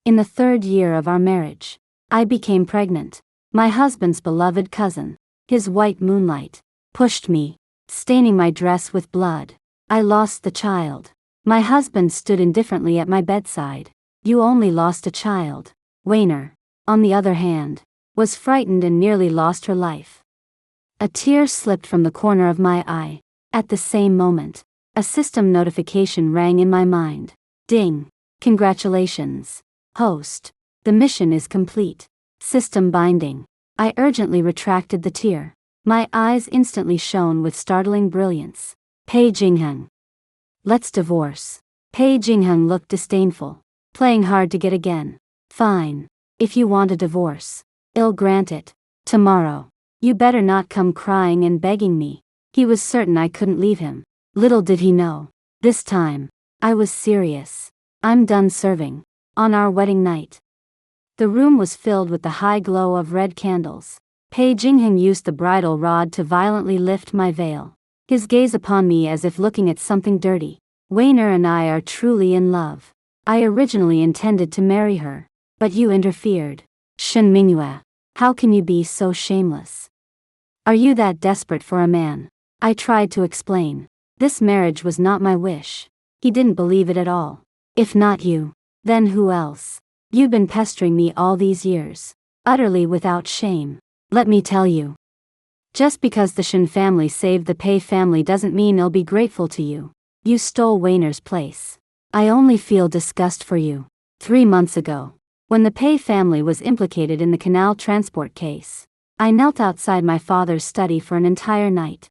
In the 3rd year of our marriage, I became pregnant. My husband's beloved cousin, his white moonlight, pushed me, staining my dress with blood. I lost the child. My husband stood indifferently at my bedside. You only lost a child. Wayner, on the other hand, was frightened and nearly lost her life. A tear slipped from the corner of my eye. At the same moment, a system notification rang in my mind. Ding! Congratulations, host. The mission is complete. System binding. I urgently retracted the tear. My eyes instantly shone with startling brilliance. Pei Jingheng. Let's divorce. Pei Jingheng looked disdainful, playing hard to get again. Fine. If you want a divorce, I'll grant it. Tomorrow. You better not come crying and begging me. He was certain I couldn't leave him. Little did he know. This time, I was serious. I'm done serving. On our wedding night, the room was filled with the high glow of red candles. Pei Jingheng used the bridal rod to violently lift my veil, his gaze upon me as if looking at something dirty. Wayner and I are truly in love. I originally intended to marry her, but you interfered. Shen Mingyue, how can you be so shameless? Are you that desperate for a man? I tried to explain. This marriage was not my wish. He didn't believe it at all. If not you, then who else? You've been pestering me all these years, utterly without shame. Let me tell you. Just because the Shen family saved the Pei family doesn't mean I'll be grateful to you. You stole Wayner's place. I only feel disgust for you. 3 months ago, when the Pei family was implicated in the canal transport case, I knelt outside my father's study for an entire night,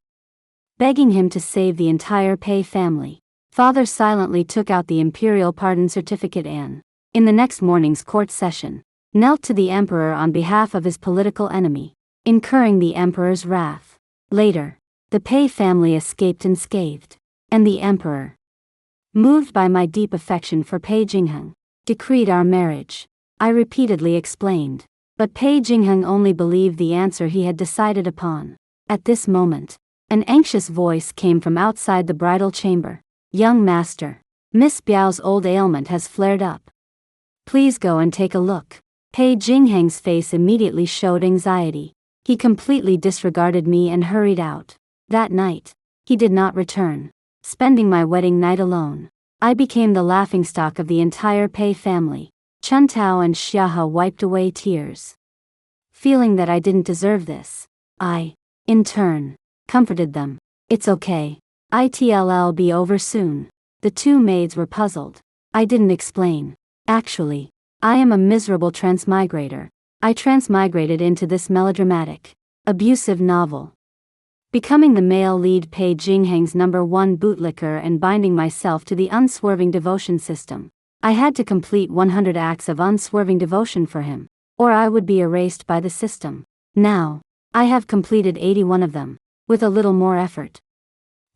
begging him to save the entire Pei family. Father silently took out the imperial pardon certificate and, in the next morning's court session, knelt to the emperor on behalf of his political enemy, incurring the emperor's wrath. Later, the Pei family escaped unscathed, and the emperor, moved by my deep affection for Pei Jingheng, decreed our marriage. I repeatedly explained, but Pei Jingheng only believed the answer he had decided upon. At this moment, an anxious voice came from outside the bridal chamber. Young master, Miss Biao's old ailment has flared up. Please go and take a look. Pei Jingheng's face immediately showed anxiety. He completely disregarded me and hurried out. That night, he did not return. Spending my wedding night alone, I became the laughingstock of the entire Pei family. Chun Tao and Xiahe wiped away tears, feeling that I didn't deserve this. I, in turn, comforted them. It's okay. It'll be over soon. The 2 maids were puzzled. I didn't explain. Actually, I am a miserable transmigrator. I transmigrated into this melodramatic, abusive novel, becoming the male lead Pei Jingheng's #1 bootlicker and binding myself to the unswerving devotion system. I had to complete 100 acts of unswerving devotion for him, or I would be erased by the system. Now, I have completed 81 of them, with a little more effort.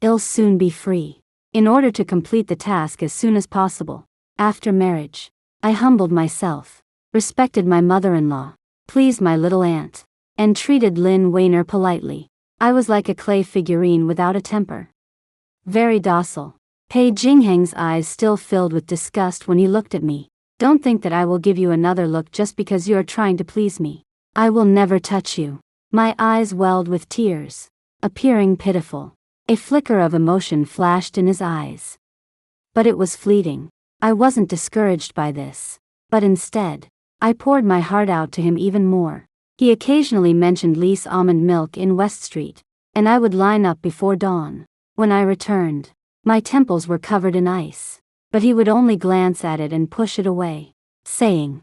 I'll soon be free. In order to complete the task as soon as possible, after marriage, I humbled myself, respected my mother-in-law, pleased my little aunt, and treated Lin Wayner politely. I was like a clay figurine without a temper. Very docile. Pei Jingheng's eyes still filled with disgust when he looked at me. Don't think that I will give you another look just because you are trying to please me. I will never touch you. My eyes welled with tears, appearing pitiful. A flicker of emotion flashed in his eyes, but it was fleeting. I wasn't discouraged by this, but instead, I poured my heart out to him even more. He occasionally mentioned Lee's almond milk in West Street, and I would line up before dawn. When I returned, my temples were covered in ice, but he would only glance at it and push it away, saying,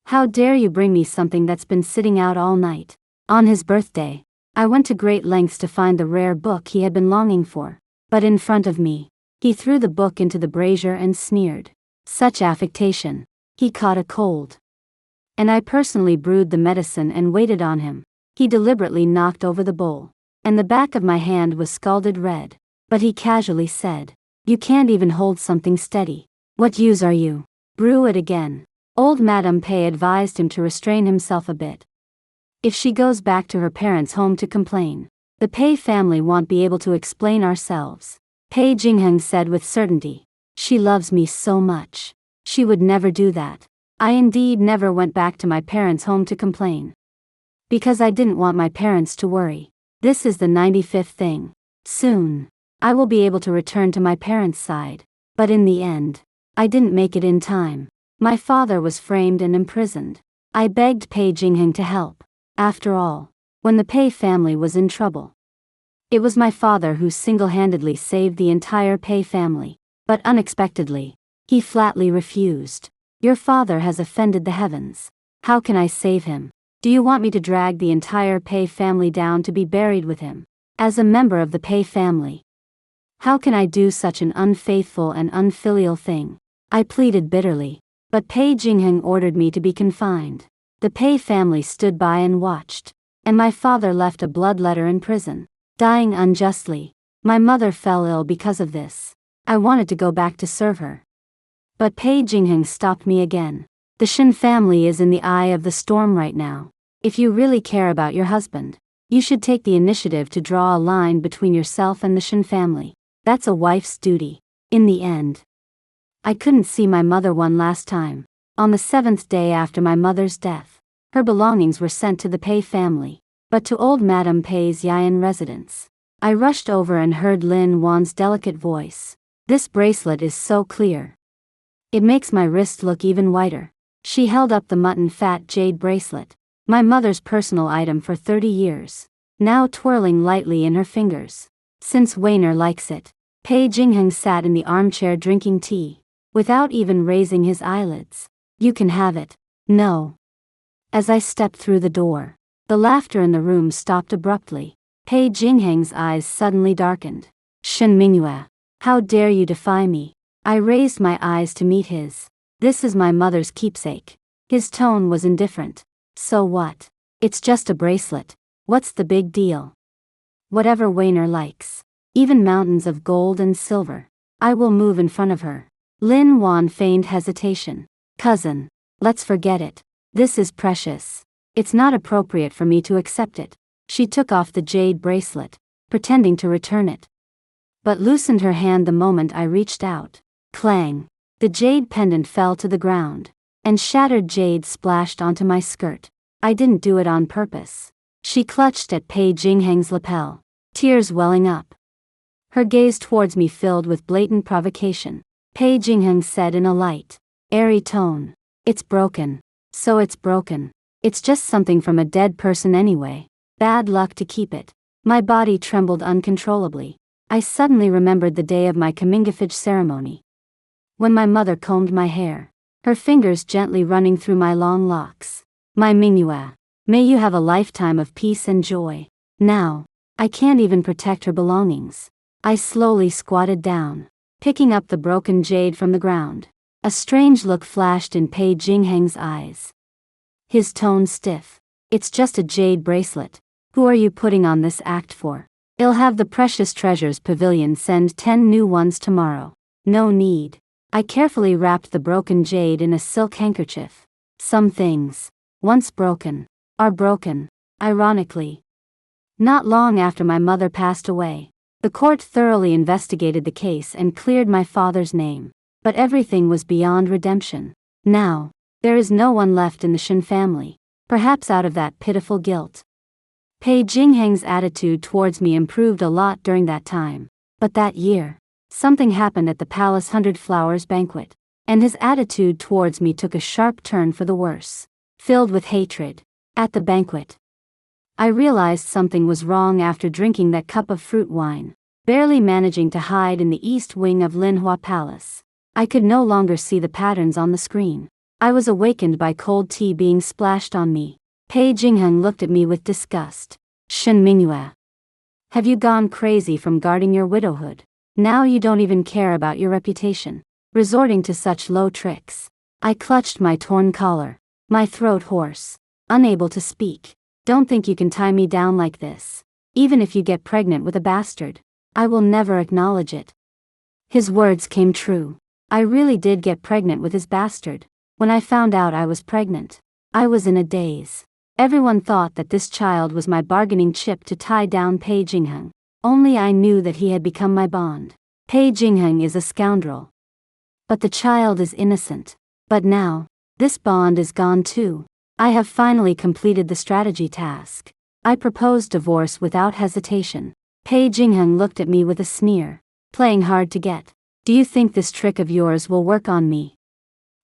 "How dare you bring me something that's been sitting out all night?" On his birthday, I went to great lengths to find the rare book he had been longing for, but in front of me, he threw the book into the brazier and sneered. Such affectation. He caught a cold, and I personally brewed the medicine and waited on him. He deliberately knocked over the bowl, and the back of my hand was scalded red, but he casually said, "You can't even hold something steady. What use are you? Brew it again." Old Madame Pei advised him to restrain himself a bit. If she goes back to her parents' home to complain, the Pei family won't be able to explain ourselves. Pei Jingheng said with certainty, "She loves me so much. She would never do that." I indeed never went back to my parents' home to complain. Because I didn't want my parents to worry. This is the 95th thing. Soon, I will be able to return to my parents' side. But in the end, I didn't make it in time. My father was framed and imprisoned. I begged Pei Jingheng to help. After all, when the Pei family was in trouble, it was my father who single-handedly saved the entire Pei family. But unexpectedly, he flatly refused. Your father has offended the heavens. How can I save him? Do you want me to drag the entire Pei family down to be buried with him? As a member of the Pei family, how can I do such an unfaithful and unfilial thing? I pleaded bitterly, but Pei Jingheng ordered me to be confined. The Pei family stood by and watched, and my father left a bloodletter in prison, dying unjustly. My mother fell ill because of this. I wanted to go back to serve her, but Pei Jingheng stopped me again. The Shen family is in the eye of the storm right now. If you really care about your husband, you should take the initiative to draw a line between yourself and the Shen family. That's a wife's duty. In the end, I couldn't see my mother one last time. On the 7th day after my mother's death, her belongings were sent to the Pei family, but to old Madame Pei's Yian residence. I rushed over and heard Lin Wan's delicate voice. This bracelet is so clear. It makes my wrist look even whiter. She held up the mutton fat jade bracelet, my mother's personal item for 30 years, now twirling lightly in her fingers. Since Weiner likes it. Pei Jingheng sat in the armchair drinking tea, without even raising his eyelids. You can have it. No. As I stepped through the door, the laughter in the room stopped abruptly. Pei Jingheng's eyes suddenly darkened. Shen Mingyue, how dare you defy me? I raised my eyes to meet his. This is my mother's keepsake. His tone was indifferent. So what? It's just a bracelet. What's the big deal? Whatever Weiner likes. Even mountains of gold and silver. I will move in front of her. Lin Wan feigned hesitation. Cousin, let's forget it. This is precious. It's not appropriate for me to accept it. She took off the jade bracelet, pretending to return it, but loosened her hand the moment I reached out. Clang! The jade pendant fell to the ground, and shattered jade splashed onto my skirt. I didn't do it on purpose. She clutched at Pei Jingheng's lapel, tears welling up. Her gaze towards me filled with blatant provocation. Pei Jingheng said in a light, airy tone, "It's broken. So it's broken. It's just something from a dead person anyway. Bad luck to keep it." My body trembled uncontrollably. I suddenly remembered the day of my comeuppance ceremony, when my mother combed my hair, her fingers gently running through my long locks. My Mingyue, may you have a lifetime of peace and joy. Now, I can't even protect her belongings. I slowly squatted down, picking up the broken jade from the ground. A strange look flashed in Pei Jingheng's eyes. His tone stiff. It's just a jade bracelet. Who are you putting on this act for? I'll have the Precious Treasures Pavilion send 10 new ones tomorrow. No need. I carefully wrapped the broken jade in a silk handkerchief. Some things, once broken, are broken. Ironically, not long after my mother passed away, the court thoroughly investigated the case and cleared my father's name. But everything was beyond redemption. Now, there is no one left in the Shen family, perhaps out of that pitiful guilt. Pei Jingheng's attitude towards me improved a lot during that time. But that year, something happened at the Palace 100 Flowers banquet, and his attitude towards me took a sharp turn for the worse. Filled with hatred, at the banquet, I realized something was wrong after drinking that cup of fruit wine, barely managing to hide in the east wing of Linhua Palace. I could no longer see the patterns on the screen. I was awakened by cold tea being splashed on me. Pei Jingheng looked at me with disgust. Shen Mingyue, have you gone crazy from guarding your widowhood? Now you don't even care about your reputation, resorting to such low tricks. I clutched my torn collar, my throat hoarse, unable to speak. Don't think you can tie me down like this. Even if you get pregnant with a bastard, I will never acknowledge it. His words came true. I really did get pregnant with his bastard. When I found out I was pregnant, I was in a daze. Everyone thought that this child was my bargaining chip to tie down Pei Jingheng. Only I knew that he had become my bond. Pei Jingheng is a scoundrel, but the child is innocent. But now, This bond is gone too. I have finally completed the strategy task. I proposed divorce without hesitation. Pei Jingheng looked at me with a sneer. Playing hard to get. Do you think this trick of yours will work on me?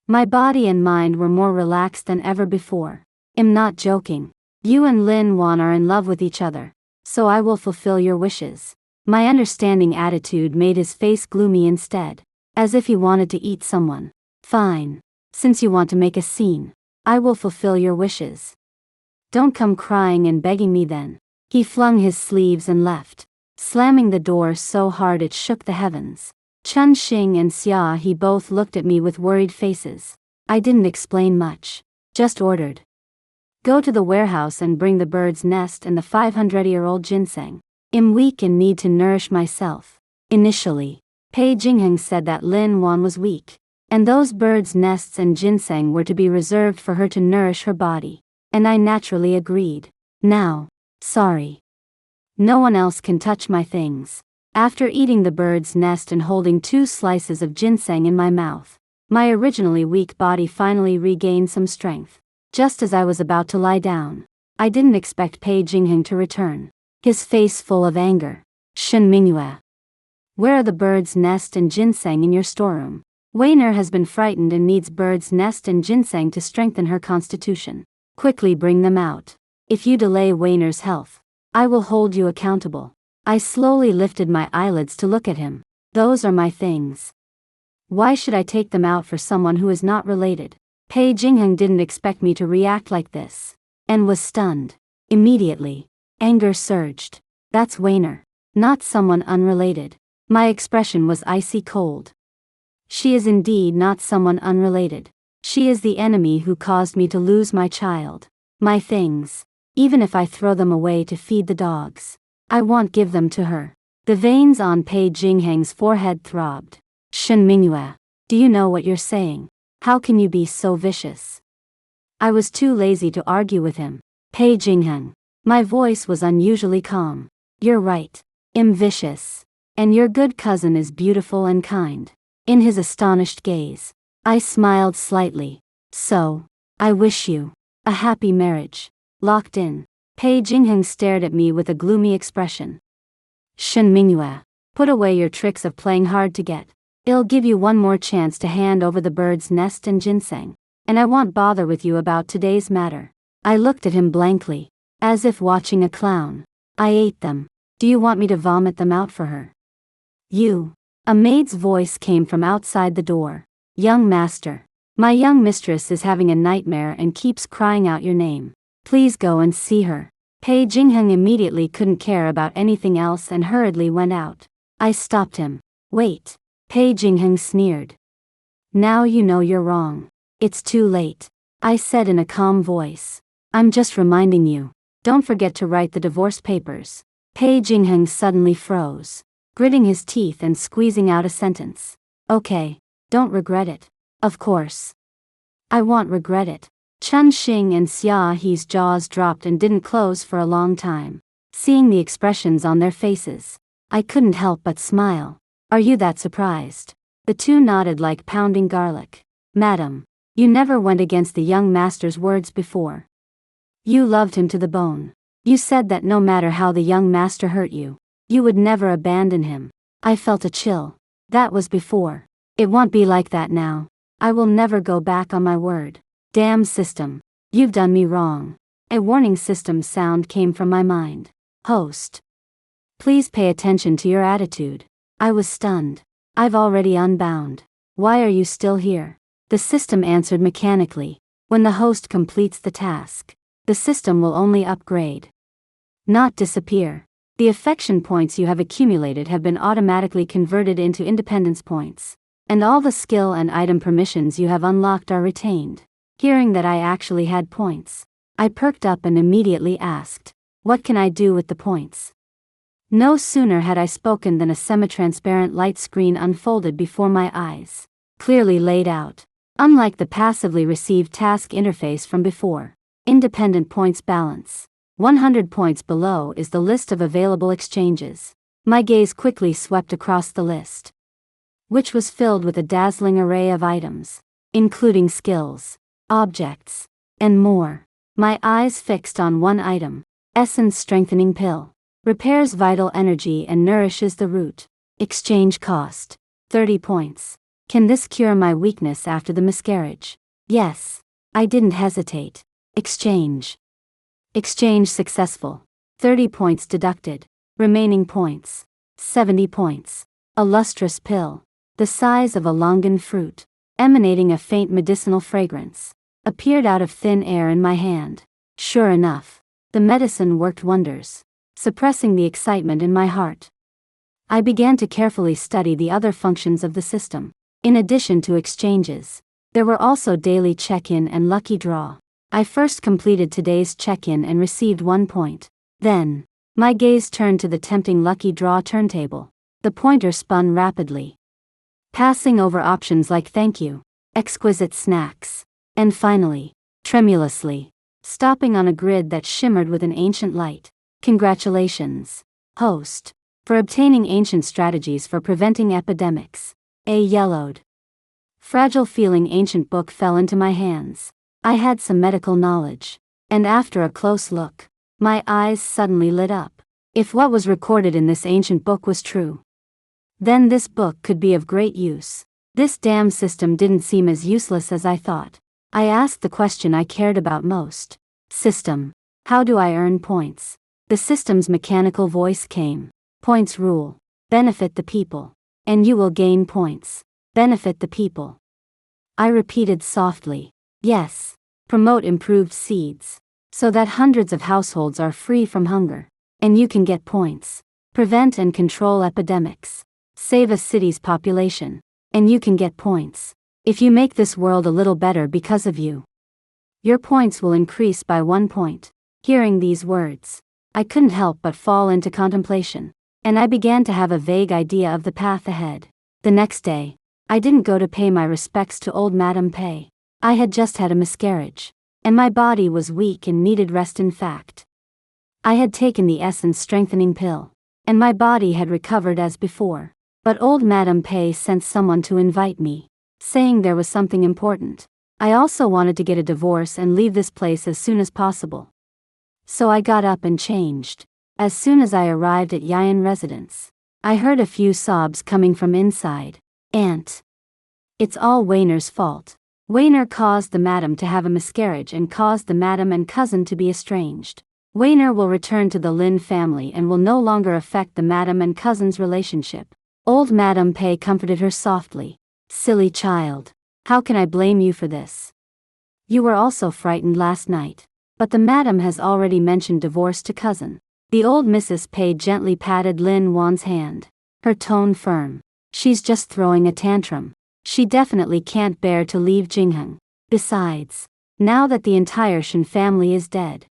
My body and mind were more relaxed than ever before. I'm not joking. You and Lin Wan are in love with each other, so I will fulfill your wishes. My understanding attitude made his face gloomy instead, as if he wanted to eat someone. Fine. Since you want to make a scene, I will fulfill your wishes. Don't come crying and begging me then. He flung his sleeves and left, slamming the door so hard it shook the heavens. Chun Xing and Xia He both looked at me with worried faces. I didn't explain much, just ordered. Go to the warehouse and bring the bird's nest and the 500-year-old ginseng. I'm weak and need to nourish myself. Initially, Pei Jingheng said that Lin Wan was weak, and those birds' nests and ginseng were to be reserved for her to nourish her body, and I naturally agreed. Now, sorry. No one else can touch my things. After eating the bird's nest and holding 2 slices of ginseng in my mouth, my originally weak body finally regained some strength. Just as I was about to lie down, I didn't expect Pei Jingheng to return, his face full of anger. Shen Mingyue. Where are the bird's nest and ginseng in your storeroom? Weiner has been frightened and needs bird's nest and ginseng to strengthen her constitution. Quickly bring them out. If you delay Weiner's health, I will hold you accountable. I slowly lifted my eyelids to look at him. Those are my things. Why should I take them out for someone who is not related? Pei Jingheng didn't expect me to react like this, and was stunned. Immediately, anger surged. That's Weiner, not someone unrelated. My expression was icy cold. She is indeed not someone unrelated. She is the enemy who caused me to lose my child. My things. Even if I throw them away to feed the dogs, I won't give them to her. The veins on Pei Jingheng's forehead throbbed. Shen Mingyue, do you know what you're saying? How can you be so vicious? I was too lazy to argue with him. Pei Jingheng. My voice was unusually calm. You're right. I'm vicious. And your good cousin is beautiful and kind. In his astonished gaze, I smiled slightly. So, I wish you a happy marriage. Locked in. Pei Jingheng stared at me with a gloomy expression. Shen Mingyue, put away your tricks of playing hard to get. I'll give you one more chance to hand over the bird's nest and ginseng, and I won't bother with you about today's matter. I looked at him blankly, as if watching a clown. I ate them. Do you want me to vomit them out for her? You. A maid's voice came from outside the door. Young master. My young mistress is having a nightmare and keeps crying out your name. Please go and see her. Pei Jingheng immediately couldn't care about anything else and hurriedly went out. I stopped him. Wait. Pei Jingheng sneered. Now you know you're wrong. It's too late. I said in a calm voice. I'm just reminding you. Don't forget to write the divorce papers. Pei Jingheng suddenly froze, gritting his teeth and squeezing out a sentence. Okay. Don't regret it. Of course. I won't regret it. Chun Xing and Xia He's jaws dropped and didn't close for a long time. Seeing the expressions on their faces, I couldn't help but smile. Are you that surprised? The two nodded like pounding garlic. Madam, you never went against the young master's words before. You loved him to the bone. You said that no matter how the young master hurt you, you would never abandon him. I felt a chill. That was before. It won't be like that now. I will never go back on my word. Damn system. You've done me wrong. A warning system sound came from my mind. Host. Please pay attention to your attitude. I was stunned. I've already unbound. Why are you still here? The system answered mechanically. When the host completes the task, the system will only upgrade, not disappear. The affection points you have accumulated have been automatically converted into independence points, and all the skill and item permissions you have unlocked are retained. Hearing that I actually had points, I perked up and immediately asked, what can I do with the points? No sooner had I spoken than a semi-transparent light screen unfolded before my eyes, clearly laid out. Unlike the passively received task interface from before, independent points balance. 100 points below is the list of available exchanges. My gaze quickly swept across the list, which was filled with a dazzling array of items, including skills, objects, and more. My eyes fixed on one item. Essence strengthening pill. Repairs vital energy and nourishes the root. Exchange cost. 30 points. Can this cure my weakness after the miscarriage? Yes. I didn't hesitate. Exchange. Exchange successful. 30 points deducted. Remaining points. 70 points. A lustrous pill. The size of a longan fruit, emanating a faint medicinal fragrance, appeared out of thin air in my hand. Sure enough, the medicine worked wonders, suppressing the excitement in my heart. I began to carefully study the other functions of the system. In addition to exchanges, there were also daily check-in and lucky draw. I first completed today's check-in and received 1 point. Then, my gaze turned to the tempting lucky draw turntable. The pointer spun rapidly, passing over options like thank you, exquisite snacks, and finally, tremulously, stopping on a grid that shimmered with an ancient light. Congratulations, host, for obtaining ancient strategies for preventing epidemics. A yellowed, fragile feeling ancient book fell into my hands. I had some medical knowledge, and after a close look, my eyes suddenly lit up. If what was recorded in this ancient book was true, then this book could be of great use. This damn system didn't seem as useless as I thought. I asked the question I cared about most. System, how do I earn points? The system's mechanical voice came. Points rule. Benefit the people. And you will gain points. Benefit the people. I repeated softly. Yes. Promote improved seeds, so that hundreds of households are free from hunger. And you can get points. Prevent and control epidemics. Save a city's population, and you can get points. If you make this world a little better because of you, your points will increase by 1 point. Hearing these words, I couldn't help but fall into contemplation, and I began to have a vague idea of the path ahead. The next day, I didn't go to pay my respects to old Madame Pei. I had just had a miscarriage, and my body was weak and needed rest. In fact, I had taken the essence strengthening pill, and my body had recovered as before. But old Madame Pei sent someone to invite me, saying there was something important. I also wanted to get a divorce and leave this place as soon as possible. So I got up and changed. As soon as I arrived at Yian residence, I heard a few sobs coming from inside. Aunt. It's all Wayner's fault. Wayner caused the madam to have a miscarriage and caused the madam and cousin to be estranged. Wayner will return to the Lin family and will no longer affect the madam and cousin's relationship. Old Madame Pei comforted her softly. Silly child. How can I blame you for this? You were also frightened last night. But the madam has already mentioned divorce to cousin. The old Mrs. Pei gently patted Lin Wan's hand, her tone firm. She's just throwing a tantrum. She definitely can't bear to leave Jingheng. Besides, now that the entire Shen family is dead,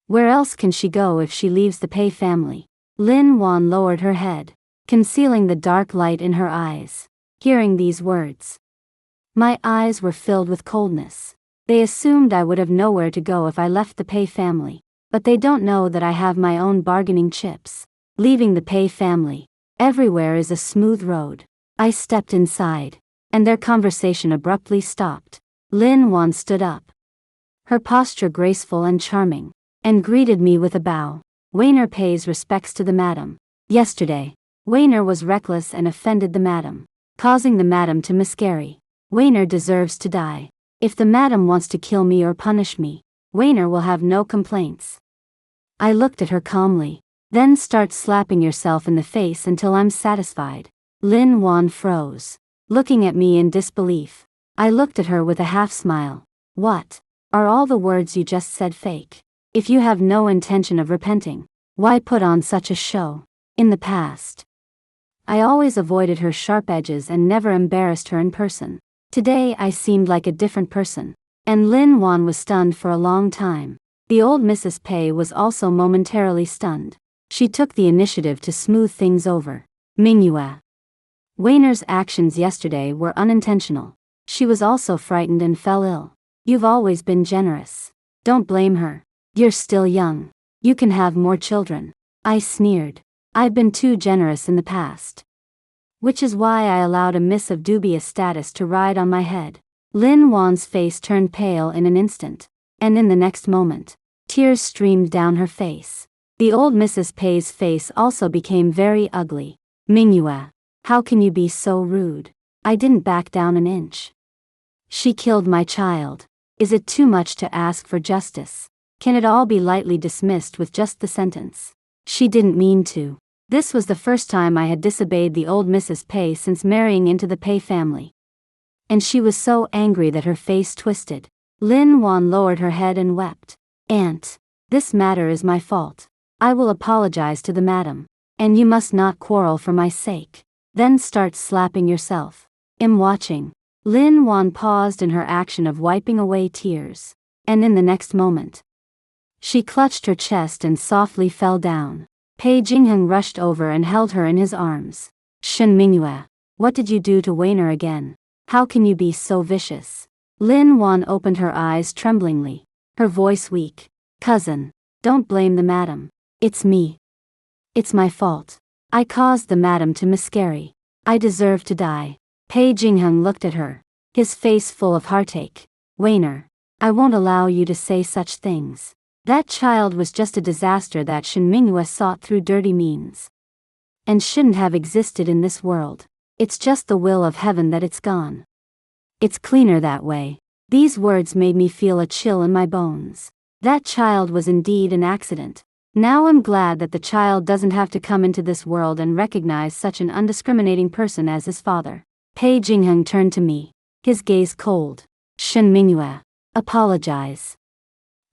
where else can she go if she leaves the Pei family? Lin Wan lowered her head, concealing the dark light in her eyes. Hearing these words, my eyes were filled with coldness. They assumed I would have nowhere to go if I left the Pei family, but they don't know that I have my own bargaining chips. Leaving the Pei family, everywhere is a smooth road. I stepped inside, and their conversation abruptly stopped. Lin Wan stood up, her posture graceful and charming, and greeted me with a bow. Wayner pays respects to the madam. Yesterday, Wayner was reckless and offended the madam, causing the madam to miscarry. Wayner deserves to die. If the madam wants to kill me or punish me, Wayner will have no complaints. I looked at her calmly. Then start slapping yourself in the face until I'm satisfied. Lin Wan froze, looking at me in disbelief. I looked at her with a half smile. What? Are all the words you just said fake? If you have no intention of repenting, why put on such a show? In the past, I always avoided her sharp edges and never embarrassed her in person. Today I seemed like a different person, and Lin Wan was stunned for a long time. The old Mrs. Pei was also momentarily stunned. She took the initiative to smooth things over. Mingyue. Wayner's actions yesterday were unintentional. She was also frightened and fell ill. You've always been generous. Don't blame her. You're still young. You can have more children. I sneered. I've been too generous in the past. Which is why I allowed a miss of dubious status to ride on my head. Lin Wan's face turned pale in an instant, and in the next moment, tears streamed down her face. The old Mrs. Pei's face also became very ugly. Mingyue, how can you be so rude? I didn't back down an inch. She killed my child. Is it too much to ask for justice? Can it all be lightly dismissed with just the sentence? She didn't mean to. This was the first time I had disobeyed the old Mrs. Pei since marrying into the Pei family. And she was so angry that her face twisted. Lin Wan lowered her head and wept. Aunt, this matter is my fault. I will apologize to the madam. And you must not quarrel for my sake. Then start slapping yourself. I'm watching. Lin Wan paused in her action of wiping away tears. And in the next moment, she clutched her chest and softly fell down. Pei Jingheng rushed over and held her in his arms. Shen Mingyue, what did you do to Weiner again? How can you be so vicious? Lin Wan opened her eyes tremblingly, her voice weak. Cousin, don't blame the madam. It's me. It's my fault. I caused the madam to miscarry. I deserve to die. Pei Jingheng looked at her, his face full of heartache. Weiner, I won't allow you to say such things. That child was just a disaster that Shen Mingyue sought through dirty means. And shouldn't have existed in this world. It's just the will of heaven that it's gone. It's cleaner that way. These words made me feel a chill in my bones. That child was indeed an accident. Now I'm glad that the child doesn't have to come into this world and recognize such an undiscriminating person as his father. Pei Jingheng turned to me, his gaze cold. Shen Mingyue, apologize.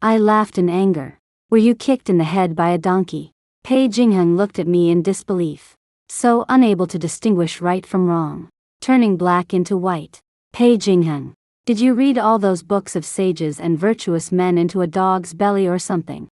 I laughed in anger. Were you kicked in the head by a donkey? Pei Jingheng looked at me in disbelief, so unable to distinguish right from wrong, turning black into white. Pei Jingheng, did you read all those books of sages and virtuous men into a dog's belly or something?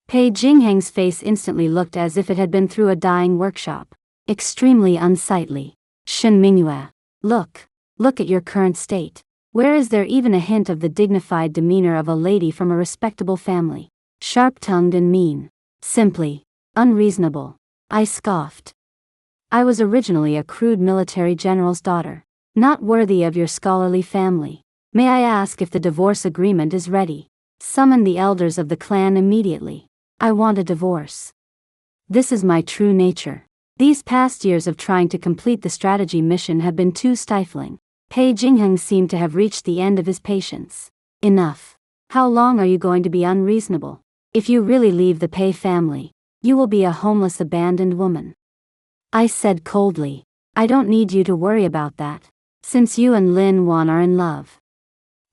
Pei Jingheng's face instantly looked as if it had been through a dyeing workshop. Extremely unsightly. Shen Mingyue, look at your current state. Where is there even a hint of the dignified demeanor of a lady from a respectable family? Sharp-tongued and mean. Simply unreasonable. I scoffed. I was originally a crude military general's daughter, not worthy of your scholarly family. May I ask if the divorce agreement is ready? Summon the elders of the clan immediately. I want a divorce. This is my true nature. These past years of trying to complete the strategy mission have been too stifling. Pei Jingheng seemed to have reached the end of his patience. Enough. How long are you going to be unreasonable? If you really leave the Pei family, you will be a homeless abandoned woman. I said coldly. I don't need you to worry about that. Since you and Lin Wan are in love,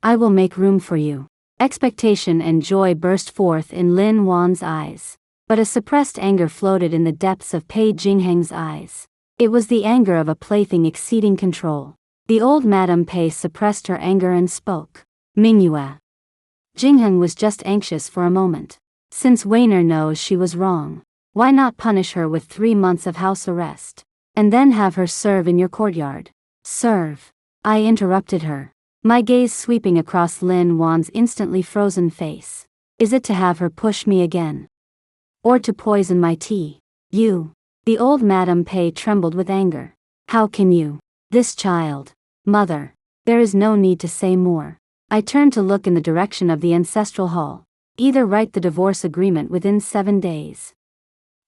I will make room for you. Expectation and joy burst forth in Lin Wan's eyes, but a suppressed anger floated in the depths of Pei Jingheng's eyes. It was the anger of a plaything exceeding control. The old Madame Pei suppressed her anger and spoke. Mingyue. Jingheng was just anxious for a moment. Since Weiner knows she was wrong, why not punish her with 3 months of house arrest, and then have her serve in your courtyard? Serve? I interrupted her, my gaze sweeping across Lin Wan's instantly frozen face. Is it to have her push me again? Or to poison my tea? You. The old Madame Pei trembled with anger. How can you? This child. Mother. There is no need to say more. I turned to look in the direction of the ancestral hall. Either write the divorce agreement within 7 days,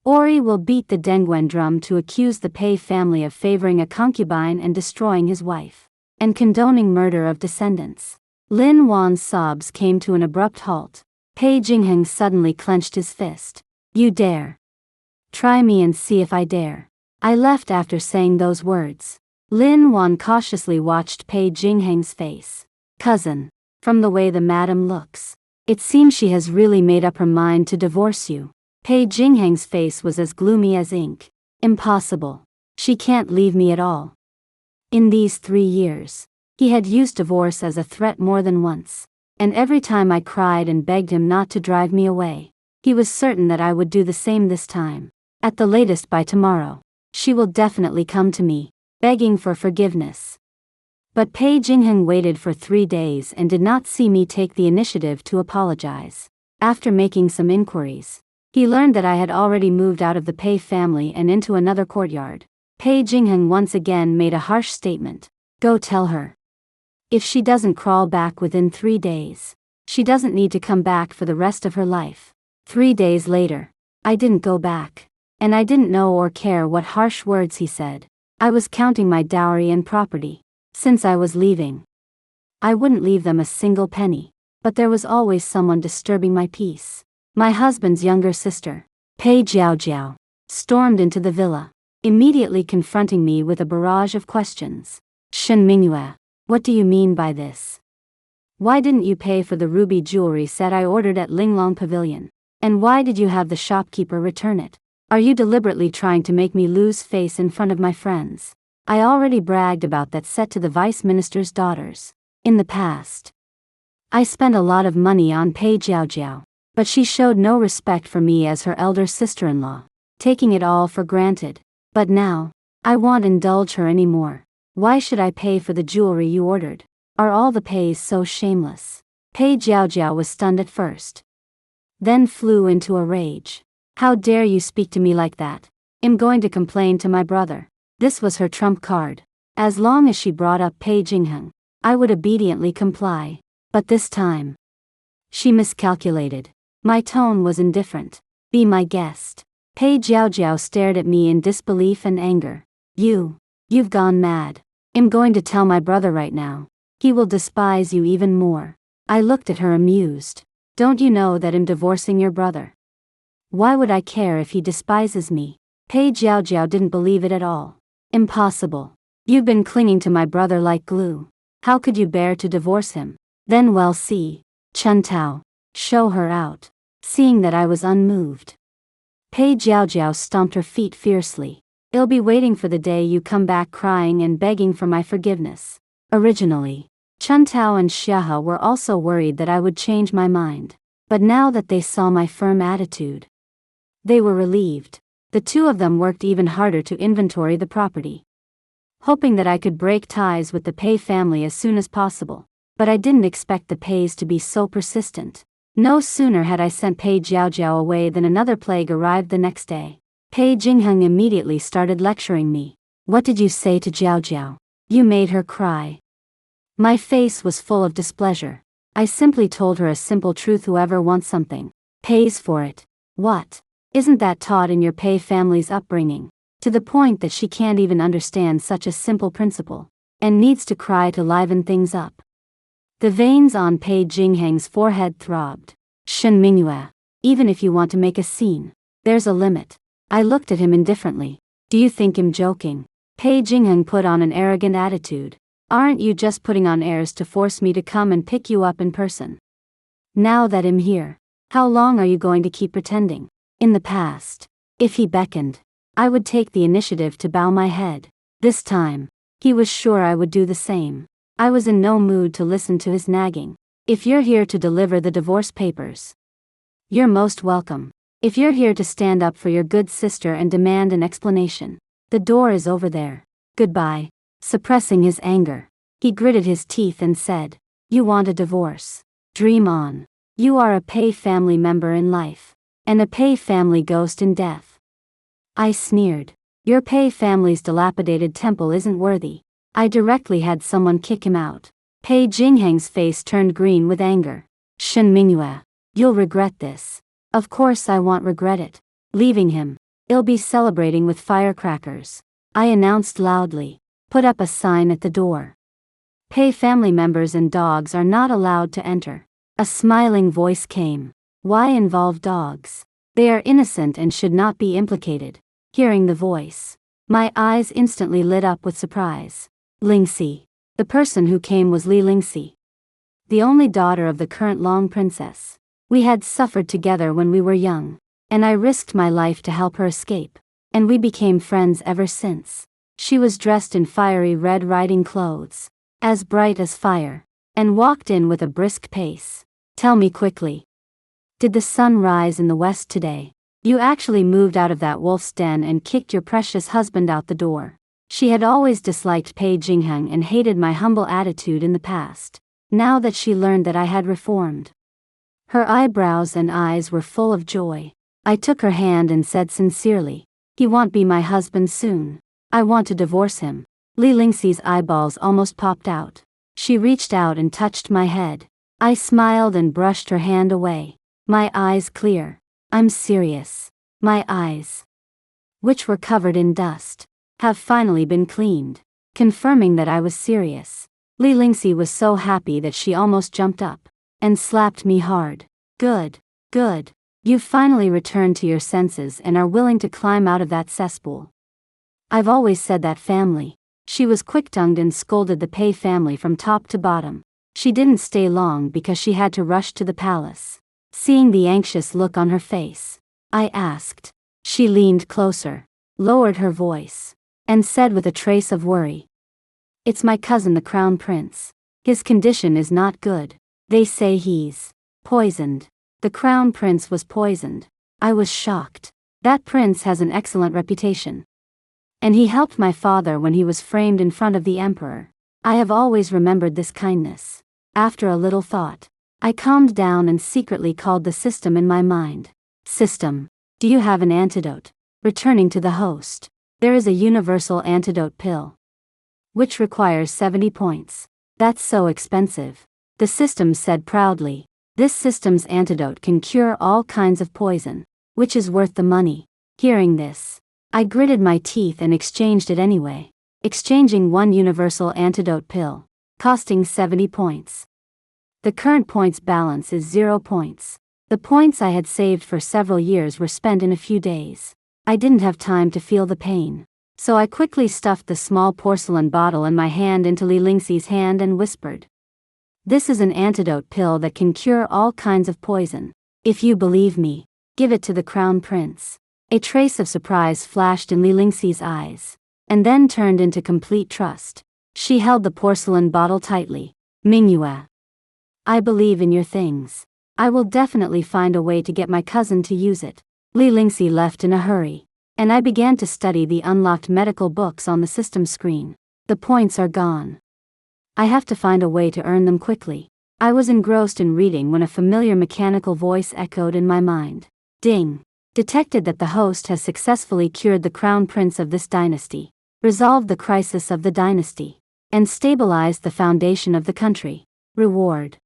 or will beat the Dengguan drum to accuse the Pei family of favoring a concubine and destroying his wife, and condoning murder of descendants. Lin Wan's sobs came to an abrupt halt. Pei Jingheng suddenly clenched his fist. You dare? Try me and see if I dare. I left after saying those words. Lin Wan cautiously watched Pei Jingheng's face. Cousin, from the way the madam looks, it seems she has really made up her mind to divorce you. Pei Jingheng's face was as gloomy as ink. Impossible. She can't leave me at all. In these 3 years, he had used divorce as a threat more than once, and every time I cried and begged him not to drive me away, he was certain that I would do the same this time. At the latest by tomorrow, she will definitely come to me, begging for forgiveness. But Pei Jingheng waited for 3 days and did not see me take the initiative to apologize. After making some inquiries, he learned that I had already moved out of the Pei family and into another courtyard. Pei Jingheng once again made a harsh statement. Go tell her. If she doesn't crawl back within 3 days, she doesn't need to come back for the rest of her life. 3 days later, I didn't go back. And I didn't know or care what harsh words he said. I was counting my dowry and property. Since I was leaving, I wouldn't leave them a single penny. But there was always someone disturbing my peace. My husband's younger sister, Pei Jiao, stormed into the villa, immediately confronting me with a barrage of questions. Shen Mingyue, what do you mean by this? Why didn't you pay for the ruby jewelry set I ordered at Linglong Pavilion? And why did you have the shopkeeper return it? Are you deliberately trying to make me lose face in front of my friends? I already bragged about that set to the vice minister's daughters. In the past, I spent a lot of money on Pei Jiao, but she showed no respect for me as her elder sister-in-law, taking it all for granted. But now, I won't indulge her anymore. Why should I pay for the jewelry you ordered? Are all the Peis so shameless? Pei Jiao was stunned at first, then flew into a rage. How dare you speak to me like that? I'm going to complain to my brother. This was her trump card. As long as she brought up Pei Jingheng, I would obediently comply. But this time, she miscalculated. My tone was indifferent. Be my guest. Pei Jiao stared at me in disbelief and anger. You've gone mad. I'm going to tell my brother right now. He will despise you even more. I looked at her amused. Don't you know that I'm divorcing your brother? Why would I care if he despises me? Pei Jiao didn't believe it at all. Impossible. You've been clinging to my brother like glue. How could you bear to divorce him? Then well see, Chen Tao, show her out. Seeing that I was unmoved, Pei Jiao stomped her feet fiercely. I'll be waiting for the day you come back crying and begging for my forgiveness. Originally, Chen Tao and Xiahe were also worried that I would change my mind. But now that they saw my firm attitude, they were relieved. The two of them worked even harder to inventory the property, hoping that I could break ties with the Pei family as soon as possible. But I didn't expect the Peis to be so persistent. No sooner had I sent Pei Jiao away than another plague arrived the next day. Pei Jingheng immediately started lecturing me. What did you say to Jiao? You made her cry. My face was full of displeasure. I simply told her a simple truth: whoever wants something pays for it. What? Isn't that taught in your Pei family's upbringing? To the point that she can't even understand such a simple principle, and needs to cry to liven things up. The veins on Pei Jingheng's forehead throbbed. Shen Mingyue, even if you want to make a scene, there's a limit. I looked at him indifferently. Do you think I'm joking? Pei Jingheng put on an arrogant attitude. Aren't you just putting on airs to force me to come and pick you up in person? Now that I'm here, how long are you going to keep pretending? In the past, if he beckoned, I would take the initiative to bow my head. This time, he was sure I would do the same. I was in no mood to listen to his nagging. If you're here to deliver the divorce papers, you're most welcome. If you're here to stand up for your good sister and demand an explanation, the door is over there. Goodbye. Suppressing his anger, he gritted his teeth and said, You want a divorce? Dream on. You are a Pei family member in life, and a Pei family ghost in death. I sneered. Your Pei family's dilapidated temple isn't worthy. I directly had someone kick him out. Pei Jingheng's face turned green with anger. Shen Mingyue, you'll regret this. Of course I won't regret it. Leaving him, I'll be celebrating with firecrackers. I announced loudly. Put up a sign at the door. Pei family members and dogs are not allowed to enter. A smiling voice came. Why involve dogs? They are innocent and should not be implicated. Hearing the voice, my eyes instantly lit up with surprise. Lingxi. The person who came was Li Lingxi, the only daughter of the current Long princess. We had suffered together when we were young, and I risked my life to help her escape, and we became friends ever since. She was dressed in fiery red riding clothes, as bright as fire, and walked in with a brisk pace. Tell me quickly. Did the sun rise in the west today? You actually moved out of that wolf's den and kicked your precious husband out the door. She had always disliked Pei Jingheng and hated my humble attitude in the past. Now that she learned that I had reformed, her eyebrows and eyes were full of joy. I took her hand and said sincerely, He won't be my husband soon. I want to divorce him. Li Lingxi's eyeballs almost popped out. She reached out and touched my head. I smiled and brushed her hand away. My eyes clear. I'm serious. My eyes, which were covered in dust, have finally been cleaned, confirming that I was serious. Li Lingxi was so happy that she almost jumped up and slapped me hard. Good, good. You've finally returned to your senses and are willing to climb out of that cesspool. I've always said that family. She was quick-tongued and scolded the Pei family from top to bottom. She didn't stay long because she had to rush to the palace. Seeing the anxious look on her face, I asked. She leaned closer, lowered her voice, and said with a trace of worry, "It's my cousin the Crown Prince. His condition is not good. They say he's poisoned." The Crown Prince was poisoned. I was shocked. That prince has an excellent reputation. And he helped my father when he was framed in front of the emperor. I have always remembered this kindness. After a little thought, I calmed down and secretly called the system in my mind. System, do you have an antidote? Returning to the host, there is a universal antidote pill, which requires 70 points. That's so expensive. The system said proudly. This system's antidote can cure all kinds of poison, which is worth the money. Hearing this, I gritted my teeth and exchanged it anyway, exchanging one universal antidote pill, costing 70 points. The current points balance is 0 points. The points I had saved for several years were spent in a few days. I didn't have time to feel the pain, so I quickly stuffed the small porcelain bottle in my hand into Li Lingxi's hand and whispered, "This is an antidote pill that can cure all kinds of poison. If you believe me, give it to the Crown Prince." A trace of surprise flashed in Li Lingxi's eyes, and then turned into complete trust. She held the porcelain bottle tightly. "Mingyue, I believe in your things. I will definitely find a way to get my cousin to use it." Li Lingxi left in a hurry, and I began to study the unlocked medical books on the system screen. The points are gone. I have to find a way to earn them quickly. I was engrossed in reading when a familiar mechanical voice echoed in my mind. Ding! Detected that the host has successfully cured the crown prince of this dynasty, resolved the crisis of the dynasty, and stabilized the foundation of the country. Reward: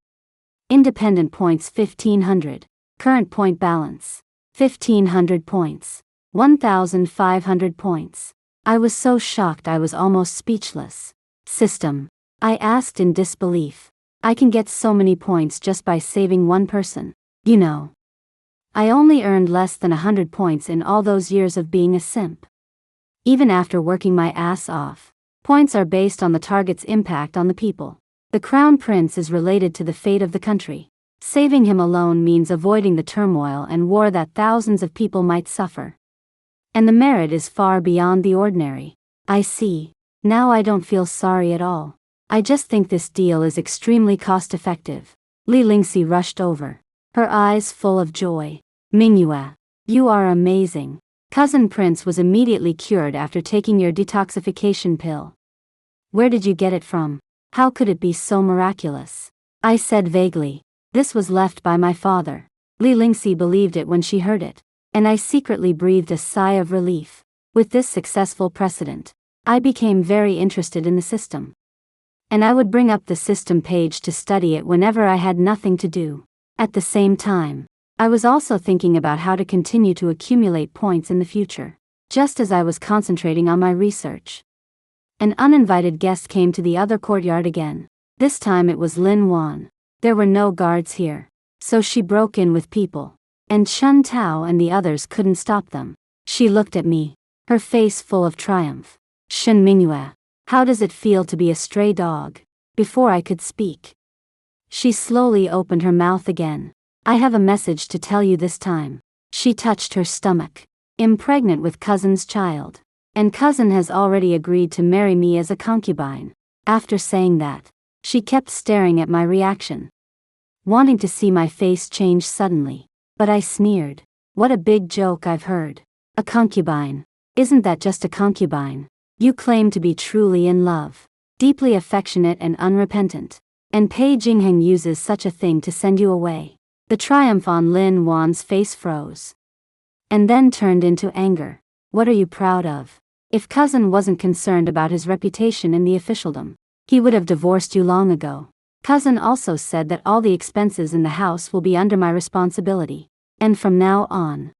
independent points 1500. Current point balance: 1500 points. 1500 points. I was so shocked I was almost speechless. System, I asked in disbelief. I can get so many points just by saving one person. You know, I only earned less than 100 points in all those years of being a simp. Even after working my ass off, points are based on the target's impact on the people. The Crown Prince is related to the fate of the country. Saving him alone means avoiding the turmoil and war that thousands of people might suffer. And the merit is far beyond the ordinary. I see. Now I don't feel sorry at all. I just think this deal is extremely cost-effective. Li Lingxi rushed over, her eyes full of joy. "Mingyue, you are amazing. Cousin Prince was immediately cured after taking your detoxification pill. Where did you get it from? How could it be so miraculous?" I said vaguely. This was left by my father. Li Lingxi believed it when she heard it, and I secretly breathed a sigh of relief. With this successful precedent, I became very interested in the system. And I would bring up the system page to study it whenever I had nothing to do. At the same time, I was also thinking about how to continue to accumulate points in the future. Just as I was concentrating on my research, an uninvited guest came to the other courtyard again. This time it was Lin Wan. There were no guards here, so she broke in with people, and Chun Tao and the others couldn't stop them. She looked at me, her face full of triumph. "Shen Mingyue, how does it feel to be a stray dog?" Before I could speak, she slowly opened her mouth again. "I have a message to tell you this time." She touched her stomach. "Impregnant with cousin's child. And cousin has already agreed to marry me as a concubine." After saying that, she kept staring at my reaction, wanting to see my face change suddenly. But I sneered. "What a big joke I've heard. A concubine. Isn't that just a concubine? You claim to be truly in love, deeply affectionate and unrepentant. And Pei Jingheng uses such a thing to send you away." The triumph on Lin Wan's face froze, and then turned into anger. "What are you proud of? If cousin wasn't concerned about his reputation in the officialdom, He would have divorced you long ago. Cousin also said that all the expenses in the house will be under my responsibility. And from now on,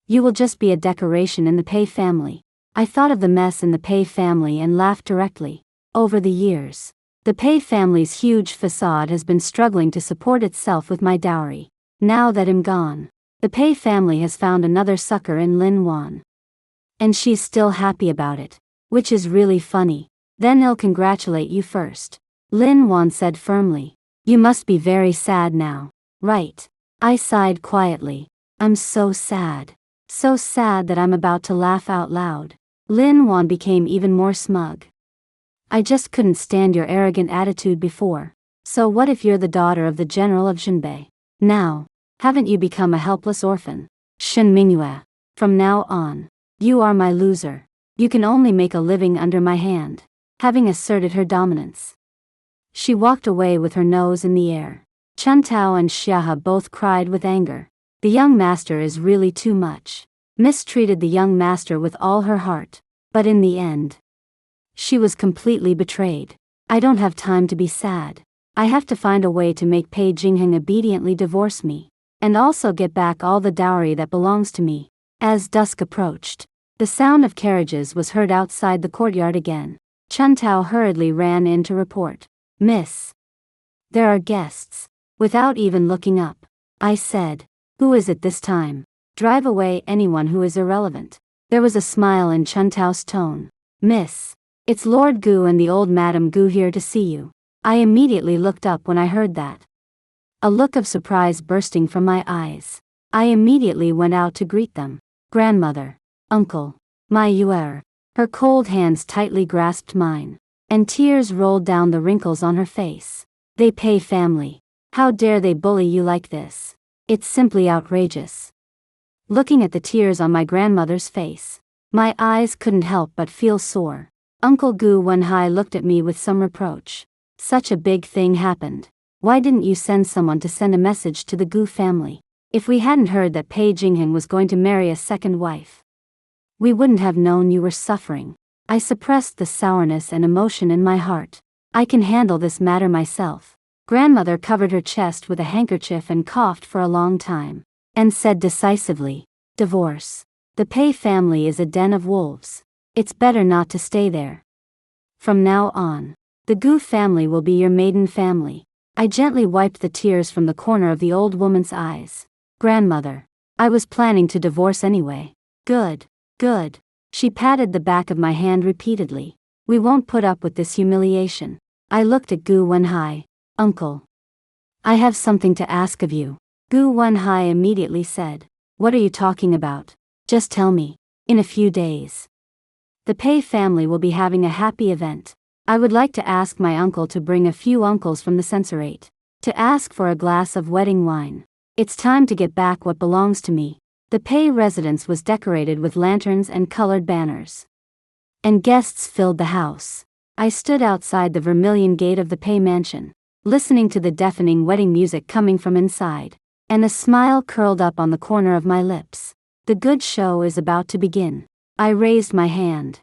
you will just be a decoration in the Pei family. I thought of the mess in the Pei family and laughed directly. Over the years, the Pei family's huge facade has been struggling to support itself with my dowry. Now that I'm gone, the Pei family has found another sucker in Lin Wan. And she's still happy about it, which is really funny. Then he'll congratulate you first. Lin Wan said firmly. You must be very sad now, right? I sighed quietly. I'm so sad. So sad that I'm about to laugh out loud. Lin Wan became even more smug. I just couldn't stand your arrogant attitude before. So what if you're the daughter of the general of Zhenbei? Now, haven't you become a helpless orphan? Shen Mingyue. From now on, you are my loser. You can only make a living under my hand. Having asserted her dominance, she walked away with her nose in the air. Chun Tao and Xiahe both cried with anger. The young master is really too much. Mistreated the young master with all her heart. But in the end, she was completely betrayed. I don't have time to be sad. I have to find a way to make Pei Jingheng obediently divorce me, and also get back all the dowry that belongs to me. As dusk approached, the sound of carriages was heard outside the courtyard again. Chun Tao hurriedly ran in to report. Miss, there are guests. Without even looking up, I said, who is it this time? Drive away anyone who is irrelevant. There was a smile in Chun Tao's tone. Miss, it's Lord Gu and the old Madam Gu here to see you. I immediately looked up when I heard that. A look of surprise bursting from my eyes. I immediately went out to greet them. Grandmother, uncle, my Yuer. Her cold hands tightly grasped mine, and tears rolled down the wrinkles on her face. They Pei family. How dare they bully you like this? It's simply outrageous. Looking at the tears on my grandmother's face, my eyes couldn't help but feel sore. Uncle Gu Wenhai looked at me with some reproach. Such a big thing happened. Why didn't you send someone to send a message to the Gu family? If we hadn't heard that Pei Jingheng was going to marry a second wife, we wouldn't have known you were suffering. I suppressed the sourness and emotion in my heart. I can handle this matter myself. Grandmother covered her chest with a handkerchief and coughed for a long time, and said decisively, divorce. The Pei family is a den of wolves. It's better not to stay there. From now on, the Gu family will be your maiden family. I gently wiped the tears from the corner of the old woman's eyes. Grandmother, I was planning to divorce anyway. Good. Good. She patted the back of my hand repeatedly. We won't put up with this humiliation. I looked at Gu Wenhai. Uncle, I have something to ask of you. Gu Wenhai immediately said. What are you talking about? Just tell me. In a few days, the Pei family will be having a happy event. I would like to ask my uncle to bring a few uncles from the censorate, to ask for a glass of wedding wine. It's time to get back what belongs to me. The Pei residence was decorated with lanterns and colored banners, and guests filled the house. I stood outside the vermilion gate of the Pei mansion, listening to the deafening wedding music coming from inside, and a smile curled up on the corner of my lips. The good show is about to begin. I raised my hand,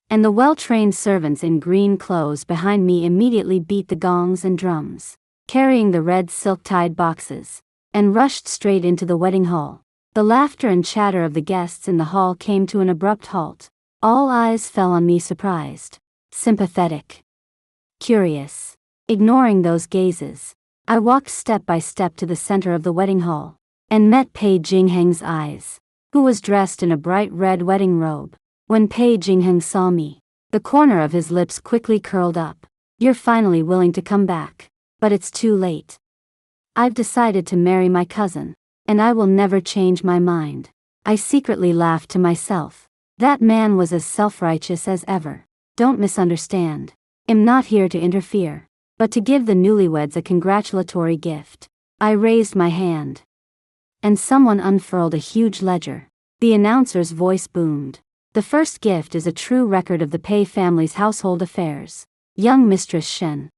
and the well-trained servants in green clothes behind me immediately beat the gongs and drums, carrying the red silk-tied boxes, and rushed straight into the wedding hall. The laughter and chatter of the guests in the hall came to an abrupt halt. All eyes fell on me, surprised, sympathetic, curious. Ignoring those gazes, I walked step by step to the center of the wedding hall, and met Pei Jingheng's eyes, who was dressed in a bright red wedding robe. When Pei Jingheng saw me, the corner of his lips quickly curled up. You're finally willing to come back, but it's too late. I've decided to marry my cousin, and I will never change my mind. I secretly laughed to myself. That man was as self-righteous as ever. Don't misunderstand. I'm not here to interfere, but to give the newlyweds a congratulatory gift. I raised my hand, and someone unfurled a huge ledger. The announcer's voice boomed. The first gift is a true record of the Pei family's household affairs. Young Mistress Shen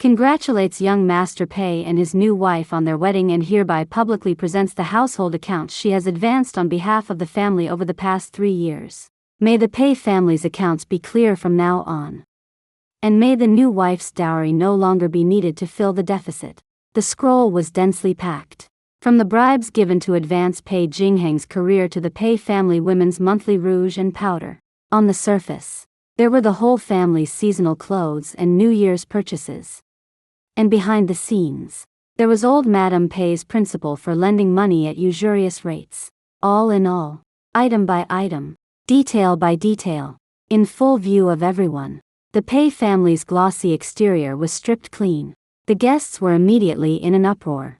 congratulates young Master Pei and his new wife on their wedding and hereby publicly presents the household accounts she has advanced on behalf of the family over the past 3 years. May the Pei family's accounts be clear from now on. and may the new wife's dowry no longer be needed to fill the deficit. The scroll was densely packed. From the bribes given to advance Pei Jingheng's career to the Pei family women's monthly rouge and powder. On the surface, there were the whole family's seasonal clothes and New Year's purchases. And behind the scenes, there was old Madame Pei's principle for lending money at usurious rates. All in all, item by item, detail by detail, in full view of everyone, the Pei family's glossy exterior was stripped clean. The guests were immediately in an uproar.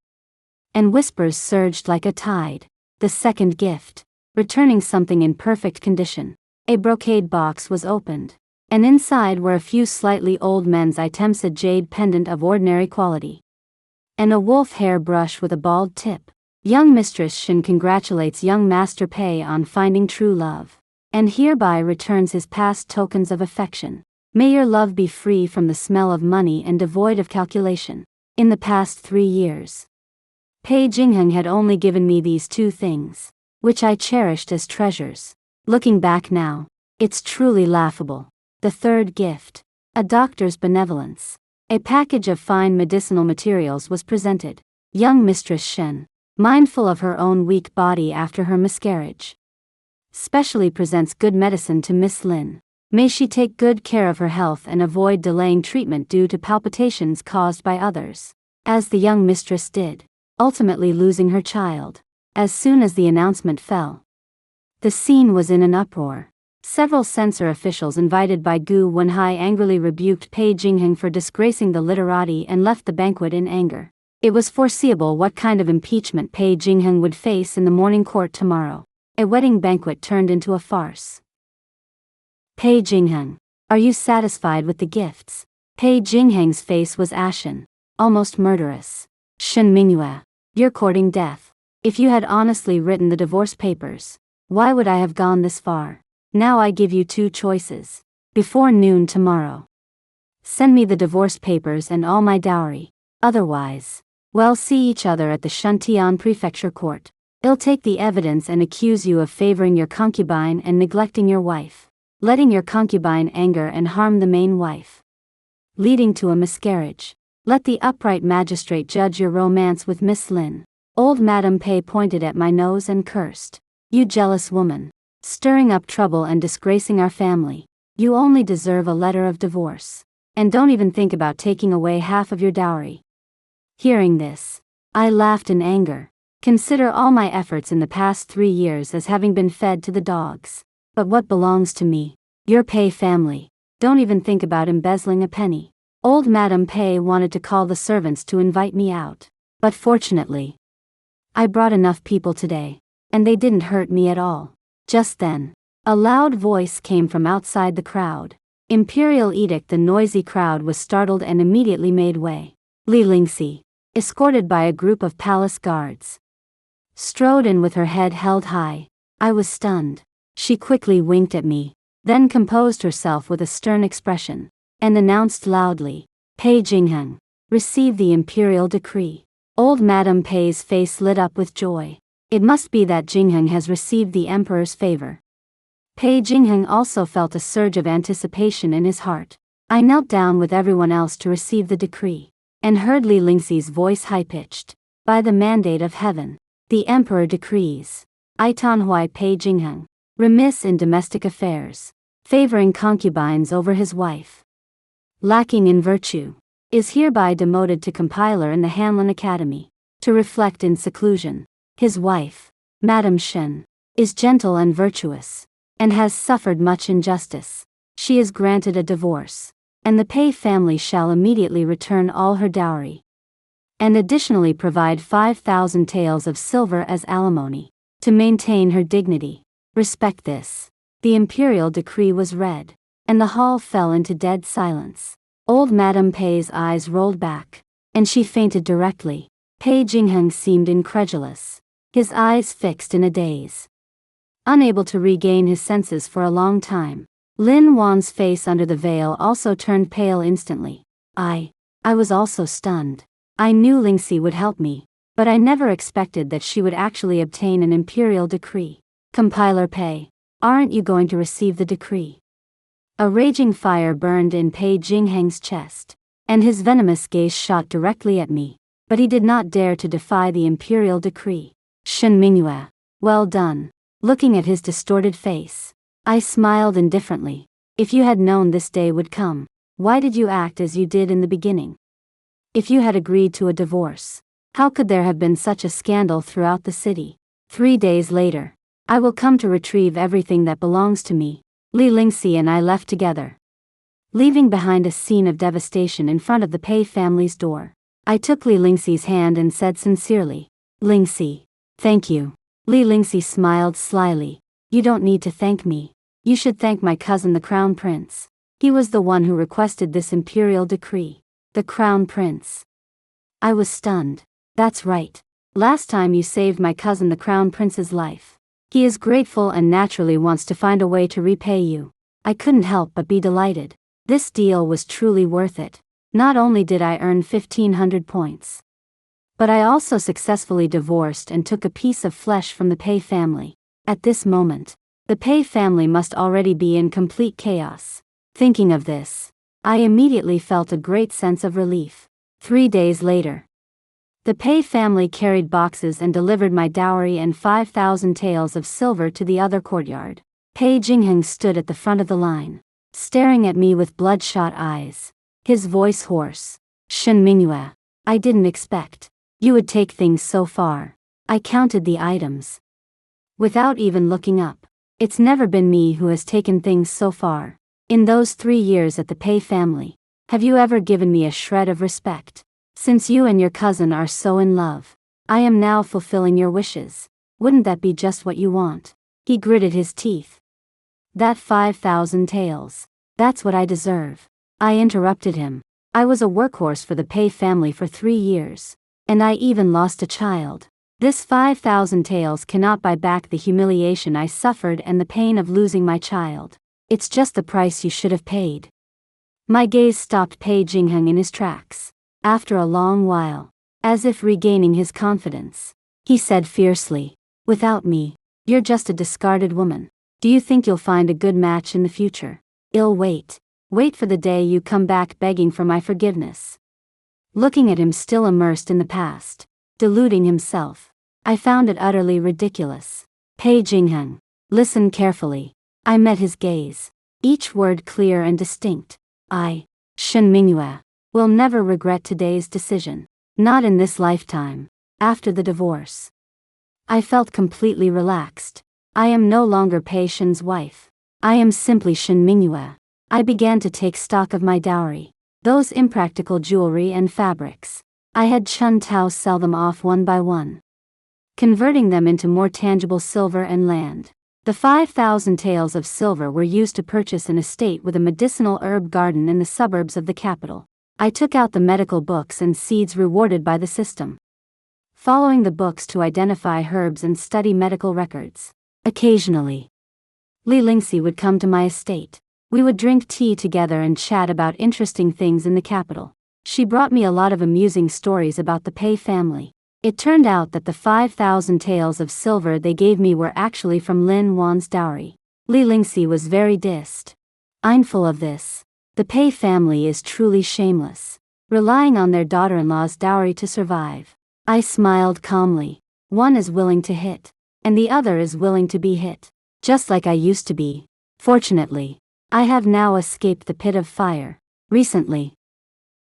And whispers surged like a tide. The second gift, returning something in perfect condition. A brocade box was opened, and inside were a few slightly old men's items, a jade pendant of ordinary quality, and a wolf hair brush with a bald tip. Young Mistress Shen congratulates young Master Pei on finding true love, and hereby returns his past tokens of affection. May your love be free from the smell of money and devoid of calculation. In the past 3 years, Pei Jingheng had only given me these 2 things, which I cherished as treasures. Looking back now, it's truly laughable. The third gift, a doctor's benevolence. A package of fine medicinal materials was presented. Young Mistress Shen, mindful of her own weak body after her miscarriage, specially presents good medicine to Miss Lin. May she take good care of her health and avoid delaying treatment due to palpitations caused by others, as the young mistress did, ultimately losing her child. As soon as the announcement fell, the scene was in an uproar. Several censor officials invited by Gu Wenhai angrily rebuked Pei Jingheng for disgracing the literati and left the banquet in anger. It was foreseeable what kind of impeachment Pei Jingheng would face in the morning court tomorrow. A wedding banquet turned into a farce. Pei Jingheng, are you satisfied with the gifts? Pei Jingheng's face was ashen, almost murderous. Shen Mingyue, you're courting death. If you had honestly written the divorce papers, why would I have gone this far? Now I give you 2 choices. Before noon tomorrow, send me the divorce papers and all my dowry. Otherwise, we'll see each other at the Shuntian Prefecture Court. I'll take the evidence and accuse you of favoring your concubine and neglecting your wife, letting your concubine anger and harm the main wife, leading to a miscarriage. Let the upright magistrate judge your romance with Miss Lin. Old Madame Pei pointed at my nose and cursed. You jealous woman, stirring up trouble and disgracing our family. You only deserve a letter of divorce. And don't even think about taking away half of your dowry. Hearing this, I laughed in anger. Consider all my efforts in the past 3 years as having been fed to the dogs. But what belongs to me, your Pei family, don't even think about embezzling a penny. Old Madame Pei wanted to call the servants to invite me out. But fortunately, I brought enough people today, and they didn't hurt me at all. Just then, a loud voice came from outside the crowd. Imperial edict. The noisy crowd was startled and immediately made way. Li Lingxi, escorted by a group of palace guards, strode in with her head held high. I was stunned. She quickly winked at me, then composed herself with a stern expression, and announced loudly, Pei Jingheng, receive the imperial decree. Old Madame Pei's face lit up with joy. It must be that Jingheng has received the emperor's favor. Pei Jingheng also felt a surge of anticipation in his heart. I knelt down with everyone else to receive the decree, and heard Li Lingxi's voice high-pitched. By the mandate of heaven, the emperor decrees, Itanhui Pei Jingheng, remiss in domestic affairs, favoring concubines over his wife, lacking in virtue, is hereby demoted to compiler in the Hanlin Academy, to reflect in seclusion. His wife, Madame Shen, is gentle and virtuous, and has suffered much injustice. She is granted a divorce, and the Pei family shall immediately return all her dowry, and additionally provide 5,000 taels of silver as alimony, to maintain her dignity. Respect this. The imperial decree was read, and the hall fell into dead silence. Old Madame Pei's eyes rolled back, and she fainted directly. Pei Jingheng seemed incredulous, his eyes fixed in a daze, unable to regain his senses for a long time. Lin Wan's face under the veil also turned pale instantly. I was also stunned. I knew Lingxi would help me, but I never expected that she would actually obtain an imperial decree. Compiler Pei, aren't you going to receive the decree? A raging fire burned in Pei Jingheng's chest, and his venomous gaze shot directly at me, but he did not dare to defy the imperial decree. Shen Mingyue, well done. Looking at his distorted face, I smiled indifferently. If you had known this day would come, why did you act as you did in the beginning? If you had agreed to a divorce, how could there have been such a scandal throughout the city? 3 days later, I will come to retrieve everything that belongs to me. Li Lingxi and I left together, leaving behind a scene of devastation in front of the Pei family's door. I took Li Lingxi's hand and said sincerely, Lingxi, thank you. Li Lingxi smiled slyly. You don't need to thank me. You should thank my cousin the Crown Prince. He was the one who requested this imperial decree. The Crown Prince. I was stunned. That's right. Last time you saved my cousin the Crown Prince's life. He is grateful and naturally wants to find a way to repay you. I couldn't help but be delighted. This deal was truly worth it. Not only did I earn 1,500 points, but I also successfully divorced and took a piece of flesh from the Pei family. At this moment, the Pei family must already be in complete chaos. Thinking of this, I immediately felt a great sense of relief. 3 days later, the Pei family carried boxes and delivered my dowry and 5,000 taels of silver to the other courtyard. Pei Jingheng stood at the front of the line, staring at me with bloodshot eyes, his voice hoarse. Shen Mingyue, I didn't expect you would take things so far. I counted the items without even looking up. It's never been me who has taken things so far. In those 3 years at the Pei family, have you ever given me a shred of respect? Since you and your cousin are so in love, I am now fulfilling your wishes. Wouldn't that be just what you want? He gritted his teeth. That 5,000 taels. That's what I deserve. I interrupted him. I was a workhorse for the Pei family for 3 years, and I even lost a child. This 5,000 taels cannot buy back the humiliation I suffered and the pain of losing my child. It's just the price you should have paid. My gaze stopped Pei Jingheng in his tracks. After a long while, as if regaining his confidence, he said fiercely, without me, you're just a discarded woman. Do you think you'll find a good match in the future? I'll wait. Wait for the day you come back begging for my forgiveness. Looking at him still immersed in the past, deluding himself, I found it utterly ridiculous. Pei Jingheng, listen carefully. I met his gaze, each word clear and distinct. I, Shen Mingyue, will never regret today's decision. Not in this lifetime. After the divorce, I felt completely relaxed. I am no longer Pei Shen's wife. I am simply Shen Mingyue. I began to take stock of my dowry. Those impractical jewelry and fabrics. I had Chun Tao sell them off one by one, converting them into more tangible silver and land. The 5,000 taels of silver were used to purchase an estate with a medicinal herb garden in the suburbs of the capital. I took out the medical books and seeds rewarded by the system, following the books to identify herbs and study medical records. Occasionally, Li Lingxi would come to my estate. We would drink tea together and chat about interesting things in the capital. She brought me a lot of amusing stories about the Pei family. It turned out that the 5,000 taels of silver they gave me were actually from Lin Wan's dowry. Li Lingxi was very mindful of this. The Pei family is truly shameless, relying on their daughter-in-law's dowry to survive. I smiled calmly. One is willing to hit, and the other is willing to be hit, just like I used to be. Fortunately, I have now escaped the pit of fire. Recently,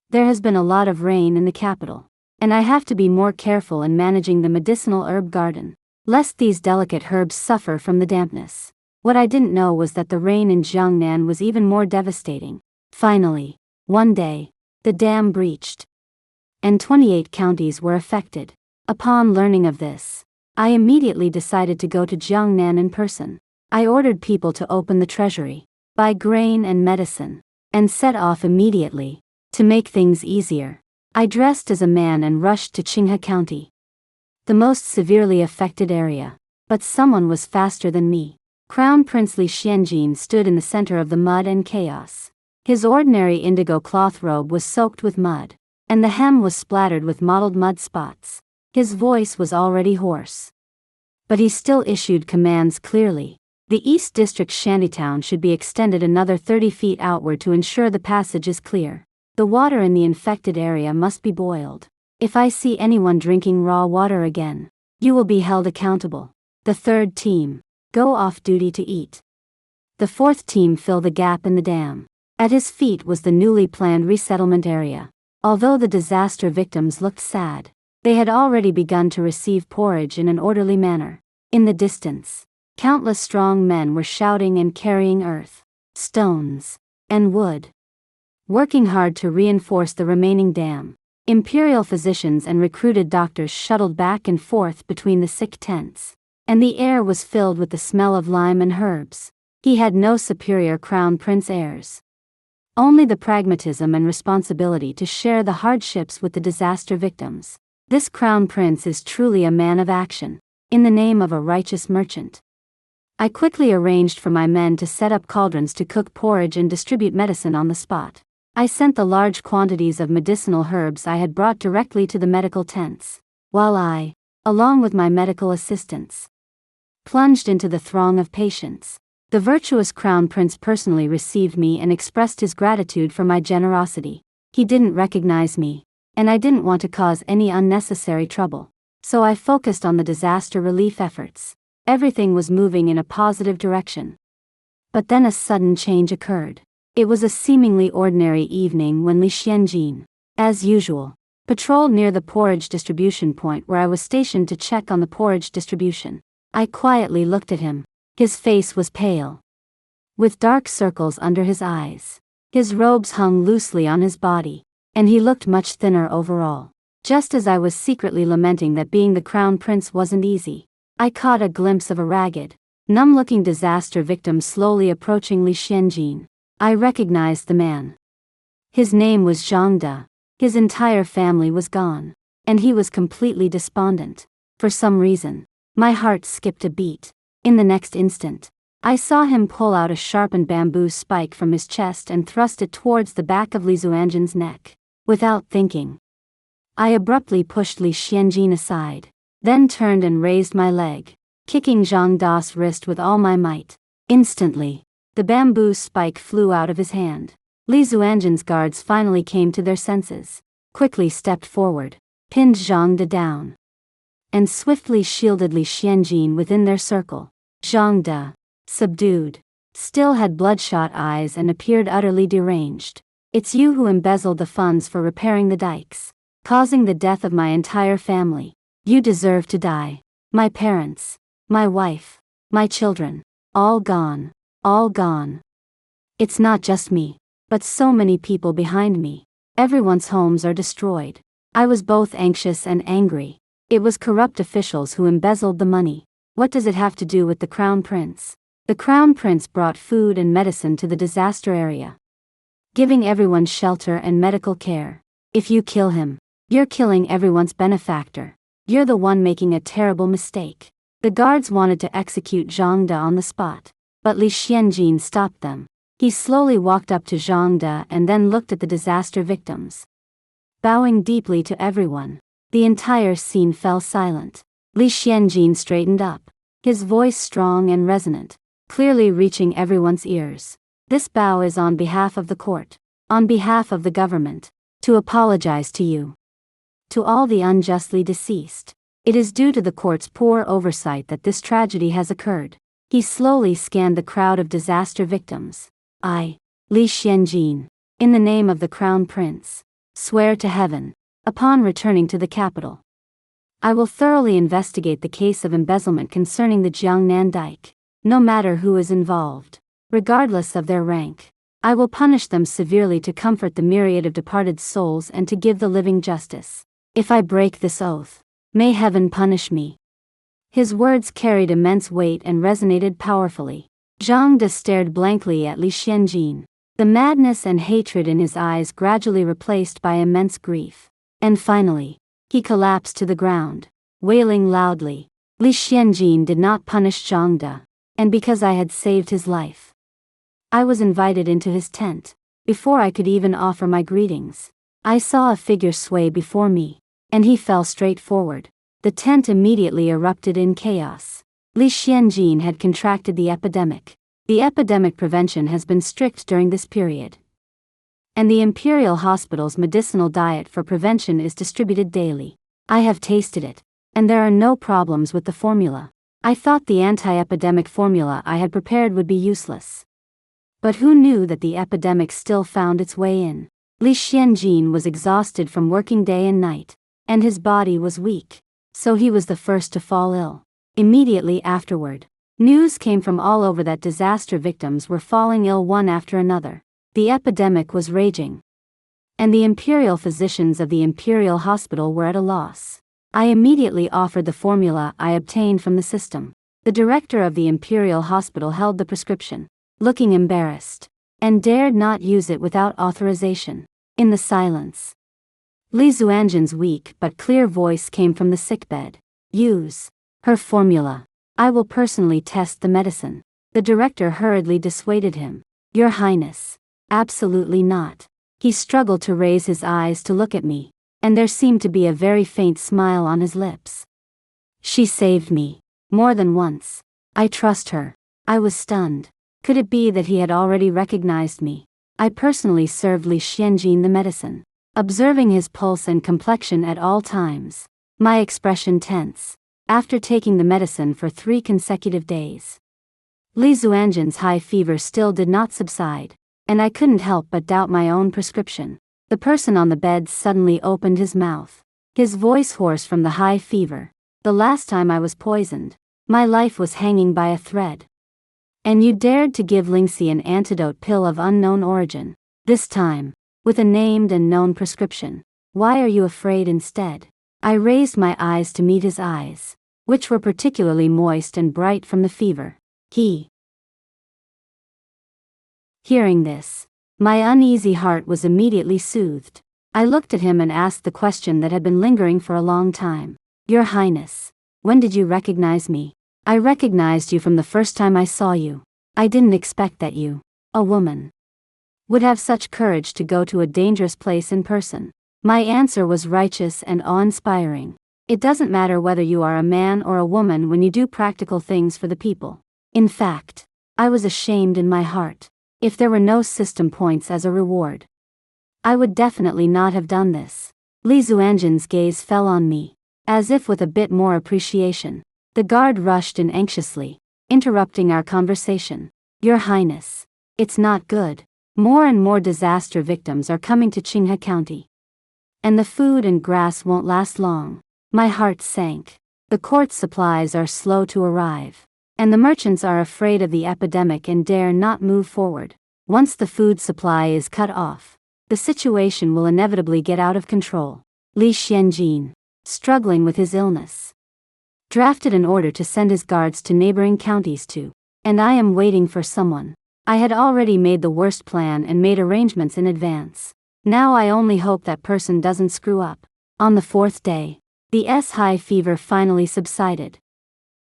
there has been a lot of rain in the capital, and I have to be more careful in managing the medicinal herb garden, lest these delicate herbs suffer from the dampness. What I didn't know was that the rain in Jiangnan was even more devastating. Finally, one day, the dam breached, and 28 counties were affected. Upon learning of this, I immediately decided to go to Jiangnan in person. I ordered people to open the treasury, buy grain and medicine, and set off immediately. To make things easier, I dressed as a man and rushed to Qinghe County, the most severely affected area. But someone was faster than me. Crown Prince Li Xianjin stood in the center of the mud and chaos. His ordinary indigo cloth robe was soaked with mud, and the hem was splattered with mottled mud spots. His voice was already hoarse, but he still issued commands clearly. The East District shantytown should be extended another 30 feet outward to ensure the passage is clear. The water in the infected area must be boiled. If I see anyone drinking raw water again, you will be held accountable. The third team, go off duty to eat. The fourth team, fill the gap in the dam. At his feet was the newly planned resettlement area. Although the disaster victims looked sad, they had already begun to receive porridge in an orderly manner. In the distance, countless strong men were shouting and carrying earth, stones, and wood, working hard to reinforce the remaining dam. Imperial physicians and recruited doctors shuttled back and forth between the sick tents, and the air was filled with the smell of lime and herbs. He had no superior crown prince airs, only the pragmatism and responsibility to share the hardships with the disaster victims. This crown prince is truly a man of action, in the name of a righteous merchant. I quickly arranged for my men to set up cauldrons to cook porridge and distribute medicine on the spot. I sent the large quantities of medicinal herbs I had brought directly to the medical tents, while I, along with my medical assistants, plunged into the throng of patients. The virtuous crown prince personally received me and expressed his gratitude for my generosity. He didn't recognize me, and I didn't want to cause any unnecessary trouble, so I focused on the disaster relief efforts. Everything was moving in a positive direction. But then a sudden change occurred. It was a seemingly ordinary evening when Li Xianjin, as usual, patrolled near the porridge distribution point where I was stationed to check on the porridge distribution. I quietly looked at him. His face was pale, with dark circles under his eyes. His robes hung loosely on his body, and he looked much thinner overall. Just as I was secretly lamenting that being the crown prince wasn't easy, I caught a glimpse of a ragged, numb-looking disaster victim slowly approaching Li Xianjin. I recognized the man. His name was Zhang De. His entire family was gone, and he was completely despondent. For some reason, my heart skipped a beat. In the next instant, I saw him pull out a sharpened bamboo spike from his chest and thrust it towards the back of Li Zuanjin's neck. Without thinking, I abruptly pushed Li Xianjin aside, then turned and raised my leg, kicking Zhang Da's wrist with all my might. Instantly, the bamboo spike flew out of his hand. Li Zuanjin's guards finally came to their senses, quickly stepped forward, pinned Zhang De down, and swiftly shielded Li Xianjin within their circle. Zhang De, subdued, still had bloodshot eyes and appeared utterly deranged. It's you who embezzled the funds for repairing the dikes, causing the death of my entire family. You deserve to die. My parents, my wife, my children, all gone. All gone. It's not just me, but so many people behind me. Everyone's homes are destroyed. I was both anxious and angry. It was corrupt officials who embezzled the money. What does it have to do with the crown prince? The crown prince brought food and medicine to the disaster area, giving everyone shelter and medical care. If you kill him, you're killing everyone's benefactor. You're the one making a terrible mistake. The guards wanted to execute Zhang De on the spot, but Li Xianjin stopped them. He slowly walked up to Zhang De and then looked at the disaster victims, bowing deeply to everyone. The entire scene fell silent. Li Xianjin straightened up, his voice strong and resonant, clearly reaching everyone's ears. This bow is on behalf of the court, on behalf of the government, to apologize to you, to all the unjustly deceased. It is due to the court's poor oversight that this tragedy has occurred. He slowly scanned the crowd of disaster victims. I, Li Xianjin, in the name of the crown prince, swear to heaven, upon returning to the capital, I will thoroughly investigate the case of embezzlement concerning the Jiangnan dike. No matter who is involved, regardless of their rank, I will punish them severely to comfort the myriad of departed souls and to give the living justice. If I break this oath, may heaven punish me. His words carried immense weight and resonated powerfully. Zhang De stared blankly at Li Xianjin, the madness and hatred in his eyes gradually replaced by immense grief. And finally, he collapsed to the ground, wailing loudly. Li Xianjin did not punish Zhang De, and because I had saved his life, I was invited into his tent. Before I could even offer my greetings, I saw a figure sway before me, and he fell straight forward. The tent immediately erupted in chaos. Li Xianjin had contracted the epidemic. The epidemic prevention has been strict during this period. And the Imperial Hospital's medicinal diet for prevention is distributed daily. I have tasted it, and there are no problems with the formula. I thought the anti-epidemic formula I had prepared would be useless. But who knew that the epidemic still found its way in? Li Xianjin was exhausted from working day and night, and his body was weak, so he was the first to fall ill. Immediately afterward, news came from all over that disaster victims were falling ill one after another. The epidemic was raging, and the imperial physicians of the Imperial Hospital were at a loss. I immediately offered the formula I obtained from the system. The director of the Imperial Hospital held the prescription, looking embarrassed, and dared not use it without authorization. In the silence, Li Zuanjin's weak but clear voice came from the sickbed. Use her formula. I will personally test the medicine. The director hurriedly dissuaded him. Your Highness. Absolutely not. He struggled to raise his eyes to look at me, and there seemed to be a very faint smile on his lips. She saved me. More than once. I trust her. I was stunned. Could it be that he had already recognized me? I personally served Li Xianjin the medicine, observing his pulse and complexion at all times. My expression tense. After taking the medicine for 3 consecutive days, Li Zuanjin's high fever still did not subside, and I couldn't help but doubt my own prescription. The person on the bed suddenly opened his mouth, his voice hoarse from the high fever. The last time I was poisoned, my life was hanging by a thread. And you dared to give Lingxi an antidote pill of unknown origin, this time, with a named and known prescription. Why are you afraid instead? I raised my eyes to meet his eyes, which were particularly moist and bright from the fever. Hearing this, my uneasy heart was immediately soothed. I looked at him and asked the question that had been lingering for a long time. Your Highness, when did you recognize me? I recognized you from the first time I saw you. I didn't expect that you, a woman, would have such courage to go to a dangerous place in person. My answer was righteous and awe-inspiring. It doesn't matter whether you are a man or a woman when you do practical things for the people. In fact, I was ashamed in my heart. If there were no system points as a reward, I would definitely not have done this. Li Zuanjin's gaze fell on me, as if with a bit more appreciation. The guard rushed in anxiously, interrupting our conversation. Your Highness, it's not good. More and more disaster victims are coming to Qinghe County, and the food and grass won't last long. My heart sank. The court supplies are slow to arrive, and the merchants are afraid of the epidemic and dare not move forward. Once the food supply is cut off, the situation will inevitably get out of control. Li Xianjin, struggling with his illness, drafted an order to send his guards to neighboring counties too, and I am waiting for someone. I had already made the worst plan and made arrangements in advance. Now I only hope that person doesn't screw up. On the 4th day, the high fever finally subsided,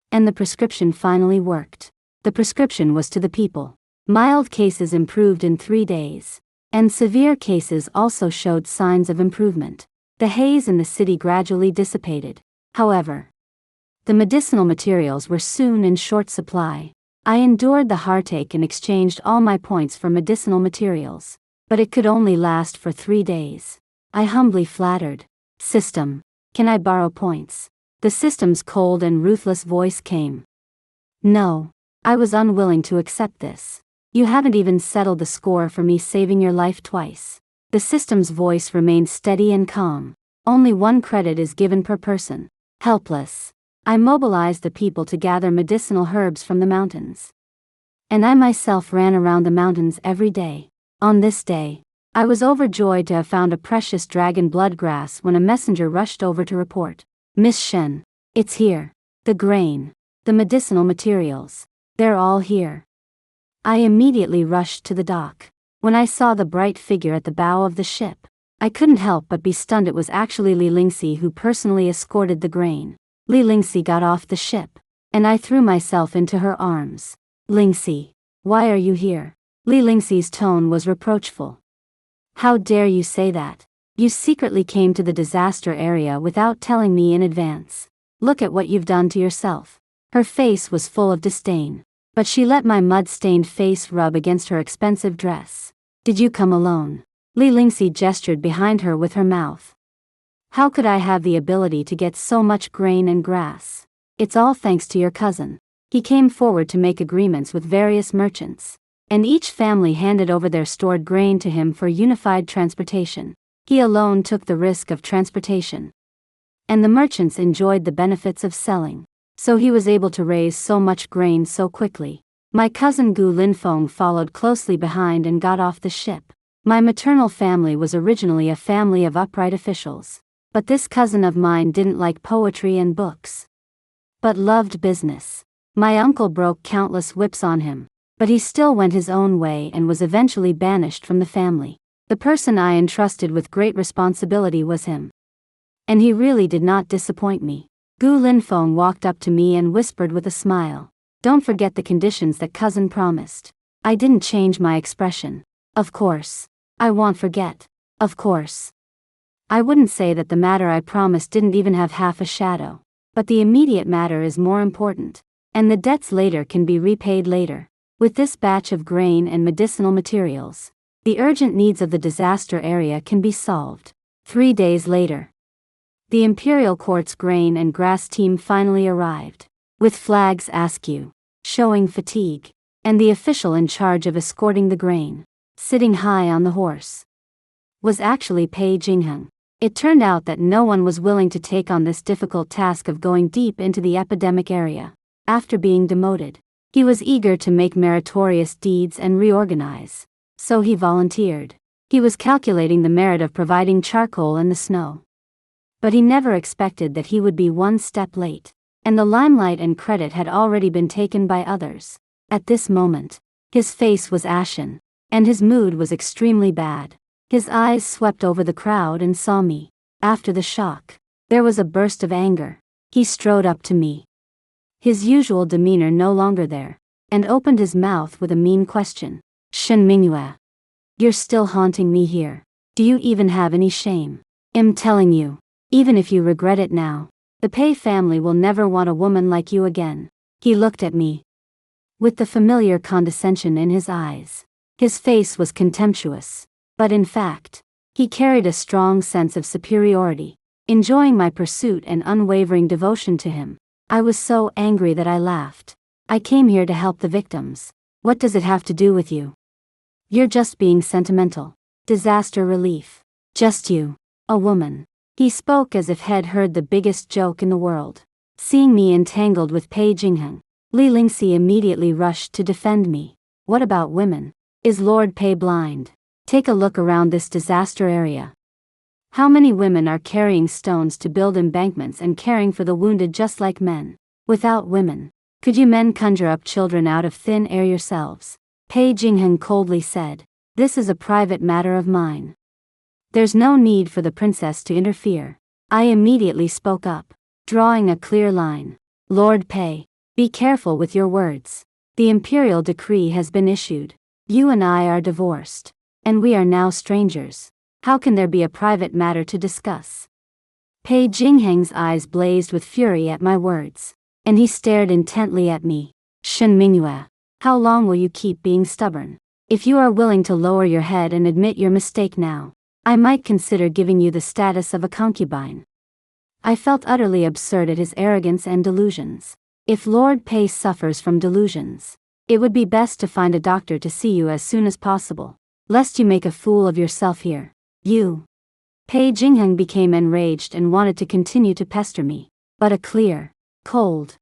and the prescription finally worked. The prescription was to the people. Mild cases improved in 3 days, and severe cases also showed signs of improvement. The haze in the city gradually dissipated. However, the medicinal materials were soon in short supply. I endured the heartache and exchanged all my points for medicinal materials, but it could only last for 3 days. I humbly flattered. System, can I borrow points? The system's cold and ruthless voice came. No, I was unwilling to accept this. You haven't even settled the score for me saving your life twice. The system's voice remained steady and calm. Only 1 credit is given per person. Helpless, I mobilized the people to gather medicinal herbs from the mountains, and I myself ran around the mountains every day. On this day, I was overjoyed to have found a precious dragon blood grass when a messenger rushed over to report. Miss Shen, it's here. The grain, the medicinal materials, they're all here. I immediately rushed to the dock. When I saw the bright figure at the bow of the ship, I couldn't help but be stunned. It was actually Li Lingxi who personally escorted the grain. Li Lingxi got off the ship, and I threw myself into her arms. Lingxi, why are you here? Li Lingxi's tone was reproachful. How dare you say that? You secretly came to the disaster area without telling me in advance. Look at what you've done to yourself. Her face was full of disdain. But she let my mud-stained face rub against her expensive dress. Did you come alone? Li Lingxi gestured behind her with her mouth. How could I have the ability to get so much grain and grass? It's all thanks to your cousin. He came forward to make agreements with various merchants, and each family handed over their stored grain to him for unified transportation. He alone took the risk of transportation. And the merchants enjoyed the benefits of selling. So he was able to raise so much grain so quickly. My cousin Gu Linfeng followed closely behind and got off the ship. My maternal family was originally a family of upright officials. But this cousin of mine didn't like poetry and books, but loved business. My uncle broke countless whips on him, but he still went his own way and was eventually banished from the family. The person I entrusted with great responsibility was him. And he really did not disappoint me. Gu Linfeng walked up to me and whispered with a smile, "Don't forget the conditions that cousin promised." I didn't change my expression. Of course. I won't forget. Of course. I wouldn't say that the matter I promised didn't even have half a shadow. But the immediate matter is more important. And the debts later can be repaid later. With this batch of grain and medicinal materials, the urgent needs of the disaster area can be solved. 3 days later, the Imperial Court's grain and grass team finally arrived, with flags askew, showing fatigue, and the official in charge of escorting the grain, sitting high on the horse, was actually Pei Jingheng. It turned out that no one was willing to take on this difficult task of going deep into the epidemic area. After being demoted, he was eager to make meritorious deeds and reorganize, so he volunteered. He was calculating the merit of providing charcoal in the snow. But he never expected that he would be one step late, and the limelight and credit had already been taken by others. At this moment, his face was ashen, and his mood was extremely bad. His eyes swept over the crowd and saw me. After the shock, there was a burst of anger. He strode up to me, his usual demeanor no longer there, and opened his mouth with a mean question. "Shen Mingyue, you're still haunting me here. Do you even have any shame? I'm telling you, even if you regret it now, the Pei family will never want a woman like you again." He looked at me with the familiar condescension in his eyes. His face was contemptuous, but in fact, he carried a strong sense of superiority, enjoying my pursuit and unwavering devotion to him. I was so angry that I laughed. "I came here to help the victims. What does it have to do with you? You're just being sentimental. Disaster relief. Just you, a woman." He spoke as if he'd heard the biggest joke in the world. Seeing me entangled with Pei Jingheng, Li Lingxi immediately rushed to defend me. "What about women? Is Lord Pei blind? Take a look around this disaster area. How many women are carrying stones to build embankments and caring for the wounded just like men? Without women, could you men conjure up children out of thin air yourselves?" Pei Jingheng coldly said, "This is a private matter of mine. There's no need for the princess to interfere." I immediately spoke up, drawing a clear line. "Lord Pei, be careful with your words. The imperial decree has been issued. You and I are divorced, and we are now strangers. How can there be a private matter to discuss?" Pei Jingheng's eyes blazed with fury at my words, and he stared intently at me. "Shen Mingyue, how long will you keep being stubborn? If you are willing to lower your head and admit your mistake now, I might consider giving you the status of a concubine." I felt utterly absurd at his arrogance and delusions. If Lord Pei suffers from delusions, it would be best to find a doctor to see you as soon as possible, lest you make a fool of yourself here. "You." Pei Jingheng became enraged and wanted to continue to pester me, but a clear, cold,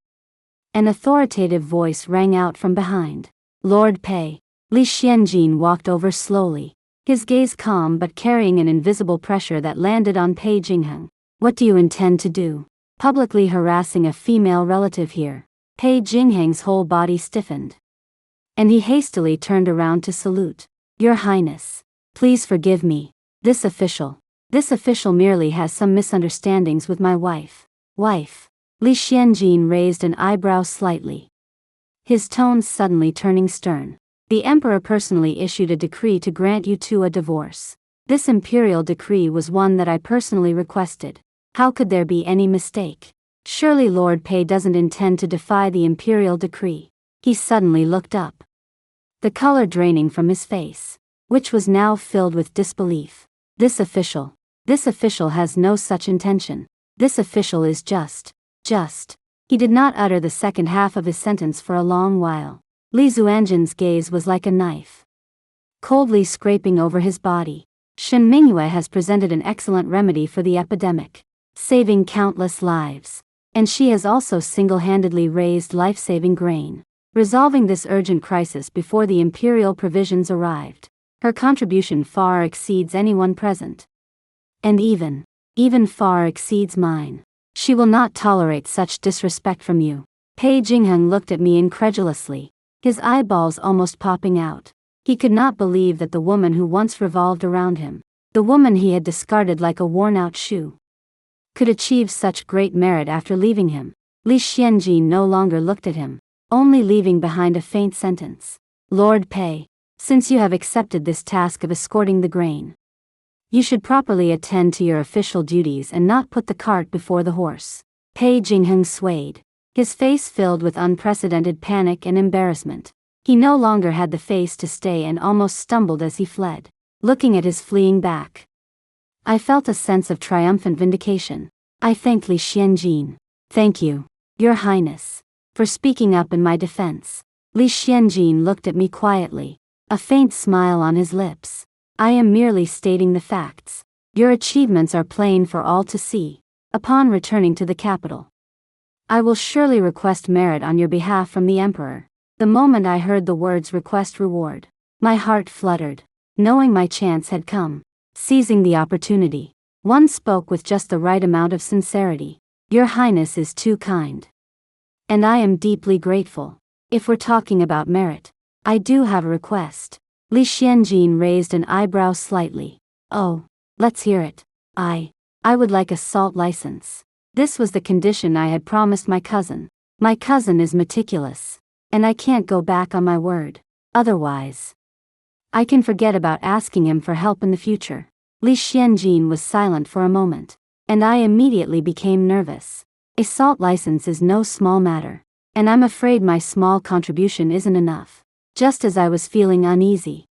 and authoritative voice rang out from behind. "Lord Pei." Li Xianjin walked over slowly, his gaze calm but carrying an invisible pressure that landed on Pei Jingheng. "What do you intend to do? Publicly harassing a female relative here?" Pei Jingheng's whole body stiffened, and he hastily turned around to salute. "Your Highness, please forgive me. This official merely has some misunderstandings with my wife." "Wife?" Li Xianjin raised an eyebrow slightly, his tone suddenly turning stern. "The emperor personally issued a decree to grant you two a divorce. This imperial decree was one that I personally requested. How could there be any mistake?" Surely Lord Pei doesn't intend to defy the imperial decree. He suddenly looked up, the color draining from his face, which was now filled with disbelief. This official has no such intention. This official is just. He did not utter the second half of his sentence for a long while. Li Xuanjin's gaze was like a knife, coldly scraping over his body. Shen Mingyue has presented an excellent remedy for the epidemic, saving countless lives. And she has also single-handedly raised life-saving grain, resolving this urgent crisis before the imperial provisions arrived. Her contribution far exceeds anyone present. And even far exceeds mine. She will not tolerate such disrespect from you. Pei Jingheng looked at me incredulously, his eyeballs almost popping out. He could not believe that the woman who once revolved around him, the woman he had discarded like a worn-out shoe, could achieve such great merit after leaving him. Li Xianjin no longer looked at him, only leaving behind a faint sentence. Lord Pei, since you have accepted this task of escorting the grain, you should properly attend to your official duties and not put the cart before the horse. Pei Jingheng swayed, his face filled with unprecedented panic and embarrassment. He no longer had the face to stay and almost stumbled as he fled. Looking at his fleeing back, I felt a sense of triumphant vindication. I thanked Li Xianjin. Thank you, Your Highness, for speaking up in my defense. Li Xianjin looked at me quietly, a faint smile on his lips. I am merely stating the facts. Your achievements are plain for all to see. Upon returning to the capital, I will surely request merit on your behalf from the Emperor. The moment I heard the words request reward, my heart fluttered, knowing my chance had come. Seizing the opportunity, one spoke with just the right amount of sincerity. Your Highness is too kind, and I am deeply grateful. If we're talking about merit, I do have a request. Li Xianjin raised an eyebrow slightly. Oh, let's hear it. I would like a salt license. This was the condition I had promised my cousin. My cousin is meticulous, and I can't go back on my word. Otherwise, I can forget about asking him for help in the future. Li Xianjin was silent for a moment, and I immediately became nervous. A salt license is no small matter, and I'm afraid my small contribution isn't enough. Just as I was feeling uneasy,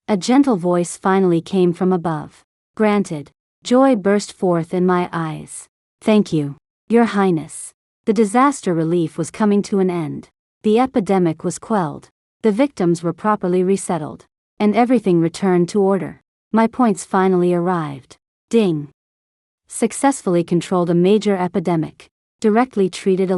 a gentle voice finally came from above. Granted. Joy burst forth in my eyes. Thank you, Your Highness. The disaster relief was coming to an end. The epidemic was quelled. The victims were properly resettled, and everything returned to order. My points finally arrived. Ding. Successfully controlled a major epidemic. Directly treated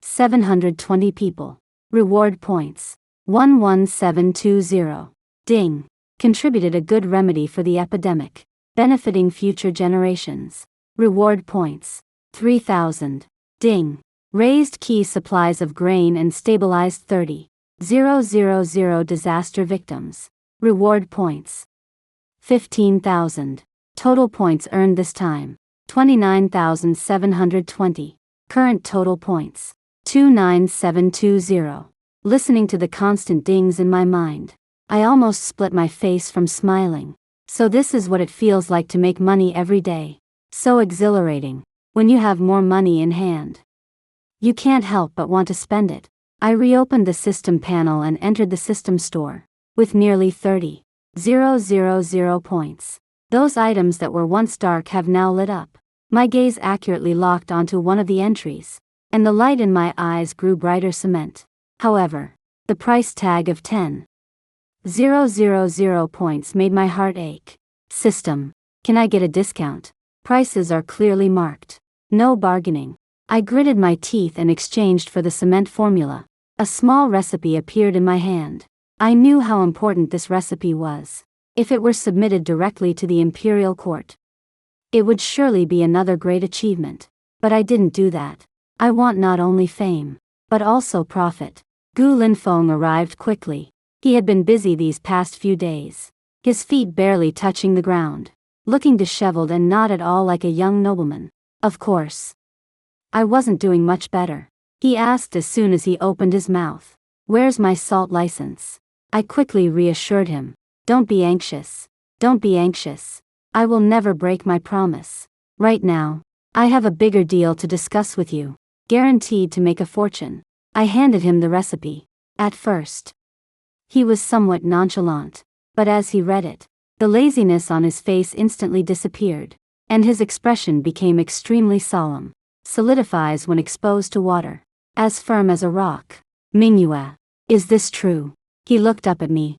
720 people. Reward points 11720. Ding. Contributed a good remedy for the epidemic, benefiting future generations. Reward points 3000. Ding. Raised key supplies of grain and stabilized 30,000 disaster victims. Reward points 15,000. Total points earned this time 29,720. Current total points 29720. Listening to the constant dings in my mind, I almost split my face from smiling. So this is what it feels like to make money every day. So exhilarating. When you have more money in hand, you can't help but want to spend it. I reopened the system panel and entered the system store. With nearly 30,000 points. Those items that were once dark have now lit up. My gaze accurately locked onto one of the entries, and the light in my eyes grew brighter cement. However, the price tag of 10,000 points made my heart ache. System, can I get a discount? Prices are clearly marked. No bargaining. I gritted my teeth and exchanged for the cement formula. A small recipe appeared in my hand. I knew how important this recipe was. If it were submitted directly to the imperial court, it would surely be another great achievement. But I didn't do that. I want not only fame, but also profit. Gu Linfeng arrived quickly. He had been busy these past few days, his feet barely touching the ground, looking disheveled and not at all like a young nobleman. Of course, I wasn't doing much better. He asked as soon as he opened his mouth. Where's my salt license? I quickly reassured him. Don't be anxious. Don't be anxious. I will never break my promise. Right now, I have a bigger deal to discuss with you. Guaranteed to make a fortune. I handed him the recipe. At first, he was somewhat nonchalant, but as he read it, the laziness on his face instantly disappeared, and his expression became extremely solemn. Solidifies when exposed to water. As firm as a rock. Mingyue. Is this true? He looked up at me,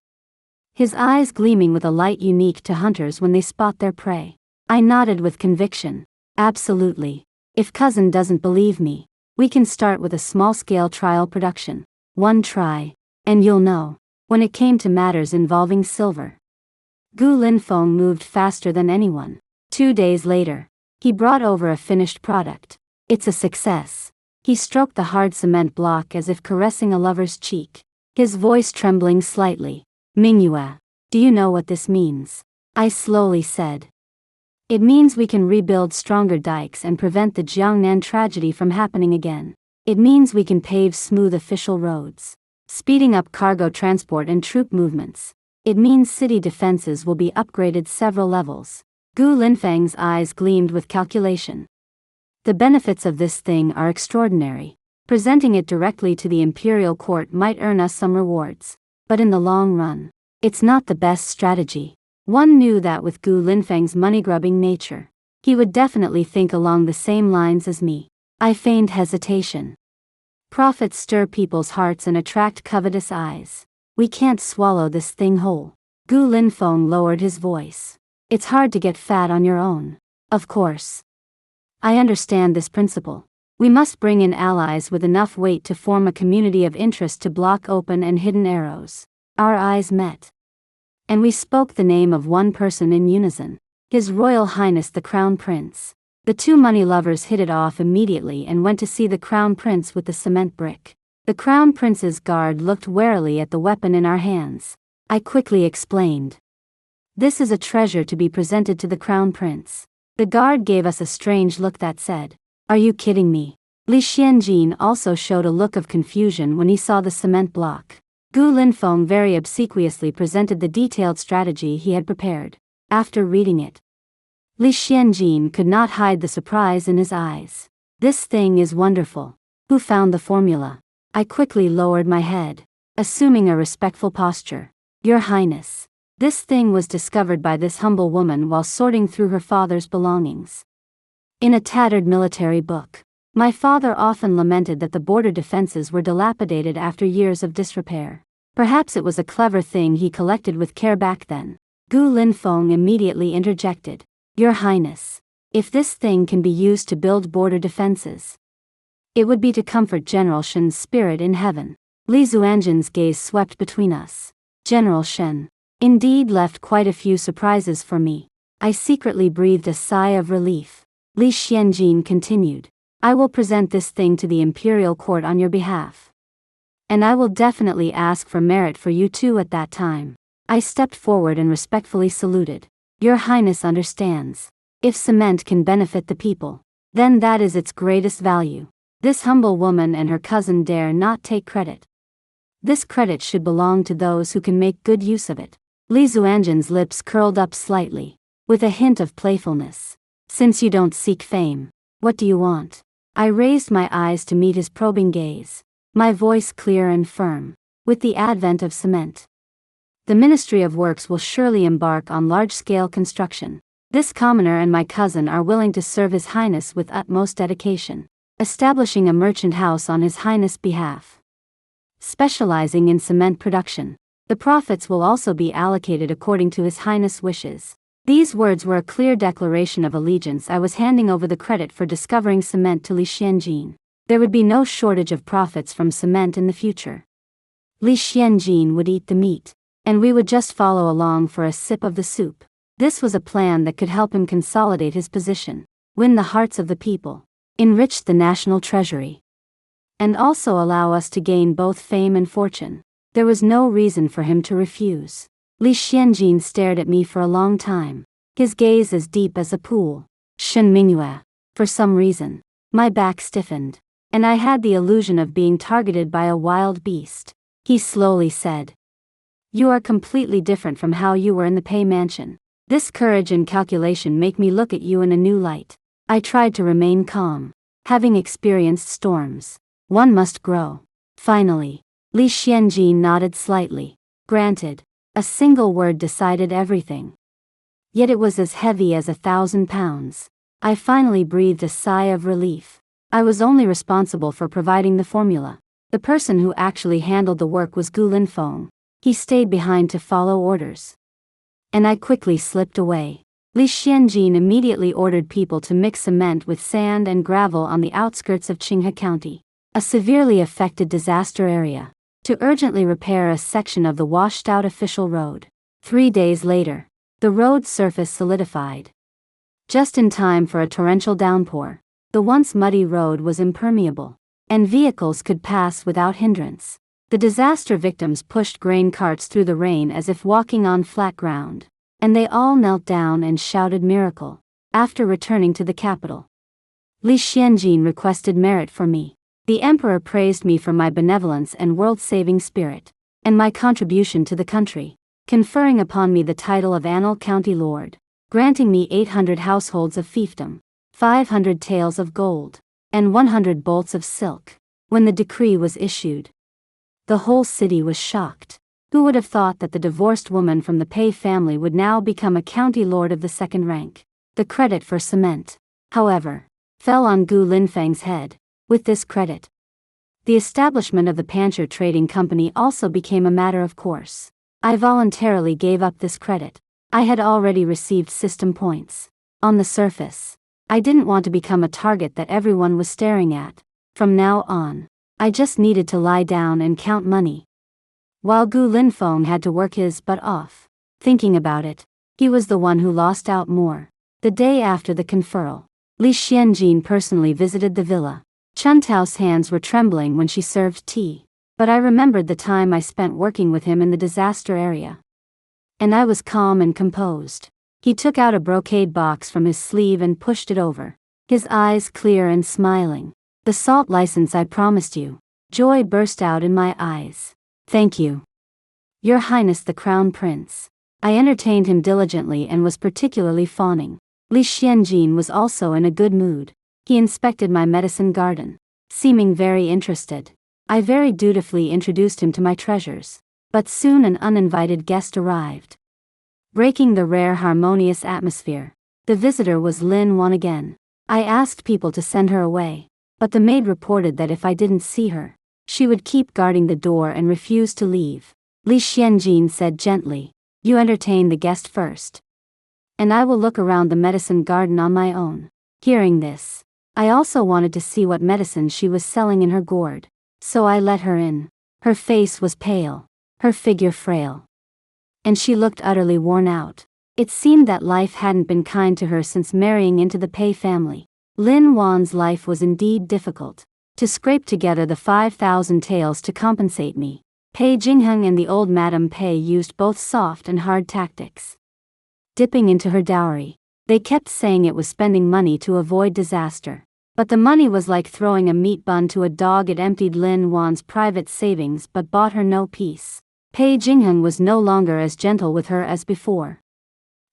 his eyes gleaming with a light unique to hunters when they spot their prey. I nodded with conviction. Absolutely. If cousin doesn't believe me, we can start with a small-scale trial production. One try, and you'll know. When it came to matters involving silver, Gu Linfeng moved faster than anyone. 2 days later, he brought over a finished product. It's a success. He stroked the hard cement block as if caressing a lover's cheek, his voice trembling slightly. Mingyue, do you know what this means? I slowly said. It means we can rebuild stronger dikes and prevent the Jiangnan tragedy from happening again. It means we can pave smooth official roads, speeding up cargo transport and troop movements. It means city defenses will be upgraded several levels. Gu Linfeng's eyes gleamed with calculation. The benefits of this thing are extraordinary. Presenting it directly to the imperial court might earn us some rewards, but in the long run, it's not the best strategy. One knew that with Gu Linfeng's money-grubbing nature, he would definitely think along the same lines as me. I feigned hesitation. Profits stir people's hearts and attract covetous eyes. We can't swallow this thing whole. Gu Linfeng lowered his voice. It's hard to get fat on your own. Of course. I understand this principle. We must bring in allies with enough weight to form a community of interest to block open and hidden arrows. Our eyes met, and we spoke the name of one person in unison. His Royal Highness the Crown Prince. The two money lovers hit it off immediately and went to see the Crown Prince with the cement brick. The Crown Prince's guard looked warily at the weapon in our hands. I quickly explained. This is a treasure to be presented to the Crown Prince. The guard gave us a strange look that said, "Are you kidding me?" Li Xianjin also showed a look of confusion when he saw the cement block. Gu Linfeng very obsequiously presented the detailed strategy he had prepared. After reading it, Li Xianjin could not hide the surprise in his eyes. This thing is wonderful. Who found the formula? I quickly lowered my head, assuming a respectful posture. Your Highness. This thing was discovered by this humble woman while sorting through her father's belongings. In a tattered military book. My father often lamented that the border defenses were dilapidated after years of disrepair. Perhaps it was a clever thing he collected with care back then. Gu Linfeng immediately interjected. Your Highness, if this thing can be used to build border defenses, it would be to comfort General Shen's spirit in heaven. Li Zuanjin's gaze swept between us. General Shen, indeed, left quite a few surprises for me. I secretly breathed a sigh of relief. Li Xianjin continued. I will present this thing to the imperial court on your behalf. And I will definitely ask for merit for you too at that time. I stepped forward and respectfully saluted. Your Highness understands. If cement can benefit the people, then that is its greatest value. This humble woman and her cousin dare not take credit. This credit should belong to those who can make good use of it. Li Zuanjin's lips curled up slightly, with a hint of playfulness. Since you don't seek fame, what do you want? I raised my eyes to meet his probing gaze, my voice clear and firm. With the advent of cement, the Ministry of Works will surely embark on large-scale construction. This commoner and my cousin are willing to serve His Highness with utmost dedication, establishing a merchant house on His Highness' behalf, specializing in cement production. The profits will also be allocated according to His Highness' wishes. These words were a clear declaration of allegiance. I was handing over the credit for discovering cement to Li Xianjin. There would be no shortage of profits from cement in the future. Li Xianjin would eat the meat, and we would just follow along for a sip of the soup. This was a plan that could help him consolidate his position, win the hearts of the people, enrich the national treasury, and also allow us to gain both fame and fortune. There was no reason for him to refuse. Li Xianjin stared at me for a long time, his gaze as deep as a pool. Shen Mingyue. For some reason, my back stiffened, and I had the illusion of being targeted by a wild beast. He slowly said, "You are completely different from how you were in the Pei Mansion. This courage and calculation make me look at you in a new light. I tried to remain calm. Having experienced storms, one must grow. Finally, Li Xianjin nodded slightly. Granted. A single word decided everything. Yet it was as heavy as 1,000 pounds. I finally breathed a sigh of relief. I was only responsible for providing the formula. The person who actually handled the work was Gu Linfeng. He stayed behind to follow orders. And I quickly slipped away. Li Xianjin immediately ordered people to mix cement with sand and gravel on the outskirts of Qinghe County, a severely affected disaster area, to urgently repair a section of the washed-out official road. 3 days later, the road's surface solidified. Just in time for a torrential downpour, the once muddy road was impermeable, and vehicles could pass without hindrance. The disaster victims pushed grain carts through the rain as if walking on flat ground, and they all knelt down and shouted miracle. After returning to the capital, Li Xianjin requested merit for me. The emperor praised me for my benevolence and world-saving spirit, and my contribution to the country, conferring upon me the title of Annal County Lord, granting me 800 households of fiefdom, 500 taels of gold, and 100 bolts of silk. When the decree was issued, the whole city was shocked. Who would have thought that the divorced woman from the Pei family would now become a county lord of the second rank? The credit for cement, however, fell on Gu Linfeng's head. With this credit, the establishment of the Pancher Trading Company also became a matter of course. I voluntarily gave up this credit. I had already received system points. On the surface, I didn't want to become a target that everyone was staring at. From now on, I just needed to lie down and count money. While Gu Linfeng had to work his butt off, thinking about it, he was the one who lost out more. The day after the conferral, Li Xianjin personally visited the villa. Chun Tao's hands were trembling when she served tea, but I remembered the time I spent working with him in the disaster area. And I was calm and composed. He took out a brocade box from his sleeve and pushed it over, his eyes clear and smiling. The salt license I promised you. Joy burst out in my eyes. Thank you, Your Highness the Crown Prince. I entertained him diligently and was particularly fawning. Li Xianjin was also in a good mood. He inspected my medicine garden, seeming very interested. I very dutifully introduced him to my treasures. But soon an uninvited guest arrived, breaking the rare harmonious atmosphere. The visitor was Lin Wan again. I asked people to send her away, but the maid reported that if I didn't see her, she would keep guarding the door and refuse to leave. Li Xianjin said gently, "You entertain the guest first, and I will look around the medicine garden on my own." Hearing this, I also wanted to see what medicine she was selling in her gourd, so I let her in. Her face was pale, her figure frail, and she looked utterly worn out. It seemed that life hadn't been kind to her since marrying into the Pei family. Lin Wan's life was indeed difficult. To scrape together the 5,000 taels to compensate me, Pei Jingheng and the old Madame Pei used both soft and hard tactics. Dipping into her dowry, they kept saying it was spending money to avoid disaster. But the money was like throwing a meat bun to a dog. It emptied Lin Wan's private savings but bought her no peace. Pei Jingheng was no longer as gentle with her as before,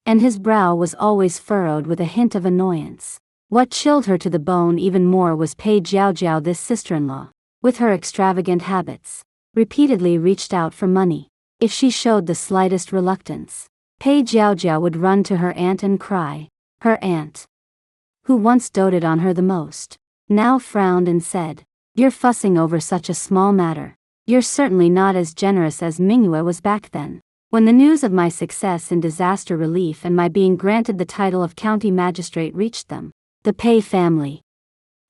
and his brow was always furrowed with a hint of annoyance. What chilled her to the bone even more was Pei Jiaojiao, this sister-in-law, with her extravagant habits, repeatedly reached out for money. If she showed the slightest reluctance, Pei Jiaojiao would run to her aunt and cry. Her aunt, who once doted on her the most, now frowned and said, "You're fussing over such a small matter. You're certainly not as generous as Mingyue was back then." When the news of my success in disaster relief and my being granted the title of county magistrate reached them, the Pei family,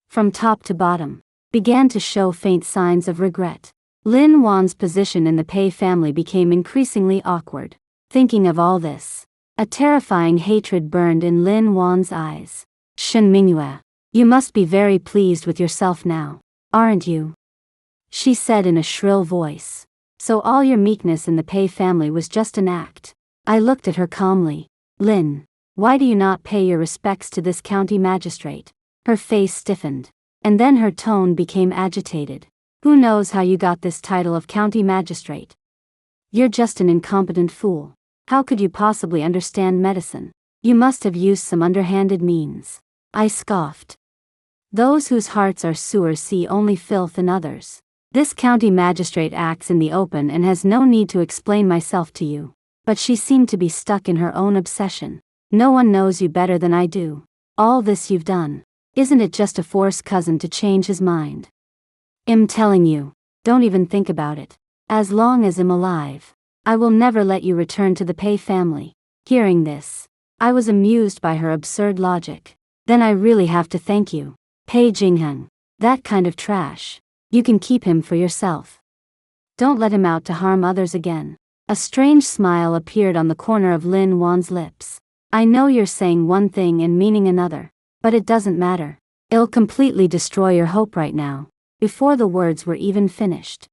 from top to bottom, began to show faint signs of regret. Lin Wan's position in the Pei family became increasingly awkward. Thinking of all this, a terrifying hatred burned in Lin Wan's eyes. "Shen Mingyue, you must be very pleased with yourself now, aren't you?" she said in a shrill voice. "So all your meekness in the Pei family was just an act." I looked at her calmly. "Lin, why do you not pay your respects to this county magistrate?" Her face stiffened, and then her tone became agitated. "Who knows how you got this title of county magistrate? You're just an incompetent fool. How could you possibly understand medicine? You must have used some underhanded means." I scoffed. Those whose hearts are sewers see only filth in others. This county magistrate acts in the open and has no need to explain myself to you. But she seemed to be stuck in her own obsession. No one knows you better than I do. All this you've done. Isn't it just to force cousin to change his mind? I'm telling you, don't even think about it. As long as I'm alive, I will never let you return to the Pei family. Hearing this, I was amused by her absurd logic. Then I really have to thank you, Pei Jingheng. That kind of trash. You can keep him for yourself. Don't let him out to harm others again. A strange smile appeared on the corner of Lin Wan's lips. I know you're saying one thing and meaning another, but it doesn't matter. It'll completely destroy your hope right now. Before the words were even finished,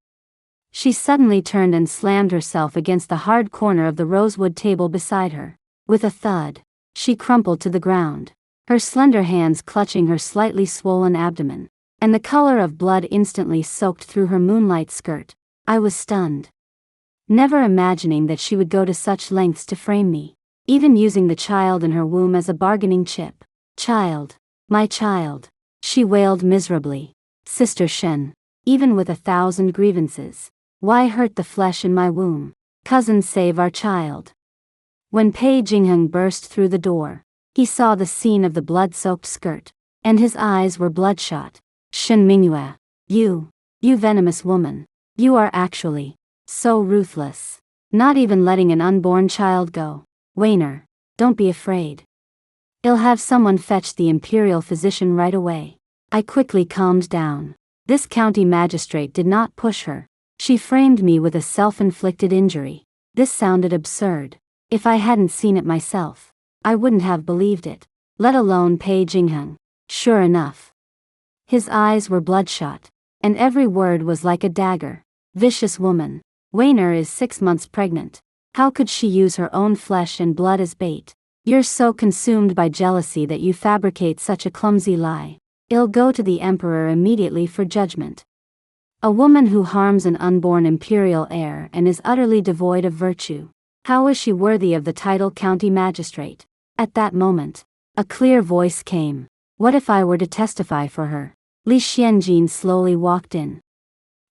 she suddenly turned and slammed herself against the hard corner of the rosewood table beside her. With a thud, she crumpled to the ground, her slender hands clutching her slightly swollen abdomen, and the color of blood instantly soaked through her moonlight skirt. I was stunned, never imagining that she would go to such lengths to frame me, even using the child in her womb as a bargaining chip. Child, my child, she wailed miserably. Sister Shen, even with 1,000 grievances, why hurt the flesh in my womb? Cousin, save our child. When Pei Jingheng burst through the door, he saw the scene of the blood-soaked skirt, and his eyes were bloodshot. Shen Mingyue, you venomous woman, you are actually so ruthless, not even letting an unborn child go. Weiner, don't be afraid. I'll have someone fetch the imperial physician right away. I quickly calmed down. This county magistrate did not push her. She framed me with a self-inflicted injury. This sounded absurd. If I hadn't seen it myself, I wouldn't have believed it, let alone Pei Jingheng. Sure enough, his eyes were bloodshot, and every word was like a dagger. Vicious woman. Weiner is 6 months pregnant. How could she use her own flesh and blood as bait? You're so consumed by jealousy that you fabricate such a clumsy lie. I'll go to the emperor immediately for judgment. A woman who harms an unborn imperial heir and is utterly devoid of virtue. How is she worthy of the title county magistrate? At that moment, a clear voice came. What if I were to testify for her? Li Xianjin slowly walked in,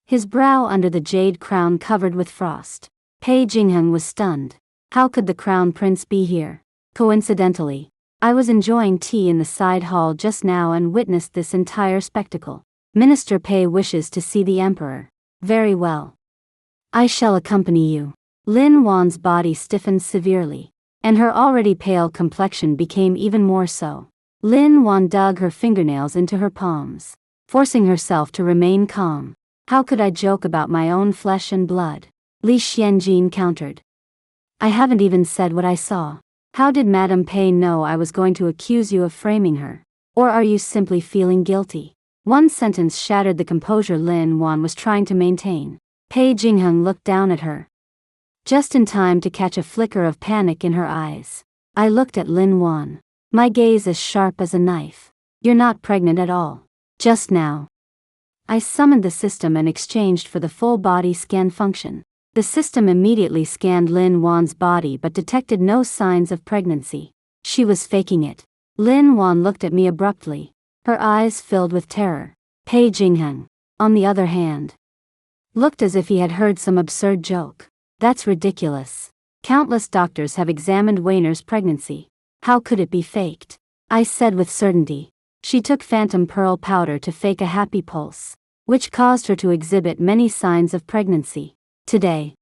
his brow under the jade crown covered with frost. Pei Jingheng was stunned. How could the crown prince be here? Coincidentally, I was enjoying tea in the side hall just now and witnessed this entire spectacle. Minister Pei wishes to see the emperor. Very well. I shall accompany you. Lin Wan's body stiffened severely, and her already pale complexion became even more so. Lin Wan dug her fingernails into her palms, forcing herself to remain calm. How could I joke about my own flesh and blood? Li Xianjin countered. I haven't even said what I saw. How did Madame Pei know I was going to accuse you of framing her? Or are you simply feeling guilty? One sentence shattered the composure Lin Wan was trying to maintain. Pei Jingheng looked down at her, just in time to catch a flicker of panic in her eyes. I looked at Lin Wan, my gaze as sharp as a knife. You're not pregnant at all. Just now, I summoned the system and exchanged for the full body scan function. The system immediately scanned Lin Wan's body but detected no signs of pregnancy. She was faking it. Lin Wan looked at me abruptly, her eyes filled with terror. Pei Jingheng, on the other hand, looked as if he had heard some absurd joke. That's ridiculous. Countless doctors have examined Weiner's pregnancy. How could it be faked? I said with certainty. She took phantom pearl powder to fake a happy pulse, which caused her to exhibit many signs of pregnancy. Today,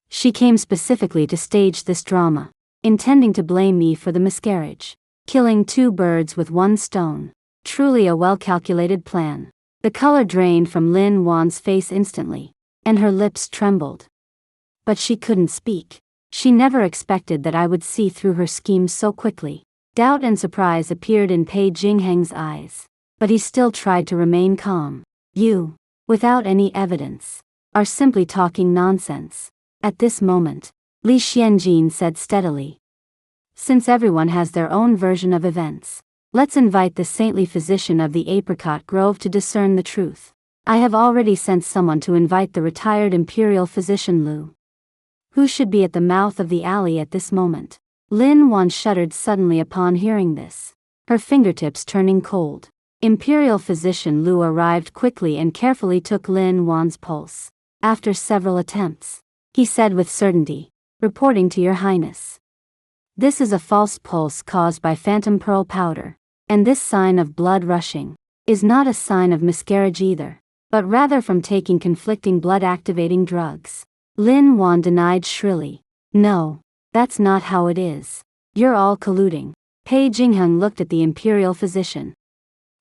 she came specifically to stage this drama, intending to blame me for the miscarriage. Killing 2 birds with 1 stone. Truly a well-calculated plan. The color drained from Lin Wan's face instantly, and her lips trembled. But she couldn't speak. She never expected that I would see through her scheme so quickly. Doubt and surprise appeared in Pei Jingheng's eyes, but he still tried to remain calm. You, without any evidence, are simply talking nonsense. At this moment, Li Xianjin said steadily. Since everyone has their own version of events, let's invite the saintly physician of the apricot grove to discern the truth. I have already sent someone to invite the retired imperial physician Lu, who should be at the mouth of the alley at this moment. Lin Wan shuddered suddenly upon hearing this. her fingertips turning cold. Imperial physician Lu arrived quickly and carefully took Lin Wan's pulse. After several attempts, he said with certainty, "Reporting to your highness. This is a false pulse caused by phantom pearl powder, and this sign of blood rushing is not a sign of miscarriage either, but rather from taking conflicting blood-activating drugs." Lin Wan denied shrilly. "No, that's not how it is. You're all colluding." Pei Jingheng looked at the imperial physician,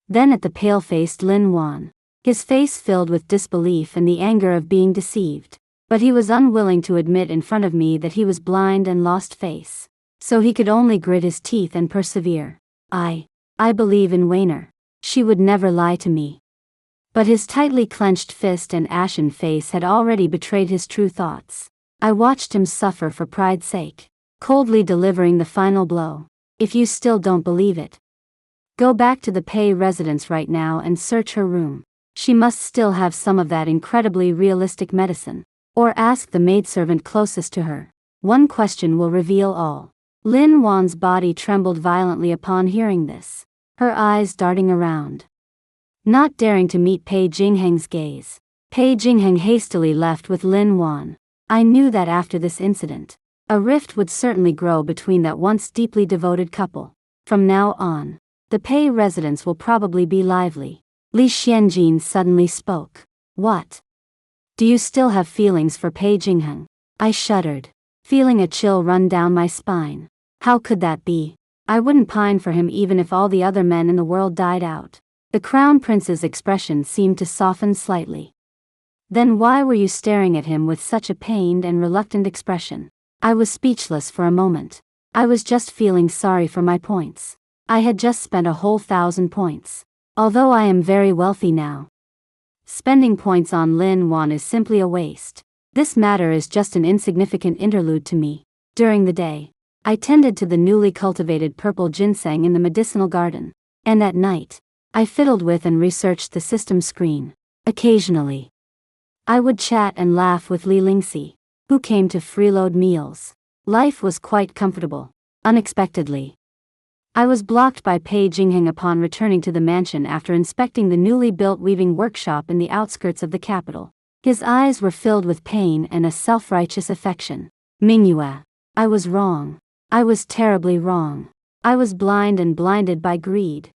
then at the pale-faced Lin Wan, his face filled with disbelief and the anger of being deceived. But he was unwilling to admit in front of me that he was blind and lost face, so he could only grit his teeth and persevere. I believe in Wainer. She would never lie to me." But his tightly clenched fist and ashen face had already betrayed his true thoughts. I watched him suffer for pride's sake, coldly delivering the final blow. "If you still don't believe it, go back to the Pei residence right now and search her room. She must still have some of that incredibly realistic medicine. Or ask the maidservant closest to her. One question will reveal all." Lin Wan's body trembled violently upon hearing this, her eyes darting around, not daring to meet Pei Jingheng's gaze. Pei Jingheng hastily left with Lin Wan. I knew that after this incident, a rift would certainly grow between that once deeply devoted couple. From now on, the Pei residence will probably be lively. Li Xianjin suddenly spoke. "What? Do you still have feelings for Pei Jingheng?" I shuddered, feeling a chill run down my spine. How could that be? I wouldn't pine for him even if all the other men in the world died out. The crown prince's expression seemed to soften slightly. "Then why were you staring at him with such a pained and reluctant expression?" I was speechless for a moment. I was just feeling sorry for my points. I had just spent a whole 1,000 points. Although I am very wealthy now, spending points on Lin Wan is simply a waste. This matter is just an insignificant interlude to me. During the day, I tended to the newly cultivated purple ginseng in the medicinal garden, and at night, I fiddled with and researched the system screen. Occasionally, I would chat and laugh with Li Lingxi, who came to freeload meals. Life was quite comfortable. Unexpectedly, I was blocked by Pei Jingheng upon returning to the mansion after inspecting the newly built weaving workshop in the outskirts of the capital. His eyes were filled with pain and a self-righteous affection. "Mingyue, I was wrong. I was terribly wrong. I was blind and blinded by greed.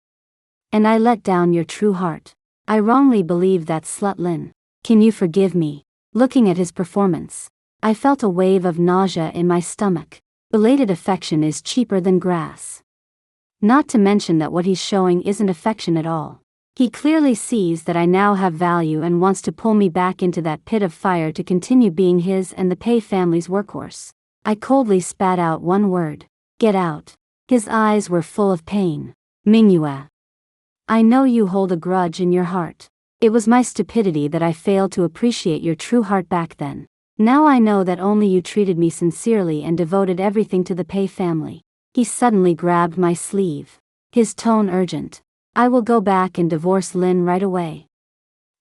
And I let down your true heart. I wrongly believed that slut Lin. Can you forgive me?" Looking at his performance, I felt a wave of nausea in my stomach. Belated affection is cheaper than grass. Not to mention that what he's showing isn't affection at all. He clearly sees that I now have value and wants to pull me back into that pit of fire to continue being his and the Pei family's workhorse. I coldly spat out one word. "Get out." His eyes were full of pain. "Mingyue, I know you hold a grudge in your heart. It was my stupidity that I failed to appreciate your true heart back then. Now I know that only you treated me sincerely and devoted everything to the Pei family." He suddenly grabbed my sleeve, his tone urgent. "I will go back and divorce Lin right away.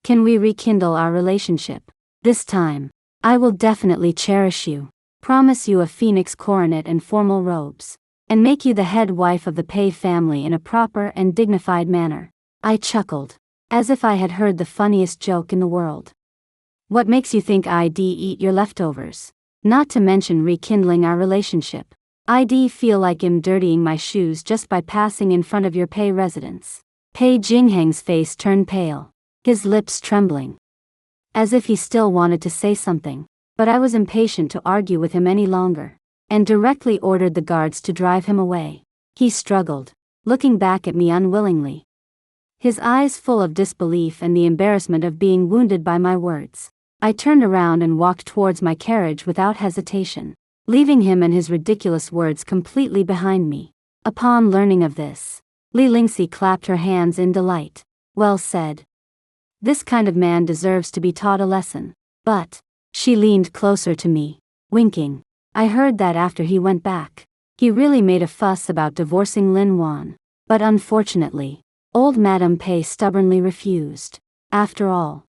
Can we rekindle our relationship? This time, I will definitely cherish you, promise you a phoenix coronet and formal robes, and make you the head wife of the Pei family in a proper and dignified manner." I chuckled, as if I had heard the funniest joke in the world. "What makes you think I'd eat your leftovers? Not to mention rekindling our relationship. I'd feel like I'm dirtying my shoes just by passing in front of your Pei residence." Pei Jingheng's face turned pale, his lips trembling, as if he still wanted to say something, but I was impatient to argue with him any longer, and directly ordered the guards to drive him away. He struggled, looking back at me unwillingly, his eyes full of disbelief and the embarrassment of being wounded by my words. I turned around and walked towards my carriage without hesitation, leaving him and his ridiculous words completely behind me. Upon learning of this, Li Lingxi clapped her hands in delight. "Well said. This kind of man deserves to be taught a lesson." But, she leaned closer to me, winking. "I heard that after he went back, he really made a fuss about divorcing Lin Wan. But unfortunately, old Madame Pei stubbornly refused. After all,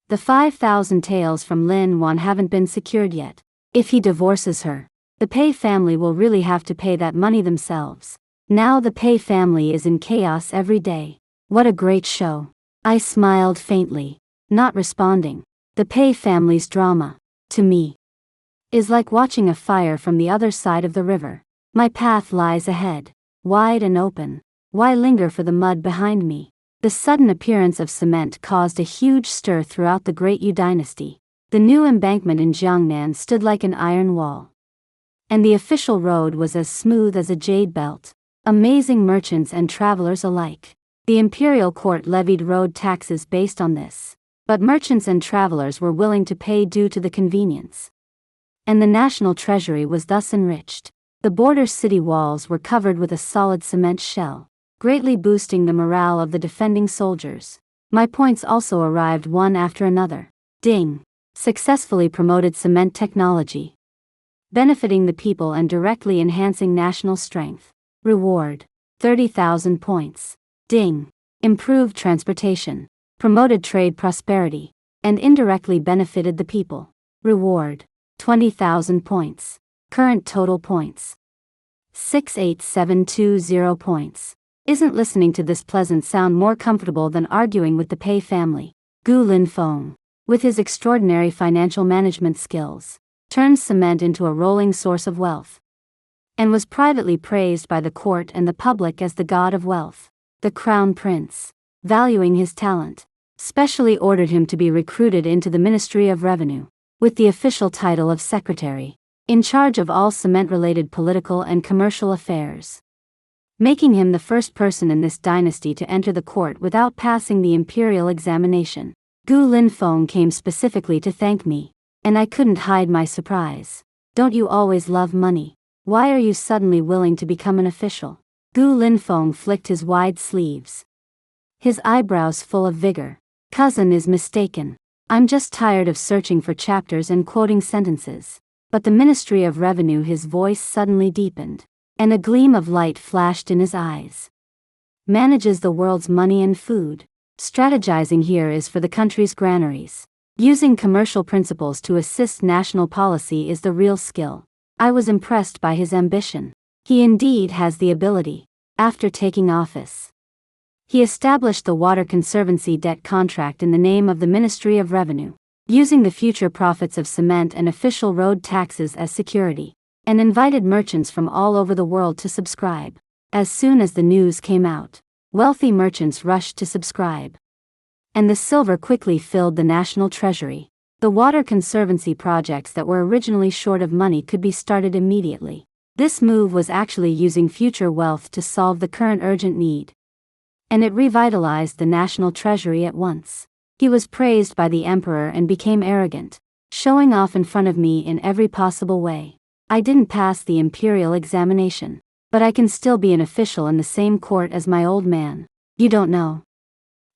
the 5,000 taels from Lin Wan haven't been secured yet. If he divorces her, the Pei family will really have to pay that money themselves. Now the Pei family is in chaos every day. What a great show. I smiled faintly, not responding. The Pei family's drama, to me, is like watching a fire from the other side of the river. My path lies ahead, wide and open. Why linger for the mud behind me? The sudden appearance of cement caused a huge stir throughout the Great Yu dynasty. The new embankment in Jiangnan stood like an iron wall, and the official road was as smooth as a jade belt, amazing merchants and travelers alike. The imperial court levied road taxes based on this, but merchants and travelers were willing to pay due to the convenience, and the national treasury was thus enriched. The border city walls were covered with a solid cement shell, greatly boosting the morale of the defending soldiers. My points also arrived one after another. Ding! Successfully promoted cement technology, benefiting the people and directly enhancing national strength. Reward: 30,000 points. Ding! Improved transportation, promoted trade prosperity, and indirectly benefited the people. Reward: 20,000 points. Current total points: 68720 points. Isn't listening to this pleasant sound more comfortable than arguing with the Pei family? Gu Linfeng, with his extraordinary financial management skills, turned cement into a rolling source of wealth, and was privately praised by the court and the public as the god of wealth. The crown prince, valuing his talent, specially ordered him to be recruited into the Ministry of Revenue, with the official title of secretary, in charge of all cement-related political and commercial affairs, making him the first person in this dynasty to enter the court without passing the imperial examination. Gu Linfeng came specifically to thank me, and I couldn't hide my surprise. Don't you always love money? Why are you suddenly willing to become an official? Gu Linfeng flicked his wide sleeves, his eyebrows full of vigor. Cousin is mistaken. I'm just tired of searching for chapters and quoting sentences. But the Ministry of Revenue. His voice suddenly deepened, and a gleam of light flashed in his eyes. Manages the world's money and food. Strategizing here is for the country's granaries. Using commercial principles to assist national policy is the real skill. I was impressed by his ambition. He indeed has the ability. After taking office, he established the Water Conservancy debt contract in the name of the Ministry of Revenue, using the future profits of cement and official road taxes as security, and invited merchants from all over the world to subscribe. As soon as the news came out, wealthy merchants rushed to subscribe, and the silver quickly filled the national treasury. The Water Conservancy projects that were originally short of money could be started immediately. This move was actually using future wealth to solve the current urgent need, and it revitalized the national treasury at once. He was praised by the emperor and became arrogant, showing off in front of me in every possible way. I didn't pass the imperial examination, but I can still be an official in the same court as my old man. You don't know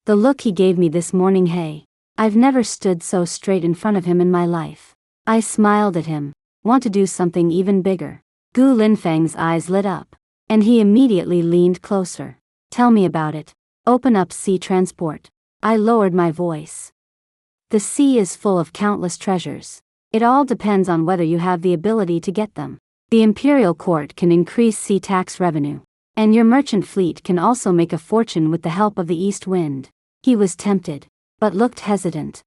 the look he gave me this morning. Hey, I've never stood so straight in front of him in my life. I smiled at him. Want to do something even bigger? Gu Linfeng's eyes lit up, and he immediately leaned closer. Tell me about it. Open up sea transport. I lowered my voice. The sea is full of countless treasures. It all depends on whether you have the ability to get them. The imperial court can increase sea tax revenue, and your merchant fleet can also make a fortune with the help of the east wind. He was tempted, but looked hesitant.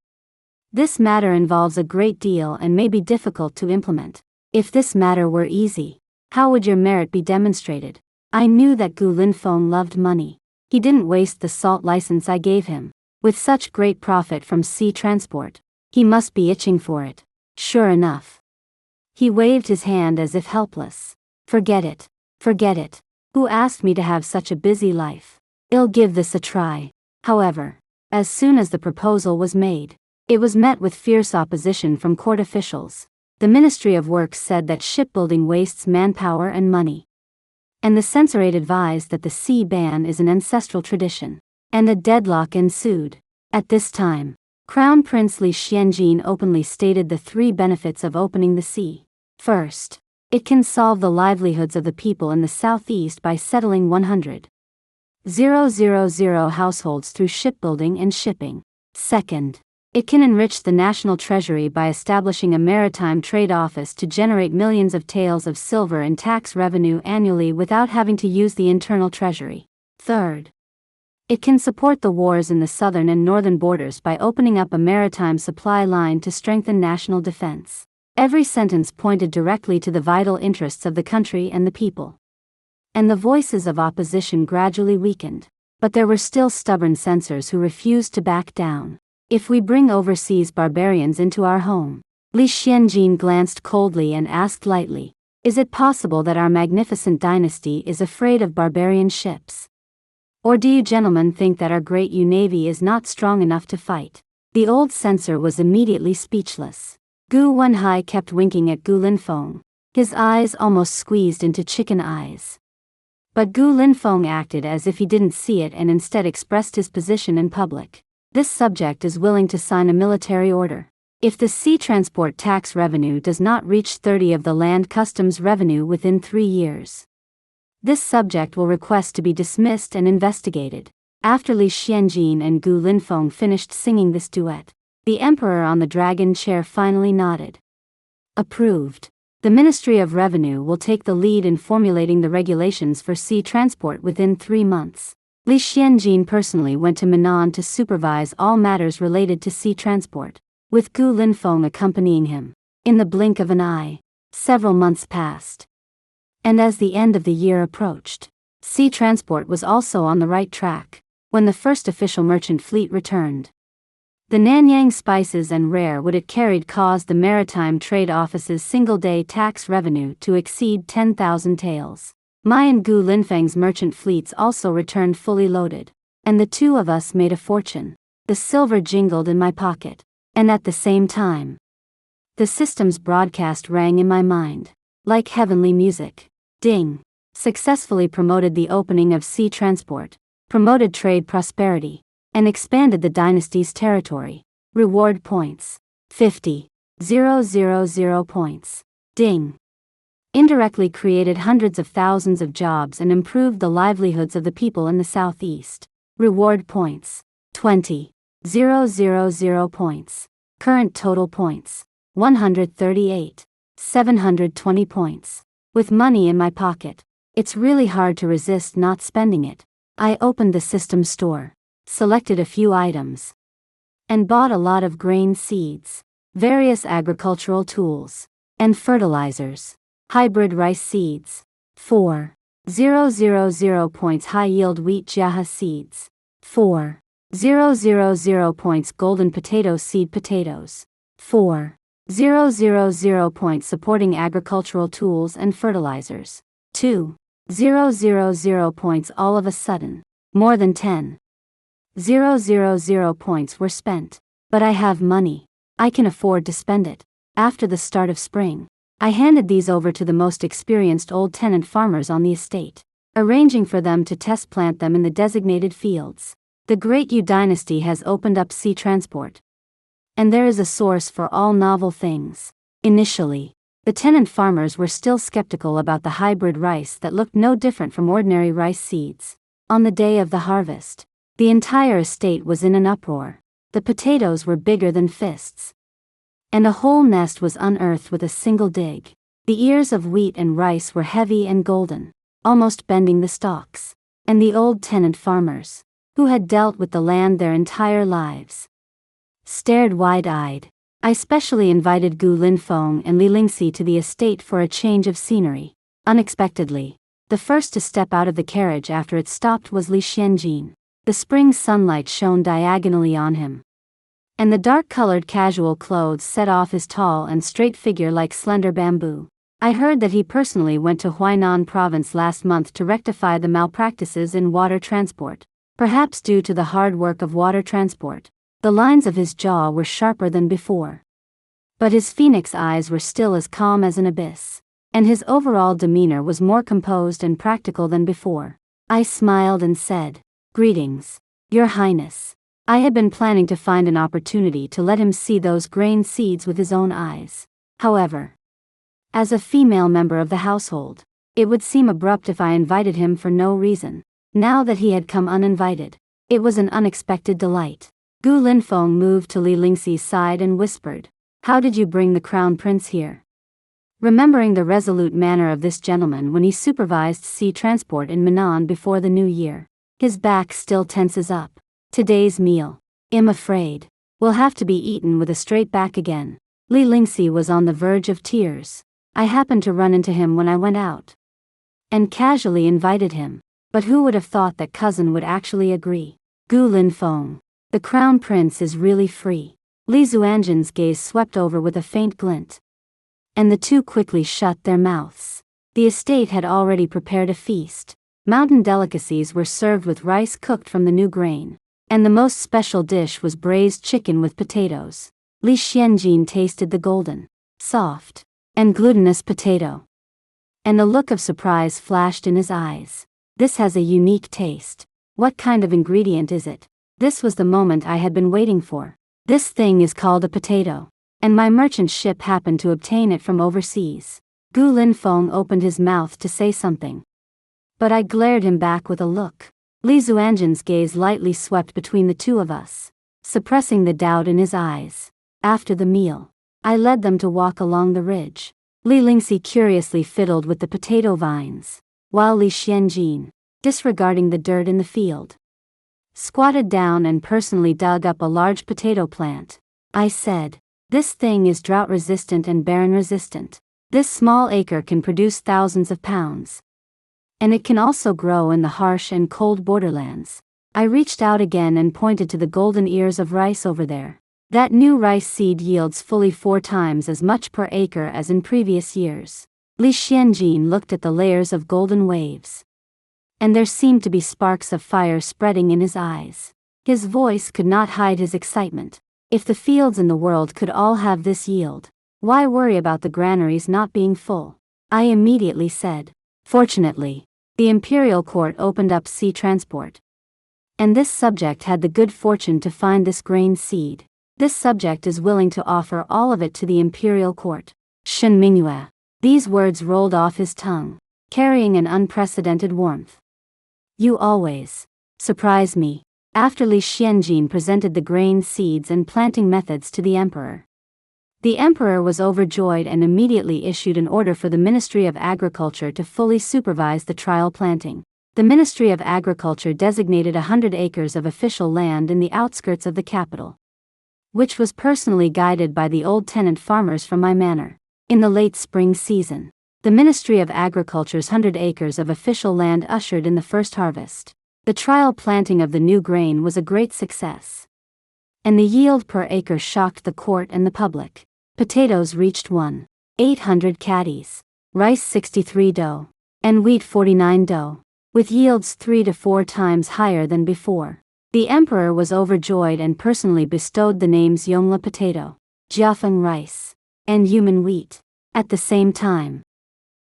This matter involves a great deal and may be difficult to implement. If this matter were easy, how would your merit be demonstrated? I knew that Gu Linfeng loved money. He didn't waste the salt license I gave him. With such great profit from sea transport, he must be itching for it. Sure enough, he waved his hand as if helpless. Forget it. Forget it. Who asked me to have such a busy life? I'll give this a try. However, as soon as the proposal was made, it was met with fierce opposition from court officials. The Ministry of Works said that shipbuilding wastes manpower and money, and the censorate advised that the sea ban is an ancestral tradition, and a deadlock ensued. At this time, Crown Prince Li Xianjin openly stated the three benefits of opening the sea. First, it can solve the livelihoods of the people in the southeast by settling 100,000 households through shipbuilding and shipping. Second, It can enrich the national treasury by establishing a maritime trade office to generate millions of taels of silver in tax revenue annually without having to use the internal treasury. Third, it can support the wars in the southern and northern borders by opening up a maritime supply line to strengthen national defense. Every sentence pointed directly to the vital interests of the country and the people. And the voices of opposition gradually weakened. But there were still stubborn censors who refused to back down. If we bring overseas barbarians into our home, Li Xianjin glanced coldly and asked lightly, is it possible that our magnificent dynasty is afraid of barbarian ships? Or do you gentlemen think that our great navy is not strong enough to fight? The old censor was immediately speechless. Gu Wenhai kept winking at Gu Linfeng, his eyes almost squeezed into chicken eyes. But Gu Linfeng acted as if he didn't see it and instead expressed his position in public. This subject is willing to sign a military order. If the sea transport tax revenue does not reach 30 of the land customs revenue within 3 years, this subject will request to be dismissed and investigated. After Li Xianjin and Gu Linfeng finished singing this duet, the emperor on the dragon chair finally nodded. Approved. The Ministry of Revenue will take the lead in formulating the regulations for sea transport within 3 months. Li Xianjin personally went to Minnan to supervise all matters related to sea transport, with Gu Linfeng accompanying him. In the blink of an eye, several months passed. And as the end of the year approached, sea transport was also on the right track, when the first official merchant fleet returned. The Nanyang spices and rare wood it carried caused the Maritime Trade Office's single-day tax revenue to exceed 10,000 taels. My and Gu Linfeng's merchant fleets also returned fully loaded, and the two of us made a fortune. The silver jingled in my pocket, and at the same time, the system's broadcast rang in my mind, like heavenly music. Ding! Successfully promoted the opening of sea transport, promoted trade prosperity, and expanded the dynasty's territory. Reward points. 50,000 points. Ding! Indirectly created hundreds of thousands of jobs and improved the livelihoods of the people in the southeast. Reward points. 20,000 points. Current total points. 138. 720 points. With money in my pocket, it's really hard to resist not spending it. I opened the system store, selected a few items, and bought a lot of grain seeds, various agricultural tools, and fertilizers. Hybrid rice seeds. 4,000 points. High yield wheat jaha seeds. 4,000 points. Golden potato seed potatoes. 4,000 points. Supporting agricultural tools and fertilizers. 2,000 points. All of a sudden, more than 10,000 points were spent. But I have money. I can afford to spend it. After the start of spring, I handed these over to the most experienced old tenant farmers on the estate, arranging for them to test plant them in the designated fields. The Great Yu dynasty has opened up sea transport, and there is a source for all novel things. Initially, the tenant farmers were still skeptical about the hybrid rice that looked no different from ordinary rice seeds. On the day of the harvest, the entire estate was in an uproar. The potatoes were bigger than fists, and a whole nest was unearthed with a single dig. The ears of wheat and rice were heavy and golden, almost bending the stalks. And the old tenant farmers, who had dealt with the land their entire lives, stared wide-eyed. I specially invited Gu Linfeng and Li Lingxi to the estate for a change of scenery. Unexpectedly, the first to step out of the carriage after it stopped was Li Xianjin. The spring sunlight shone diagonally on him, and the dark-colored casual clothes set off his tall and straight figure like slender bamboo. I heard that he personally went to Huainan province last month to rectify the malpractices in water transport. Perhaps due to the hard work of water transport, the lines of his jaw were sharper than before. But his phoenix eyes were still as calm as an abyss, and his overall demeanor was more composed and practical than before. I smiled and said, "Greetings, Your Highness." I had been planning to find an opportunity to let him see those grain seeds with his own eyes. However, as a female member of the household, it would seem abrupt if I invited him for no reason. Now that he had come uninvited, it was an unexpected delight. Gu Linfeng moved to Li Lingxi's side and whispered, "How did you bring the crown prince here?" Remembering the resolute manner of this gentleman when he supervised sea transport in Minnan before the new year, his back still tenses up. Today's meal, I'm afraid, will have to be eaten with a straight back again. Li Lingxi was on the verge of tears. I happened to run into him when I went out and casually invited him, but who would have thought that cousin would actually agree? Gu Linfeng, the crown prince is really free. Li Zuanjin's gaze swept over with a faint glint, and the two quickly shut their mouths. The estate had already prepared a feast. Mountain delicacies were served with rice cooked from the new grain, and the most special dish was braised chicken with potatoes. Li Xianjin tasted the golden, soft, and glutinous potato, and a look of surprise flashed in his eyes. This has a unique taste. What kind of ingredient is it? This was the moment I had been waiting for. This thing is called a potato, and my merchant ship happened to obtain it from overseas. Gu Linfeng opened his mouth to say something, but I glared him back with a look. Li Zuanjin's gaze lightly swept between the two of us, suppressing the doubt in his eyes. After the meal, I led them to walk along the ridge. Li Lingxi curiously fiddled with the potato vines, while Li Xianjin, disregarding the dirt in the field, squatted down and personally dug up a large potato plant. I said, "This thing is drought-resistant and barren-resistant. This small acre can produce thousands of pounds. And it can also grow in the harsh and cold borderlands." I reached out again and pointed to the golden ears of rice over there. That new rice seed yields fully 4 times as much per acre as in previous years. Li Xianjin looked at the layers of golden waves, and there seemed to be sparks of fire spreading in his eyes. His voice could not hide his excitement. If the fields in the world could all have this yield, why worry about the granaries not being full? I immediately said, "Fortunately, the imperial court opened up sea transport, and this subject had the good fortune to find this grain seed. This subject is willing to offer all of it to the imperial court." Shen Mingyue. These words rolled off his tongue, carrying an unprecedented warmth. "You always surprise me." After Li Xianjin presented the grain seeds and planting methods to the emperor, the emperor was overjoyed and immediately issued an order for the Ministry of Agriculture to fully supervise the trial planting. The Ministry of Agriculture designated 100 acres of official land in the outskirts of the capital, which was personally guided by the old tenant farmers from my manor. In the late spring season, the Ministry of Agriculture's 100 acres of official land ushered in the first harvest. The trial planting of the new grain was a great success, and the yield per acre shocked the court and the public. Potatoes reached 1,800 caddies, rice 63 do, and wheat 49 do, with yields 3 to 4 times higher than before. The emperor was overjoyed and personally bestowed the names Yongla potato, Jiafeng rice, and Yumen wheat. At the same time,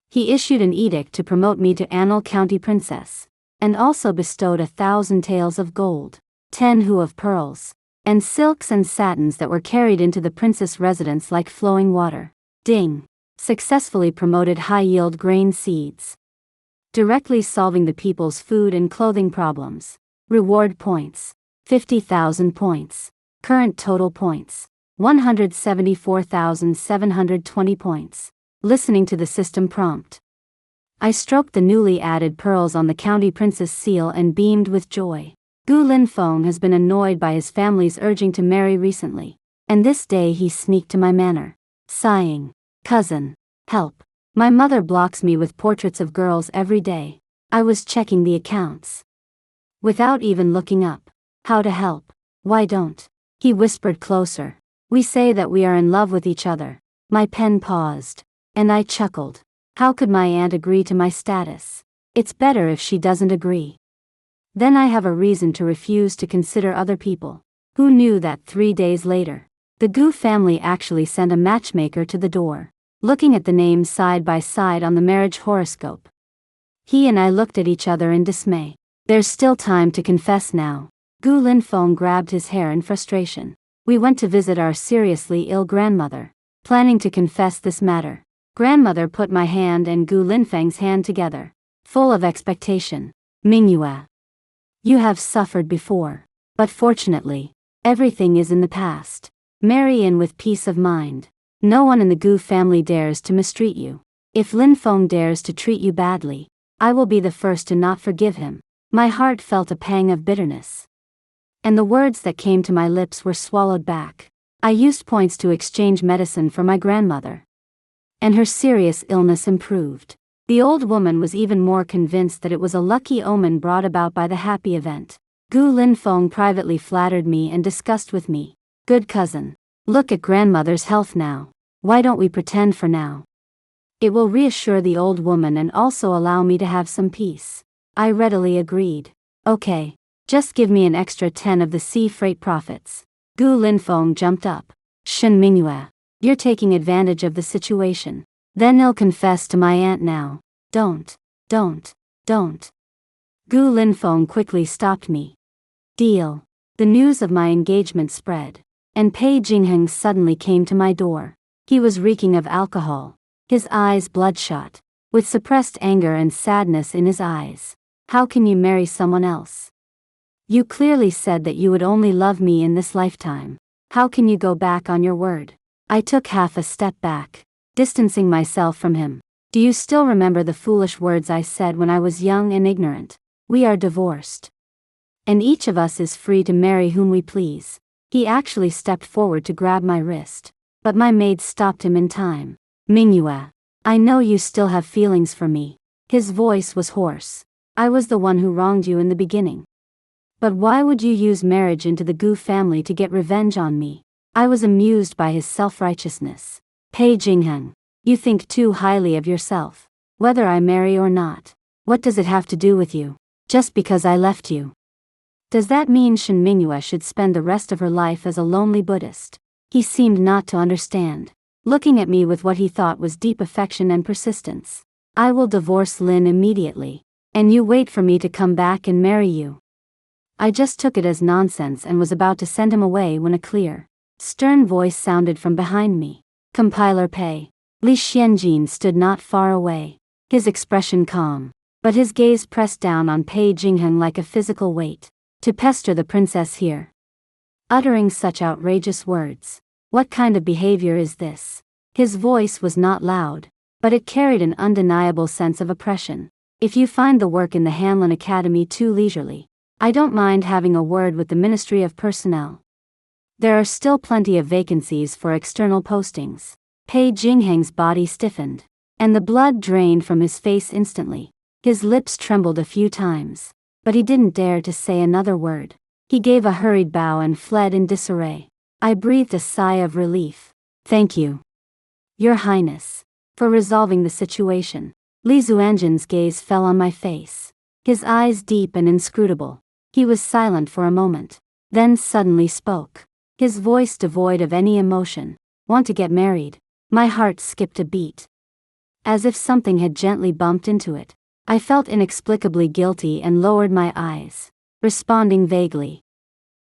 he issued an edict to promote me to Anil County Princess, and also bestowed 1,000 taels of gold, 10 hu of pearls, and silks and satins that were carried into the princess' residence like flowing water. Ding! Successfully promoted high-yield grain seeds, directly solving the people's food and clothing problems. Reward points, 50,000 points. Current total points, 174,720 points. Listening to the system prompt, I stroked the newly added pearls on the county princess seal and beamed with joy. Gu Linfeng has been annoyed by his family's urging to marry recently, and this day he sneaked to my manor, sighing, "Cousin, help. My mother blocks me with portraits of girls every day." I was checking the accounts, without even looking up. "How to help? Why don't?" He whispered closer. "We say that we are in love with each other." My pen paused, and I chuckled. How could my aunt agree to my status? It's better if she doesn't agree. Then I have a reason to refuse to consider other people. Who knew that 3 days later, the Gu family actually sent a matchmaker to the door. Looking at the names side by side on the marriage horoscope, he and I looked at each other in dismay. There's still time to confess now. Gu Linfeng grabbed his hair in frustration. We went to visit our seriously ill grandmother, planning to confess this matter. Grandmother put my hand and Gu Linfeng's hand together, full of expectation. "Mingyue, you have suffered before, but fortunately, Everything is in the past. Marry in with peace of mind. No one in the Gu family dares to mistreat you. If Lin Feng dares to treat you badly, I will be the first to not forgive him. My heart felt a pang of bitterness. And the words that came to my lips were swallowed back. I used points to exchange medicine for my grandmother. And her serious illness improved. The old woman was even more convinced that it was a lucky omen brought about by the happy event. Gu Linfeng privately flattered me and discussed with me. Good cousin. Look at grandmother's health now. Why don't we pretend for now? It will reassure the old woman and also allow me to have some peace. I readily agreed. Okay. Just give me an extra 10 of the sea freight profits. Gu Linfeng jumped up. Shen Mingyue. You're taking advantage of the situation. Then I'll confess to my aunt now. Don't. Gu Linfeng quickly stopped me. Deal. The news of my engagement spread. And Pei Jingheng suddenly came to my door. He was reeking of alcohol. His eyes bloodshot. With suppressed anger and sadness in his eyes. How can you marry someone else? You clearly said that you would only love me in this lifetime. How can you go back on your word? I took half a step back, distancing myself from him. Do you still remember the foolish words I said when I was young and ignorant? We are divorced. And each of us is free to marry whom we please. He actually stepped forward to grab my wrist. But my maid stopped him in time. Mingyue, I know you still have feelings for me. His voice was hoarse. I was the one who wronged you in the beginning. But why would you use marriage into the Gu family to get revenge on me? I was amused by his self-righteousness. Pei Jingheng, you think too highly of yourself. Whether I marry or not, what does it have to do with you? Just because I left you. Does that mean Shen Mingyue should spend the rest of her life as a lonely Buddhist? He seemed not to understand, looking at me with what he thought was deep affection and persistence. I will divorce Lin immediately, and you wait for me to come back and marry you. I just took it as nonsense and was about to send him away when a clear, stern voice sounded from behind me. Compiler Pei. Li Xianjin stood not far away, his expression calm, but his gaze pressed down on Pei Jingheng like a physical weight. To pester the princess here. Uttering such outrageous words. What kind of behavior is this? His voice was not loud, but it carried an undeniable sense of oppression. If you find the work in the Hanlin Academy too leisurely, I don't mind having a word with the Ministry of Personnel. There are still plenty of vacancies for external postings. Pei Jingheng's body stiffened, and the blood drained from his face instantly. His lips trembled a few times, but he didn't dare to say another word. He gave a hurried bow and fled in disarray. I breathed a sigh of relief. Thank you, Your Highness, for resolving the situation. Li Zuanjin's gaze fell on my face. His eyes deep and inscrutable. He was silent for a moment, then suddenly spoke. His voice devoid of any emotion. Want to get married? My heart skipped a beat. As if something had gently bumped into it. I felt inexplicably guilty and lowered my eyes, responding vaguely.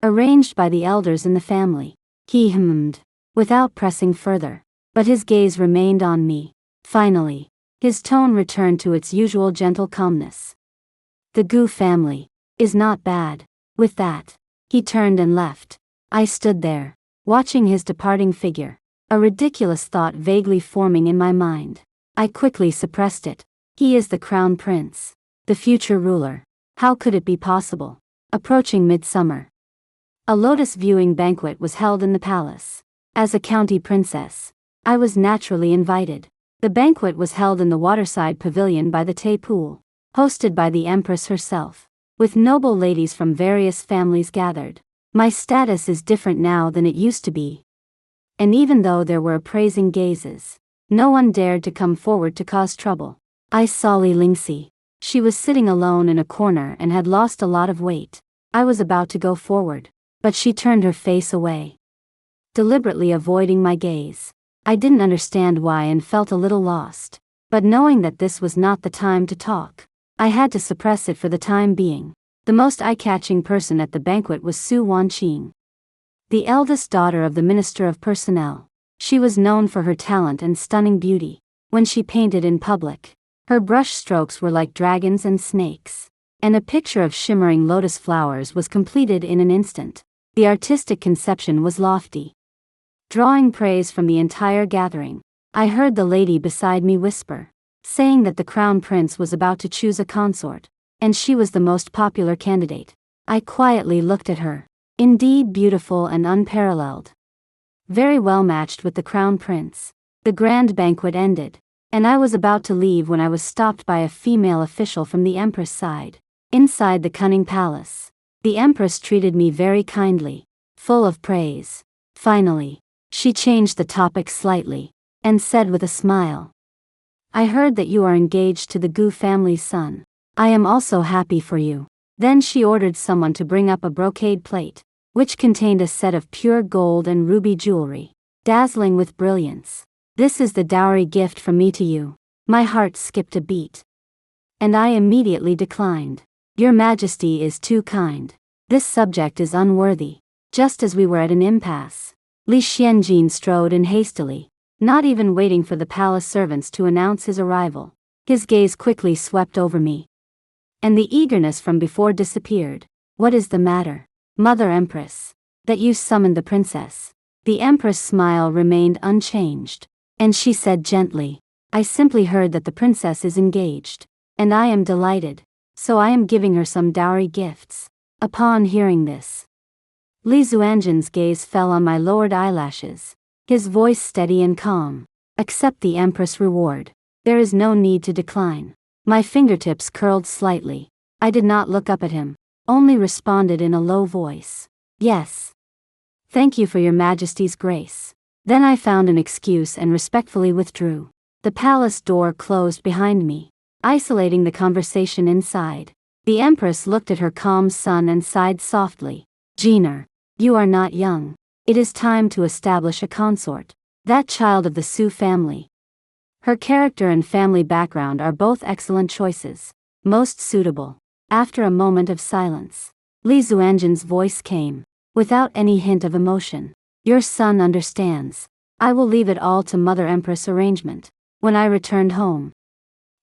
Arranged by the elders in the family. He hummed, without pressing further, but his gaze remained on me. Finally, his tone returned to its usual gentle calmness. The Gu family is not bad. With that, he turned and left. I stood there, watching his departing figure, a ridiculous thought vaguely forming in my mind. I quickly suppressed it. He is the crown prince, the future ruler. How could it be possible? Approaching midsummer. A lotus viewing banquet was held in the palace. As a county princess, I was naturally invited. The banquet was held in the waterside pavilion by the Tay Pool, hosted by the empress herself, with noble ladies from various families gathered. My status is different now than it used to be. And even though there were appraising gazes, no one dared to come forward to cause trouble. I saw Li Lingxi. She was sitting alone in a corner and had lost a lot of weight. I was about to go forward, but she turned her face away, deliberately avoiding my gaze. I didn't understand why and felt a little lost, but knowing that this was not the time to talk, I had to suppress it for the time being. The most eye-catching person at the banquet was Su Wanqing, the eldest daughter of the Minister of Personnel. She was known for her talent and stunning beauty. When she painted in public, her brush strokes were like dragons and snakes, and a picture of shimmering lotus flowers was completed in an instant. The artistic conception was lofty, drawing praise from the entire gathering. I heard the lady beside me whisper, saying that the crown prince was about to choose a consort, and she was the most popular candidate. I quietly looked at her. Indeed beautiful and unparalleled. Very well matched with the crown prince. The grand banquet ended, and I was about to leave when I was stopped by a female official from the empress side. Inside the cunning palace, the empress treated me very kindly, full of praise. Finally, she changed the topic slightly, and said with a smile, "I heard that you are engaged to the Gu family's son. I am also happy for you." Then she ordered someone to bring up a brocade plate, which contained a set of pure gold and ruby jewelry, dazzling with brilliance. "This is the dowry gift from me to you." My heart skipped a beat, and I immediately declined. "Your Majesty is too kind. This subject is unworthy." Just as we were at an impasse, Li Xianjin strode in hastily, not even waiting for the palace servants to announce his arrival. His gaze quickly swept over me, and the eagerness from before disappeared. "What is the matter, Mother Empress? That you summoned the princess?" The Empress' smile remained unchanged, and she said gently, "I simply heard that the princess is engaged, and I am delighted, so I am giving her some dowry gifts." Upon hearing this, Li Zuanjin's gaze fell on my lowered eyelashes, his voice steady and calm. "Accept the Empress' reward. There is no need to decline." My fingertips curled slightly. I did not look up at him, only responded in a low voice, "Yes. Thank you for your Majesty's grace." Then I found an excuse and respectfully withdrew. The palace door closed behind me, isolating the conversation inside. The Empress looked at her calm son and sighed softly. "Jeaner, you are not young. It is time to establish a consort. That child of the Su family. Her character and family background are both excellent choices, most suitable." After a moment of silence, Li Zuanjin's voice came, without any hint of emotion. "Your son understands. I will leave it all to Mother Empress arrangement." When I returned home,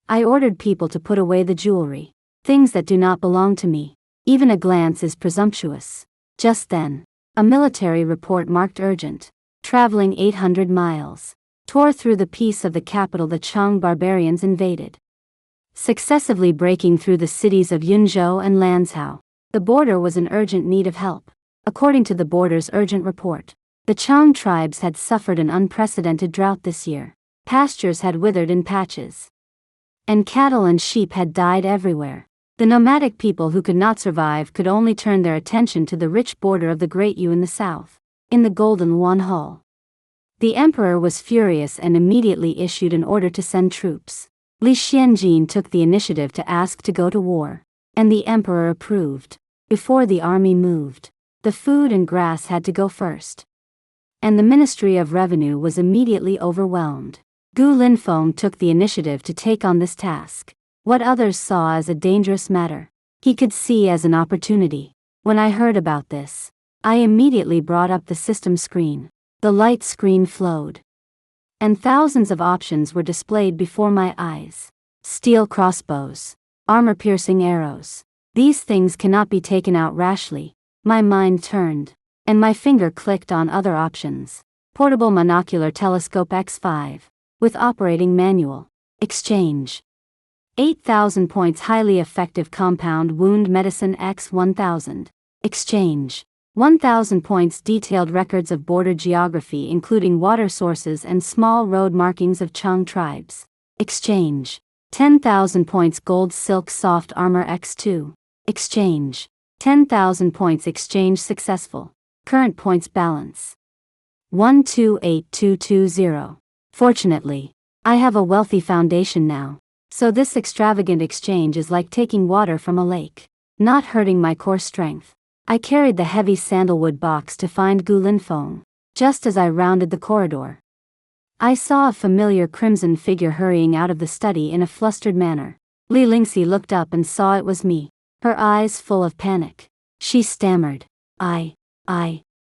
I ordered people to put away the jewelry, things that do not belong to me. Even a glance is presumptuous. Just then, a military report marked urgent, traveling 800 miles, tore through the peace of the capital. The Chang barbarians invaded, successively breaking through the cities of Yunzhou and Lanzhou. The border was in urgent need of help. According to the border's urgent report, the Chang tribes had suffered an unprecedented drought this year. Pastures had withered in patches, and cattle and sheep had died everywhere. The nomadic people who could not survive could only turn their attention to the rich border of the Great Yu in the south, in the Golden Wan Hall. The emperor was furious and immediately issued an order to send troops. Li Xianjin took the initiative to ask to go to war, and the emperor approved. Before the army moved, the food and grass had to go first, and the Ministry of Revenue was immediately overwhelmed. Gu Linfeng took the initiative to take on this task. What others saw as a dangerous matter, he could see as an opportunity. When I heard about this, I immediately brought up the system screen. The light screen flowed, and thousands of options were displayed before my eyes. Steel crossbows, armor-piercing arrows. These things cannot be taken out rashly. My mind turned, and my finger clicked on other options. Portable monocular telescope X5, with operating manual. Exchange. 8,000 points highly effective compound wound medicine X1000. Exchange. 1,000 points detailed records of border geography including water sources and small road markings of Chang tribes. Exchange. 10,000 points gold silk soft armor X2. Exchange. 10,000 points exchange successful. Current points balance 128220. Fortunately, I have a wealthy foundation now, so this extravagant exchange is like taking water from a lake, not hurting my core strength. I carried the heavy sandalwood box to find Gu Linfeng. Just as I rounded the corridor, I saw a familiar crimson figure hurrying out of the study in a flustered manner. Li Lingxi looked up and saw it was me, her eyes full of panic. She stammered, I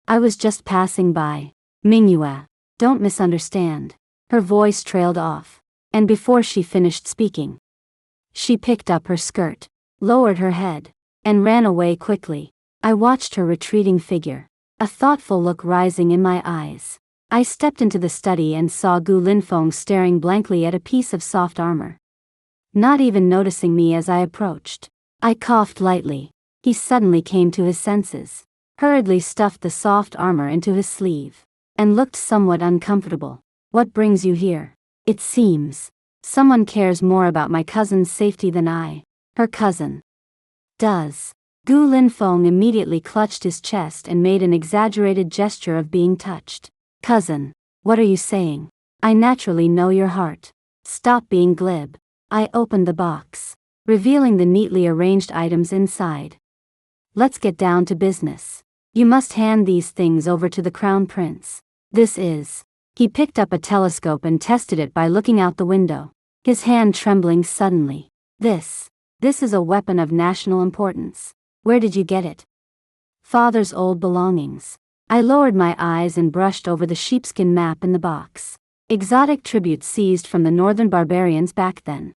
was just passing by. Mingyue, don't misunderstand." Her voice trailed off, and before she finished speaking, she picked up her skirt, lowered her head, and ran away quickly. I watched her retreating figure, a thoughtful look rising in my eyes. I stepped into the study and saw Gu Linfeng staring blankly at a piece of soft armor. Not even noticing me as I approached. I coughed lightly. He suddenly came to his senses, hurriedly stuffed the soft armor into his sleeve, and looked somewhat uncomfortable. What brings you here? It seems someone cares more about my cousin's safety than I. Her cousin does. Gu Linfeng immediately clutched his chest and made an exaggerated gesture of being touched. Cousin, what are you saying? I naturally know your heart. Stop being glib. I opened the box, revealing the neatly arranged items inside. Let's get down to business. You must hand these things over to the crown prince. This is. He picked up a telescope and tested it by looking out the window, his hand trembling suddenly. This is a weapon of national importance. Where did you get it? Father's old belongings. I lowered my eyes and brushed over the sheepskin map in the box. Exotic tributes seized from the northern barbarians back then.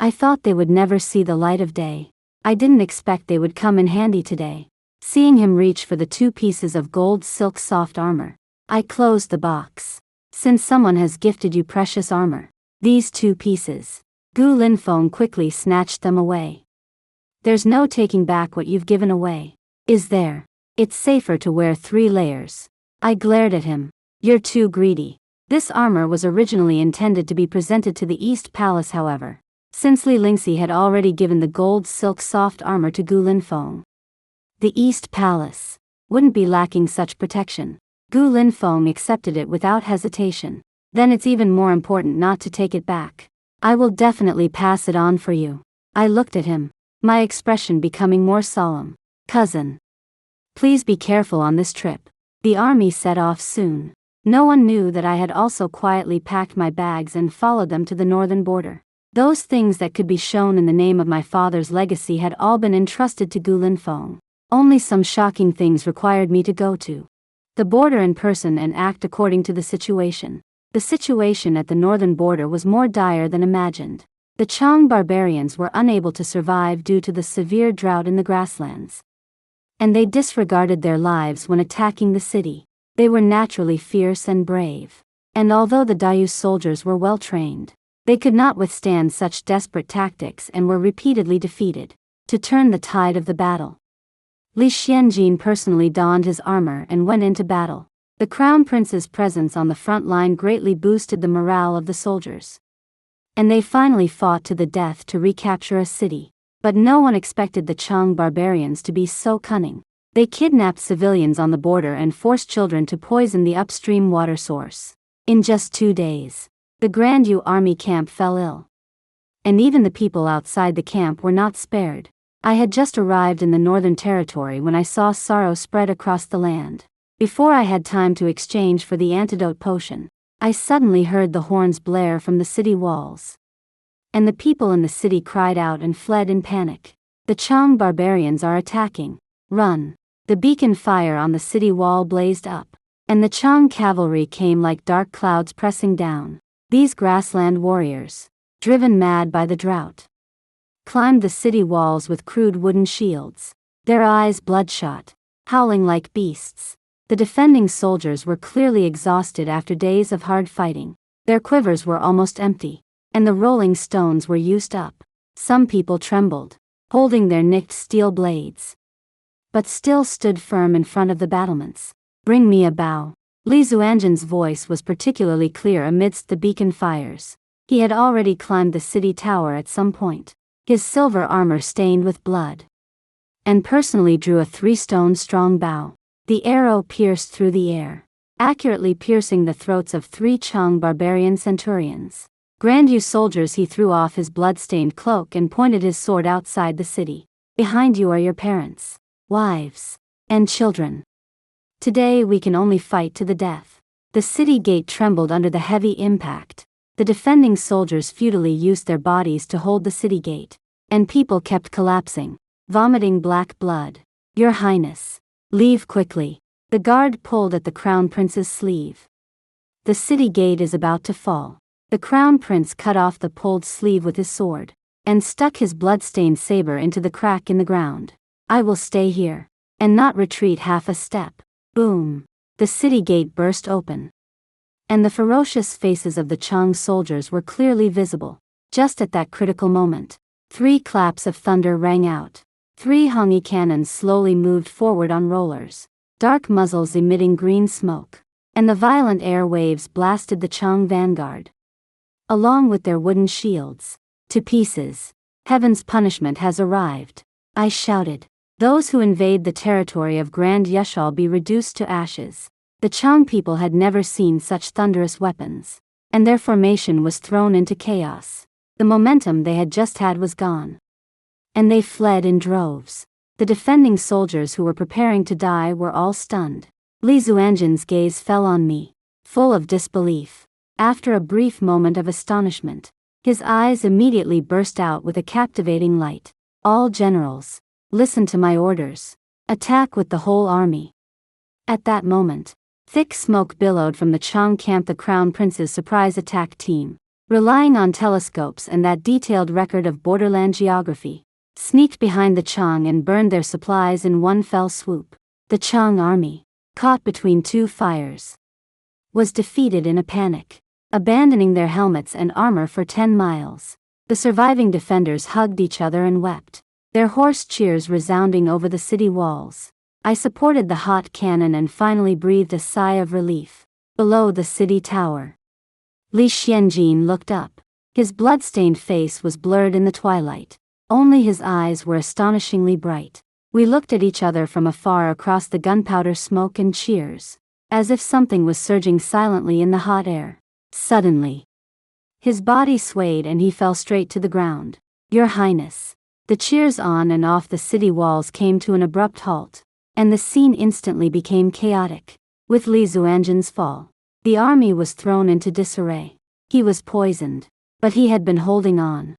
I thought they would never see the light of day. I didn't expect they would come in handy today. Seeing him reach for the 2 pieces of gold silk soft armor, I closed the box. Since someone has gifted you precious armor, these 2 pieces. Gu Linfeng quickly snatched them away. There's no taking back what you've given away, is there? It's safer to wear 3 layers. I glared at him. You're too greedy. This armor was originally intended to be presented to the East Palace, however, since Li Lingxi had already given the gold silk soft armor to Gu Linfeng. The East Palace wouldn't be lacking such protection. Gu Linfeng accepted it without hesitation. Then it's even more important not to take it back. I will definitely pass it on for you. I looked at him, my expression becoming more solemn. Cousin, please be careful on this trip. The army set off soon. No one knew that I had also quietly packed my bags and followed them to the northern border. Those things that could be shown in the name of my father's legacy had all been entrusted to Gu Linfeng. Only some shocking things required me to go to the border in person and act according to the situation. The situation at the northern border was more dire than imagined. The Chang barbarians were unable to survive due to the severe drought in the grasslands, and they disregarded their lives when attacking the city. They were naturally fierce and brave, and although the Dayu soldiers were well trained, they could not withstand such desperate tactics and were repeatedly defeated. To turn the tide of the battle, Li Xianjin personally donned his armor and went into battle. The crown prince's presence on the front line greatly boosted the morale of the soldiers, and they finally fought to the death to recapture a city. But no one expected the Chang barbarians to be so cunning. They kidnapped civilians on the border and forced children to poison the upstream water source. In just 2 days, the Grand Yu army camp fell ill, and even the people outside the camp were not spared. I had just arrived in the northern territory when I saw sorrow spread across the land. Before I had time to exchange for the antidote potion, I suddenly heard the horns blare from the city walls, and the people in the city cried out and fled in panic. The Chang barbarians are attacking. Run! The beacon fire on the city wall blazed up, and the Chang cavalry came like dark clouds pressing down. These grassland warriors, driven mad by the drought, climbed the city walls with crude wooden shields, their eyes bloodshot, howling like beasts. The defending soldiers were clearly exhausted after days of hard fighting. Their quivers were almost empty, and the rolling stones were used up. Some people trembled, holding their nicked steel blades, but still stood firm in front of the battlements. Bring me a bow. Li Zuanjin's voice was particularly clear amidst the beacon fires. He had already climbed the city tower at some point, his silver armor stained with blood, and personally drew a 3-stone strong bow. The arrow pierced through the air, accurately piercing the throats of 3 Chang barbarian centurions. Grand Yu soldiers, he threw off his blood-stained cloak and pointed his sword outside the city. Behind you are your parents, wives, and children. Today we can only fight to the death. The city gate trembled under the heavy impact. The defending soldiers futilely used their bodies to hold the city gate, and people kept collapsing, vomiting black blood. Your Highness, leave quickly. The guard pulled at the crown prince's sleeve. The city gate is about to fall. The crown prince cut off the pulled sleeve with his sword, and stuck his blood-stained saber into the crack in the ground. I will stay here, and not retreat half a step. Boom! The city gate burst open, and the ferocious faces of the Chang soldiers were clearly visible. Just at that critical moment, 3 claps of thunder rang out. 3 Hongi cannons slowly moved forward on rollers, dark muzzles emitting green smoke, and the violent air waves blasted the Chang vanguard, along with their wooden shields, to pieces. Heaven's punishment has arrived, I shouted. Those who invade the territory of Grand Yushal be reduced to ashes. The Chang people had never seen such thunderous weapons, and their formation was thrown into chaos. The momentum they had just had was gone, and they fled in droves. The defending soldiers who were preparing to die were all stunned. Li Zuanjin's gaze fell on me, full of disbelief. After a brief moment of astonishment, his eyes immediately burst out with a captivating light. All generals, listen to my orders. Attack with the whole army. At that moment, thick smoke billowed from the Chang camp. The Crown Prince's surprise attack team, relying on telescopes and that detailed record of borderland geography, sneaked behind the Chang and burned their supplies in one fell swoop. The Chang army, caught between 2 fires, was defeated in a panic, abandoning their helmets and armor for 10 miles. The surviving defenders hugged each other and wept, their hoarse cheers resounding over the city walls. I supported the hot cannon and finally breathed a sigh of relief. Below the city tower, Li Xianjin looked up. His blood-stained face was blurred in the twilight. Only his eyes were astonishingly bright. We looked at each other from afar across the gunpowder smoke and cheers, as if something was surging silently in the hot air. Suddenly, his body swayed and he fell straight to the ground. Your Highness. The cheers on and off the city walls came to an abrupt halt, and the scene instantly became chaotic. With Li Zuanjin's fall, the army was thrown into disarray. He was poisoned, but he had been holding on,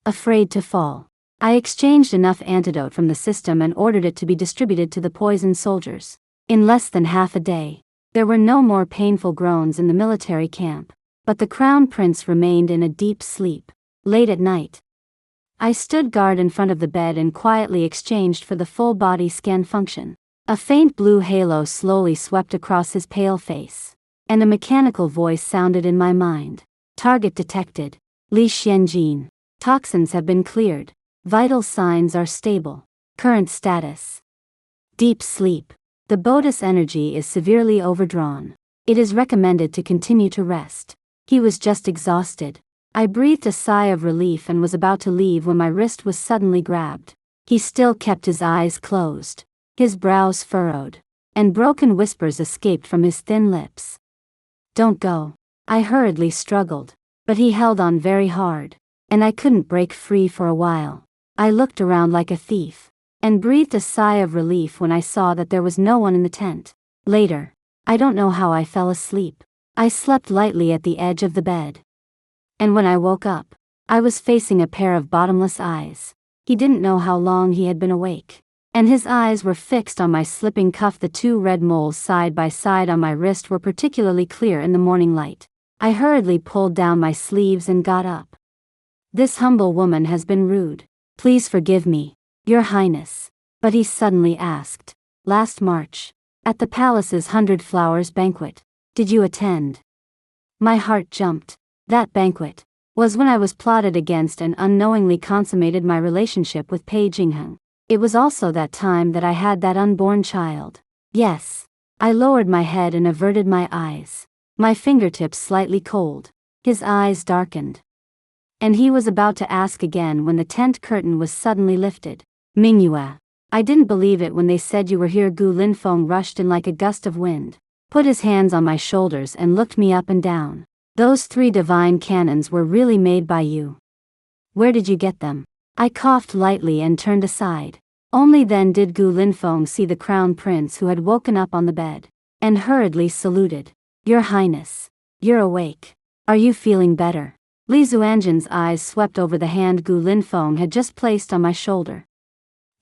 afraid to fall. I exchanged enough antidote from the system and ordered it to be distributed to the poisoned soldiers. In less than half a day, there were no more painful groans in the military camp, but the Crown Prince remained in a deep sleep. Late at night, I stood guard in front of the bed and quietly exchanged for the full body scan function. A faint blue halo slowly swept across his pale face, and a mechanical voice sounded in my mind. Target detected. Li Xianjin. Toxins have been cleared. Vital signs are stable. Current status: deep sleep. The Bodis energy is severely overdrawn. It is recommended to continue to rest. He was just exhausted. I breathed a sigh of relief and was about to leave when my wrist was suddenly grabbed. He still kept his eyes closed, his brows furrowed, and broken whispers escaped from his thin lips. Don't go. I hurriedly struggled, but he held on very hard, and I couldn't break free for a while. I looked around like a thief, and breathed a sigh of relief when I saw that there was no one in the tent. Later, I don't know how I fell asleep. I slept lightly at the edge of the bed, and when I woke up, I was facing a pair of bottomless eyes. He didn't know how long he had been awake, and his eyes were fixed on my slipping cuff. The 2 red moles side by side on my wrist were particularly clear in the morning light. I hurriedly pulled down my sleeves and got up. This humble woman has been rude. Please forgive me, Your Highness. But he suddenly asked, last March, at the palace's 100 Flowers banquet, did you attend? My heart jumped. That banquet was when I was plotted against and unknowingly consummated my relationship with Pei Jingheng. It was also that time that I had that unborn child. Yes. I lowered my head and averted my eyes, my fingertips slightly cold. His eyes darkened, and he was about to ask again when the tent curtain was suddenly lifted. Mingyue. I didn't believe it when they said you were here. Gu Linfeng rushed in like a gust of wind, put his hands on my shoulders and looked me up and down. Those 3 divine cannons were really made by you. Where did you get them? I coughed lightly and turned aside. Only then did Gu Linfeng see the Crown Prince, who had woken up on the bed, and hurriedly saluted. Your Highness, you're awake. Are you feeling better? Li Zuanjin's eyes swept over the hand Gu Linfeng had just placed on my shoulder,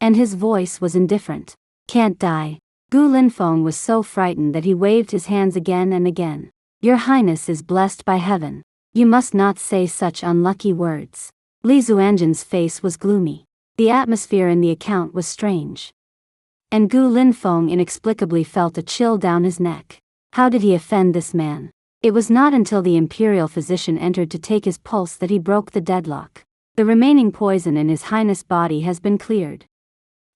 and his voice was indifferent. Can't die. Gu Linfeng was so frightened that he waved his hands again and again. Your Highness is blessed by heaven. You must not say such unlucky words. Li Zuanjin's face was gloomy. The atmosphere in the account was strange. and Gu Linfeng inexplicably felt a chill down his neck. How did he offend this man? It was not until the imperial physician entered to take his pulse that he broke the deadlock. The remaining poison in His Highness' body has been cleared.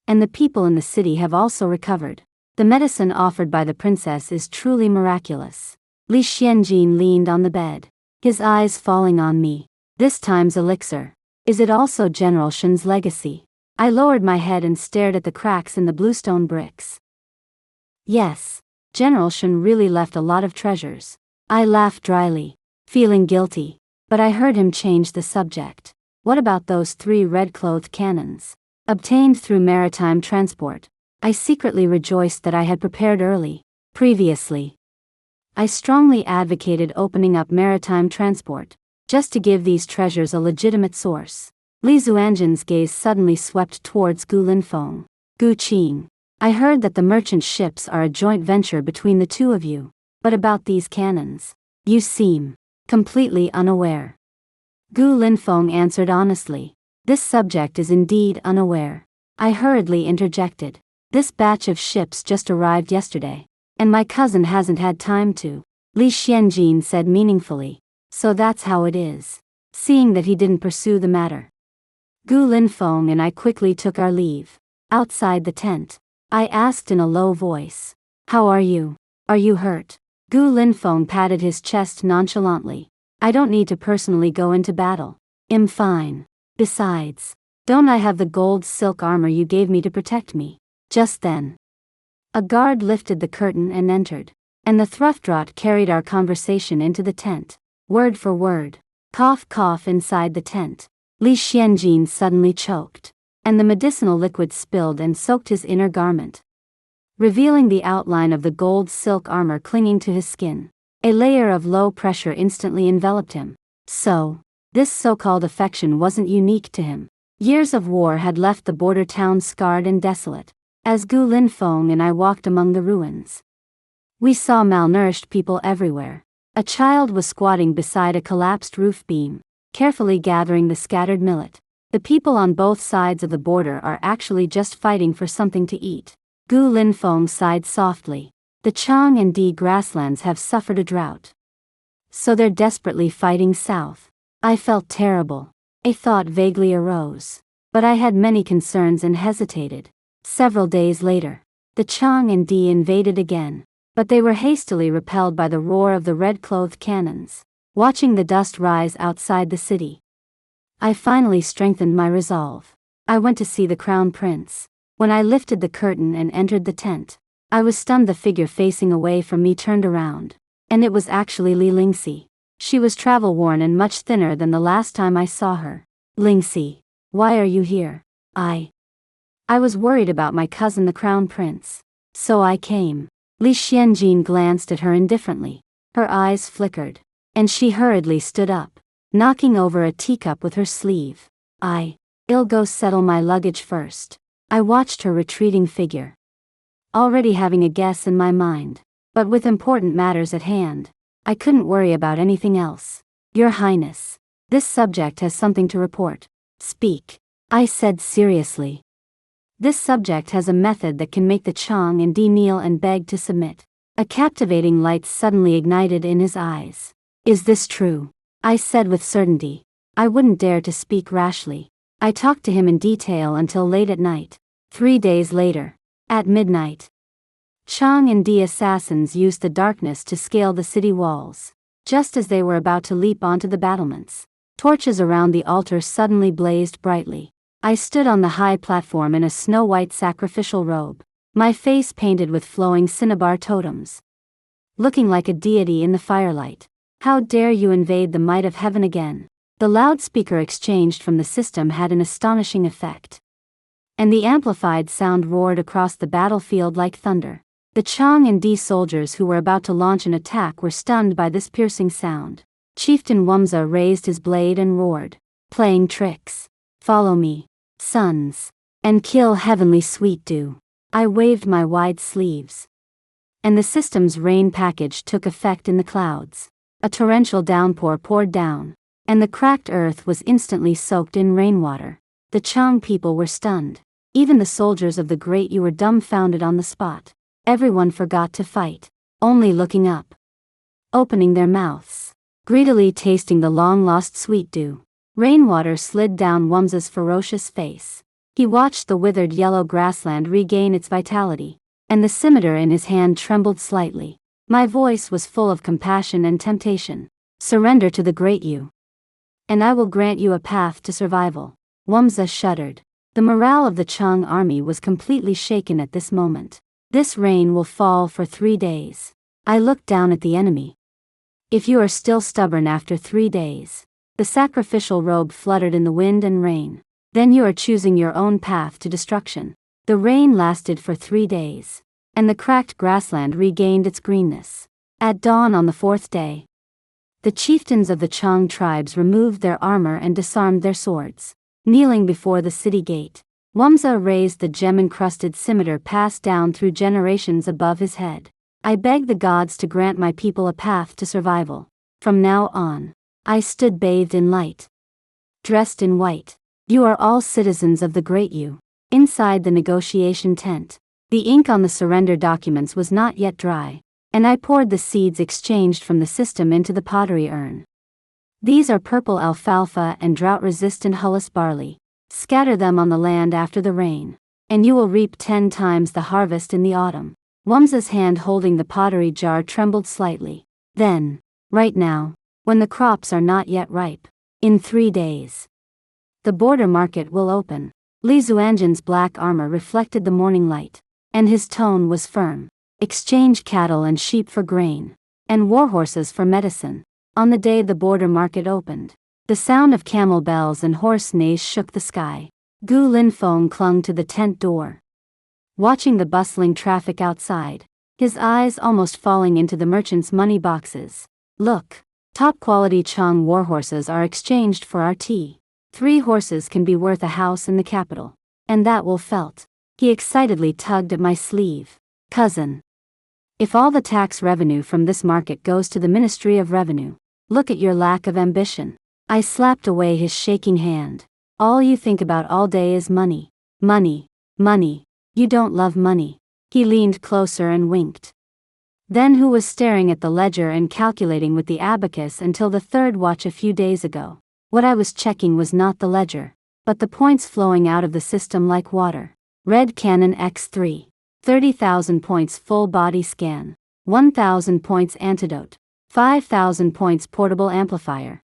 And the people in the city have also recovered. The medicine offered by the princess is truly miraculous. Li Xianjin leaned on the bed, his eyes falling on me. This time's elixir. Is it also General Shen's legacy? I lowered my head and stared at the cracks in the bluestone bricks. Yes, General Shen really left a lot of treasures. I laughed dryly, feeling guilty, but I heard him change the subject. What about those 3 red-clothed cannons? Obtained through maritime transport. I secretly rejoiced that I had prepared early. Previously, I strongly advocated opening up maritime transport, just to give these treasures a legitimate source. Li Zuanjin's gaze suddenly swept towards Gu Linfeng. Gu Qing, I heard that the merchant ships are a joint venture between the two of you. But about these cannons, you seem completely unaware. Gu Linfeng answered honestly. This subject is indeed unaware. I hurriedly interjected. This batch of ships just arrived yesterday, and my cousin hasn't had time to. Li Xianjin said meaningfully. So that's how it is. Seeing that he didn't pursue the matter, Gu Linfeng and I quickly took our leave. Outside the tent, I asked in a low voice, "How are you? Are you hurt?" Gu Linfeng patted his chest nonchalantly. "I don't need to personally go into battle. I'm fine. Besides, don't I have the gold silk armor you gave me to protect me?" Just then, a guard lifted the curtain and entered, and the thruftdraht carried our conversation into the tent, word for word. Cough cough inside the tent. Li Xianjin suddenly choked, and the medicinal liquid spilled and soaked his inner garment, revealing the outline of the gold silk armor clinging to his skin. A layer of low pressure instantly enveloped him. So, this so-called affection wasn't unique to him. Years of war had left the border town scarred and desolate. As Gu Linfeng and I walked among the ruins, we saw malnourished people everywhere. A child was squatting beside a collapsed roof beam, carefully gathering the scattered millet. The people on both sides of the border are actually just fighting for something to eat. Gu Linfeng sighed softly. The Chang and Di grasslands have suffered a drought, so they're desperately fighting south. I felt terrible. A thought vaguely arose, but I had many concerns and hesitated. Several days later, the Chang and Di invaded again, but they were hastily repelled by the roar of the red-clothed cannons. Watching the dust rise outside the city, I finally strengthened my resolve. I went to see the crown prince. When I lifted the curtain and entered the tent, I was stunned. The figure facing away from me turned around, and it was actually Li Lingxi. She was travel-worn and much thinner than the last time I saw her. "Lingxi, why are you here?" I was worried about my cousin the crown prince. "So I came." Li Xianjin glanced at her indifferently. Her eyes flickered, and she hurriedly stood up, knocking over a teacup with her sleeve. "I'll go settle my luggage first." I watched her retreating figure, already having a guess in my mind. But with important matters at hand, I couldn't worry about anything else. "Your Highness, this subject has something to report." "Speak," I said seriously. "This subject has a method that can make the Chang and Di kneel and beg to submit." A captivating light suddenly ignited in his eyes. "Is this true?" I said with certainty. I wouldn't dare to speak rashly. I talked to him in detail until late at night. 3 days later, at midnight, Chang and Di assassins used the darkness to scale the city walls. Just as they were about to leap onto the battlements, torches around the altar suddenly blazed brightly. I stood on the high platform in a snow-white sacrificial robe, my face painted with flowing cinnabar totems, looking like a deity in the firelight. "How dare you invade the might of heaven again?" The loudspeaker exchanged from the system had an astonishing effect, and the amplified sound roared across the battlefield like thunder. The Chang and Di soldiers who were about to launch an attack were stunned by this piercing sound. Chieftain Wumza raised his blade and roared, "Playing tricks. Follow me, sons, and kill heavenly sweet dew." I waved my wide sleeves, and the system's rain package took effect in the clouds. A torrential downpour poured down, and the cracked earth was instantly soaked in rainwater. The Chang people were stunned. Even the soldiers of the great you were dumbfounded on the spot. Everyone forgot to fight, only looking up, opening their mouths, greedily tasting the long-lost sweet dew. Rainwater slid down Wumza's ferocious face. He watched the withered yellow grassland regain its vitality, and the scimitar in his hand trembled slightly. My voice was full of compassion and temptation. Surrender to the great you, and I will grant you a path to survival. Wumza shuddered. The morale of the Chung army was completely shaken at this moment. This rain will fall for 3 days. I looked down at the enemy. If you are still stubborn after 3 days, the sacrificial robe fluttered in the wind and rain, then you are choosing your own path to destruction. The rain lasted for 3 days, and the cracked grassland regained its greenness. At dawn on the 4th day, the chieftains of the Chung tribes removed their armor and disarmed their swords. Kneeling before the city gate, Wumza raised the gem-encrusted scimitar passed down through generations above his head. I beg the gods to grant my people a path to survival. From now on, I stood bathed in light, dressed in white. You are all citizens of the great you. Inside the negotiation tent, the ink on the surrender documents was not yet dry, and I poured the seeds exchanged from the system into the pottery urn. These are purple alfalfa and drought-resistant hullus barley. Scatter them on the land after the rain, and you will reap 10 times the harvest in the autumn. Wumza's hand holding the pottery jar trembled slightly. Then, right now, when the crops are not yet ripe, in 3 days, the border market will open. Li Zuanjin's black armor reflected the morning light, and his tone was firm. Exchange cattle and sheep for grain, and warhorses for medicine. On the day the border market opened, the sound of camel bells and horse neighs shook the sky. Gu Linfeng clung to the tent door, watching the bustling traffic outside, his eyes almost falling into the merchants' money boxes. Look, top-quality Chung warhorses are exchanged for our tea. 3 horses can be worth a house in the capital. And that will felt. He excitedly tugged at my sleeve. Cousin, if all the tax revenue from this market goes to the Ministry of Revenue, look at your lack of ambition. I slapped away his shaking hand. All you think about all day is money. Money. Money. You don't love money. He leaned closer and winked. Then who was staring at the ledger and calculating with the abacus until the 3rd watch a few days ago? What I was checking was not the ledger, but the points flowing out of the system like water. Red Cannon X3. 30,000 points full body scan. 1,000 points antidote. 5,000 points portable amplifier.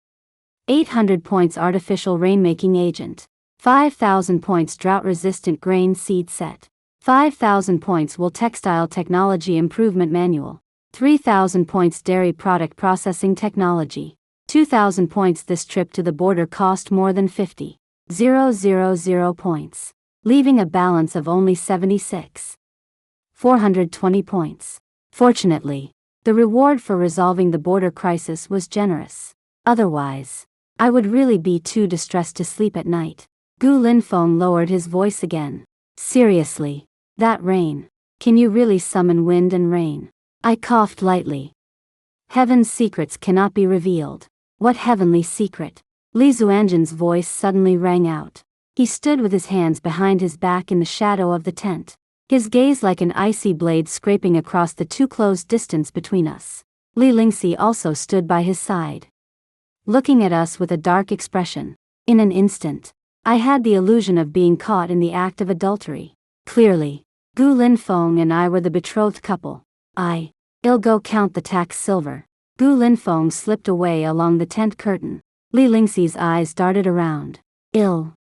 800 points artificial rainmaking agent. 5,000 points drought-resistant grain seed set. 5,000 points wool textile technology improvement manual. 3,000 points dairy product processing technology. 2,000 points. This trip to the border cost more than 50,000 points, leaving a balance of only 76,420 points. Fortunately, the reward for resolving the border crisis was generous. Otherwise, I would really be too distressed to sleep at night. Gu Linfeng lowered his voice again. Seriously, that rain. Can you really summon wind and rain? I coughed lightly. Heaven's secrets cannot be revealed. What heavenly secret? Li Zuanjin's voice suddenly rang out. He stood with his hands behind his back in the shadow of the tent, his gaze like an icy blade scraping across the too close distance between us. Li Lingxi also stood by his side, looking at us with a dark expression. In an instant, I had the illusion of being caught in the act of adultery. Clearly, Gu Linfeng and I were the betrothed couple. I'll go count the tax silver. Gu Linfeng slipped away along the tent curtain. Li Lingxi's eyes darted around. I'll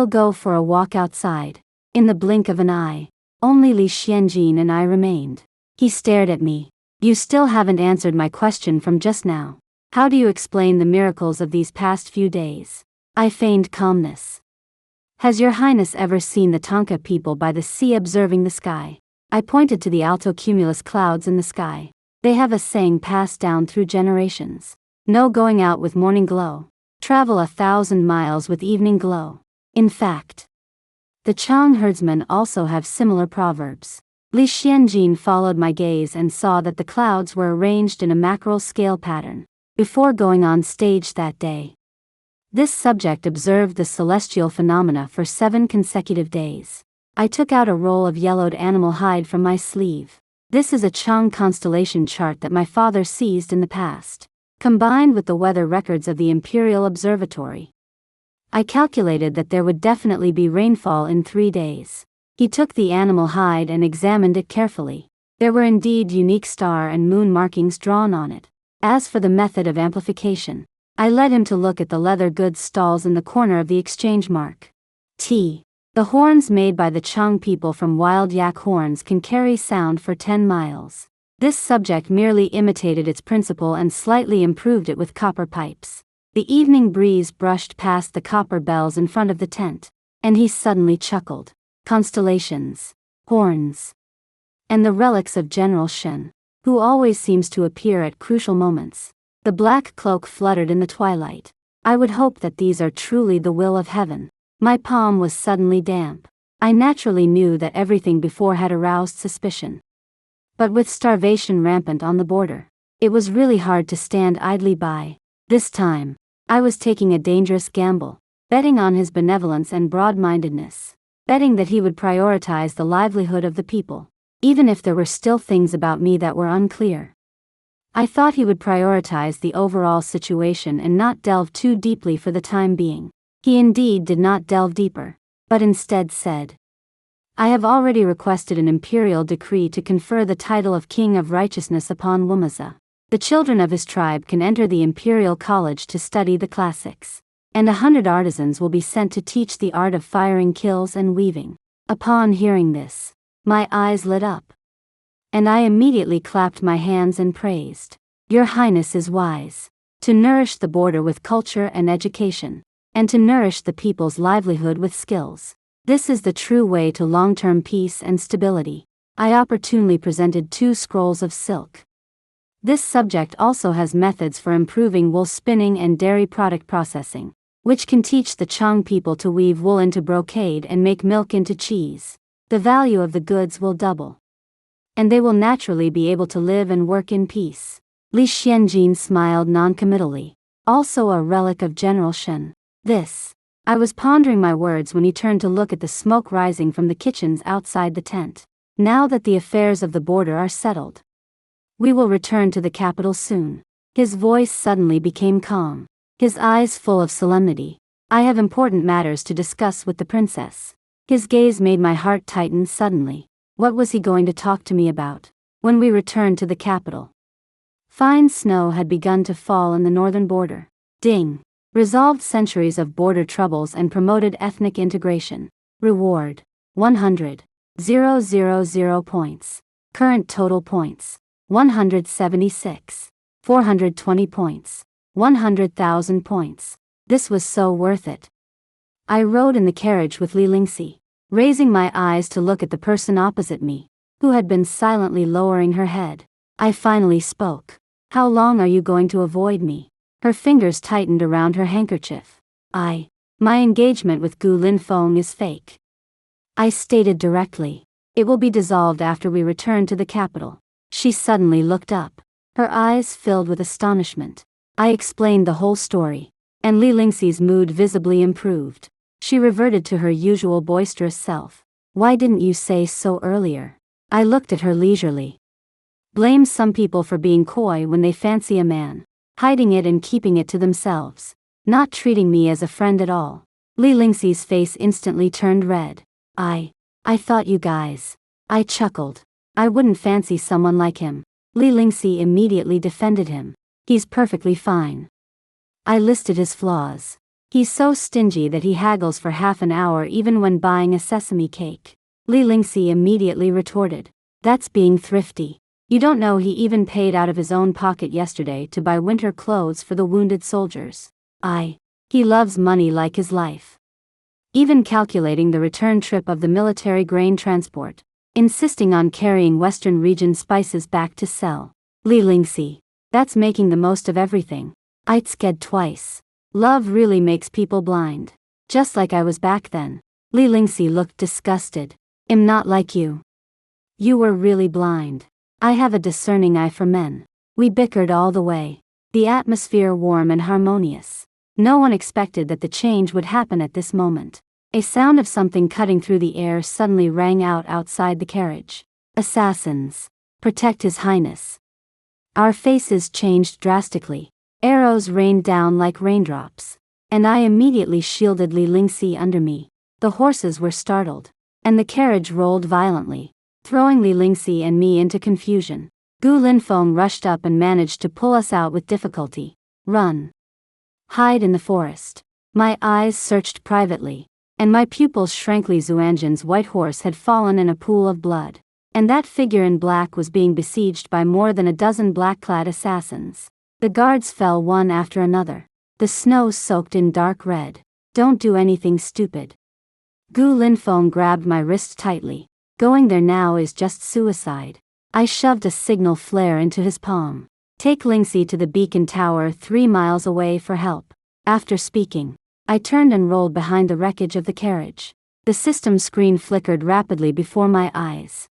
go for a walk outside. In the blink of an eye, only Li Xianjin and I remained. He stared at me. You still haven't answered my question from just now. How do you explain the miracles of these past few days? I feigned calmness. Has your highness ever seen the Tonka people by the sea observing the sky? I pointed to the alto cumulus clouds in the sky. They have a saying passed down through generations. No going out with morning glow. Travel 1,000 miles with evening glow. In fact, the Chang herdsmen also have similar proverbs. Li Xianjin followed my gaze and saw that the clouds were arranged in a mackerel scale pattern. Before going on stage that day, This subject observed the celestial phenomena for 7 consecutive days. I took out a roll of yellowed animal hide from my sleeve. This is a Chang constellation chart that my father seized in the past, combined with the weather records of the Imperial Observatory. I calculated that there would definitely be rainfall in 3 days. He took the animal hide and examined it carefully. There were indeed unique star and moon markings drawn on it. As for the method of amplification, I led him to look at the leather goods stalls in the corner of the exchange mark. The horns made by the Chang people from wild yak horns can carry sound for 10 miles. This subject merely imitated its principle and slightly improved it with copper pipes. The evening breeze brushed past the copper bells in front of the tent, and he suddenly chuckled. Constellations, horns, and the relics of General Shen, who always seems to appear at crucial moments. The black cloak fluttered in the twilight. I would hope that these are truly the will of heaven. My palm was suddenly damp. I naturally knew that everything before had aroused suspicion. But with starvation rampant on the border, it was really hard to stand idly by. This time, I was taking a dangerous gamble, betting on his benevolence and broad-mindedness, betting that he would prioritize the livelihood of the people, even if there were still things about me that were unclear. I thought he would prioritize the overall situation and not delve too deeply for the time being. He indeed did not delve deeper, but instead said, "I have already requested an imperial decree to confer the title of King of Righteousness upon Wumaza. The children of his tribe can enter the Imperial College to study the classics, and 100 artisans will be sent to teach the art of firing kills and weaving." Upon hearing this, my eyes lit up, and I immediately clapped my hands and praised. "Your Highness is wise. To nourish the border with culture and education, and to nourish the people's livelihood with skills. This is the true way to long-term peace and stability." I opportunely presented 2 scrolls of silk. This subject also has methods for improving wool spinning and dairy product processing, which can teach the Chang people to weave wool into brocade and make milk into cheese. The value of the goods will double, and they will naturally be able to live and work in peace. Li Xianjin smiled noncommittally. Also a relic of General Shen. This. I was pondering my words when he turned to look at the smoke rising from the kitchens outside the tent. "Now that the affairs of the border are settled, we will return to the capital soon." His voice suddenly became calm, his eyes full of solemnity. "I have important matters to discuss with the princess." His gaze made my heart tighten suddenly. What was he going to talk to me about? When we returned to the capital, fine snow had begun to fall in the northern border. Ding! Resolved centuries of border troubles and promoted ethnic integration. Reward: 100,000 points. Current total points: 176. 420 points. 100,000 points. This was so worth it. I rode in the carriage with Li Lingxi, raising my eyes to look at the person opposite me, who had been silently lowering her head. I finally spoke. "How long are you going to avoid me?" Her fingers tightened around her handkerchief. My engagement with Gu Linfeng is fake," I stated directly. "It will be dissolved after we return to the capital." She suddenly looked up, her eyes filled with astonishment. I explained the whole story, and Li Lingxi's mood visibly improved. She reverted to her usual boisterous self. "Why didn't you say so earlier?" I looked at her leisurely. Blame some people for being coy when they fancy a man, hiding it and keeping it to themselves, not treating me as a friend at all. Li Lingxi's face instantly turned red. I thought you guys." I chuckled. "I wouldn't fancy someone like him." Li Lingxi immediately defended him. "He's perfectly fine." I listed his flaws. "He's so stingy that he haggles for half an hour even when buying a sesame cake." Li Lingxi immediately retorted. "That's being thrifty. You don't know he even paid out of his own pocket yesterday to buy winter clothes for the wounded soldiers." He loves money like his life. Even calculating the return trip of the military grain transport, insisting on carrying Western region spices back to sell. Li Lingxi, that's making the most of everything. I'd sked twice. Love really makes people blind. Just like I was back then. Li Lingxi looked disgusted. "I'm not like you. You were really blind. I have a discerning eye for men." We bickered all the way, the atmosphere warm and harmonious. No one expected that the change would happen at this moment. A sound of something cutting through the air suddenly rang out outside the carriage. Assassins! Protect His Highness! Our faces changed drastically. Arrows rained down like raindrops. And I immediately shielded Li Lingxi under me. The horses were startled. And the carriage rolled violently, throwing Li Lingxi and me into confusion. Gu Linfeng rushed up and managed to pull us out with difficulty. Run! Hide in the forest. My eyes searched privately, and my pupils shrank. Li Zuanjin's white horse had fallen in a pool of blood, and that figure in black was being besieged by more than a dozen black-clad assassins. The guards fell one after another. The snow soaked in dark red. Don't do anything stupid. Gu Linfeng grabbed my wrist tightly. Going there now is just suicide. I shoved a signal flare into his palm. Take Lingxi to the beacon tower 3 miles away for help. After speaking, I turned and rolled behind the wreckage of the carriage. The system screen flickered rapidly before my eyes.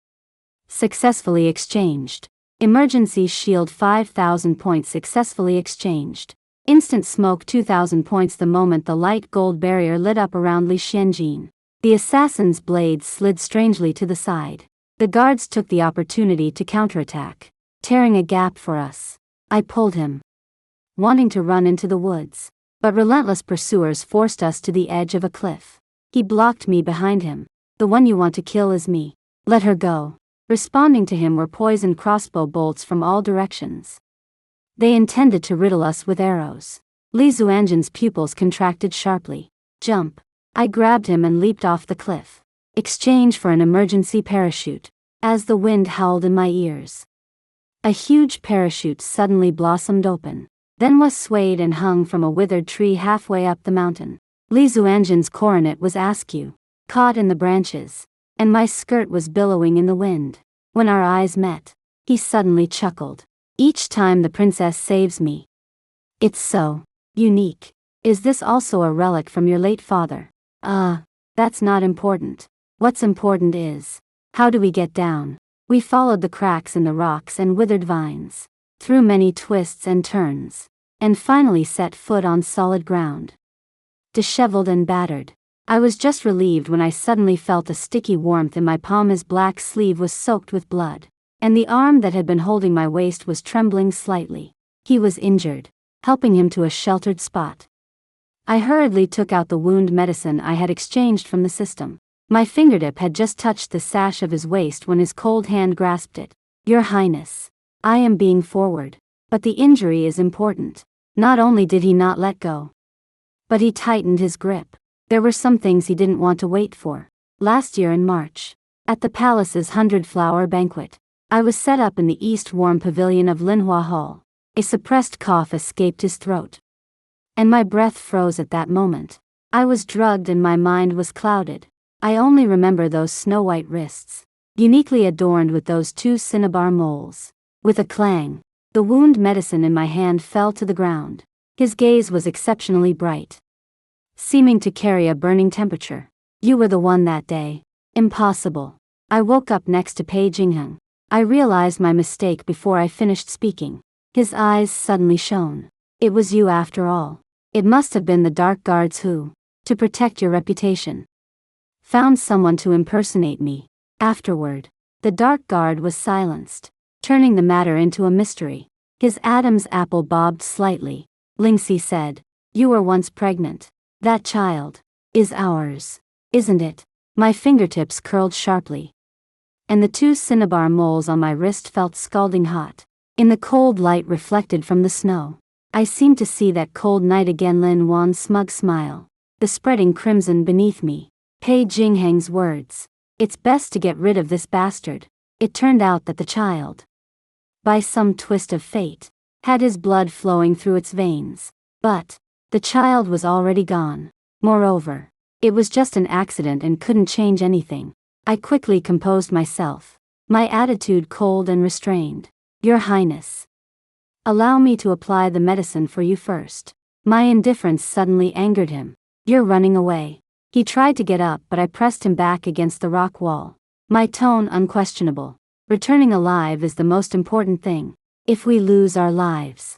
Successfully exchanged. Emergency shield 5,000 points successfully exchanged. Instant smoke 2,000 points the moment the light gold barrier lit up around Li Xianjin. The assassin's blade slid strangely to the side. The guards took the opportunity to counterattack, tearing a gap for us. I pulled him, wanting to run into the woods, but relentless pursuers forced us to the edge of a cliff. He blocked me behind him. The one you want to kill is me. Let her go. Responding to him were poisoned crossbow bolts from all directions. They intended to riddle us with arrows. Li Zuanjin's pupils contracted sharply. Jump. I grabbed him and leaped off the cliff. Exchange for an emergency parachute. As the wind howled in my ears, a huge parachute suddenly blossomed open, then was swayed and hung from a withered tree halfway up the mountain. Li Zuanjin's coronet was askew, caught in the branches, and my skirt was billowing in the wind. When our eyes met, he suddenly chuckled. Each time the princess saves me. It's so unique. Is this also a relic from your late father? That's not important. What's important is, how do we get down? We followed the cracks in the rocks and withered vines, through many twists and turns, and finally set foot on solid ground. Disheveled and battered, I was just relieved when I suddenly felt a sticky warmth in my palm. His black sleeve was soaked with blood, and the arm that had been holding my waist was trembling slightly. He was injured, helping him to a sheltered spot. I hurriedly took out the wound medicine I had exchanged from the system. My fingertip had just touched the sash of his waist when his cold hand grasped it. Your Highness, I am being forward, but the injury is important. Not only did he not let go, but he tightened his grip. There were some things he didn't want to wait for. Last year in March, at the palace's 100-flower banquet, I was set up in the east warm pavilion of Linhua Hall. A suppressed cough escaped his throat, and my breath froze at that moment. I was drugged and my mind was clouded. I only remember those snow-white wrists, uniquely adorned with those 2 cinnabar moles. With a clang, the wound medicine in my hand fell to the ground. His gaze was exceptionally bright, seeming to carry a burning temperature. You were the one that day. Impossible. I woke up next to Pei Jingheng. I realized my mistake before I finished speaking. His eyes suddenly shone. It was you after all. It must have been the dark guards who, to protect your reputation, found someone to impersonate me. Afterward, the dark guard was silenced, turning the matter into a mystery. His Adam's apple bobbed slightly. Lingxi said, you were once pregnant. That child is ours, isn't it? My fingertips curled sharply, and the 2 cinnabar moles on my wrist felt scalding hot. In the cold light reflected from the snow, I seemed to see that cold night again. Lin Wan's smug smile, the spreading crimson beneath me. Pei Jingheng's words, it's best to get rid of this bastard. It turned out that the child, by some twist of fate, had his blood flowing through its veins. But the child was already gone. Moreover, it was just an accident and couldn't change anything. I quickly composed myself, my attitude cold and restrained. Your Highness, allow me to apply the medicine for you first. My indifference suddenly angered him. You're running away. He tried to get up, but I pressed him back against the rock wall. My tone unquestionable. Returning alive is the most important thing. If we lose our lives,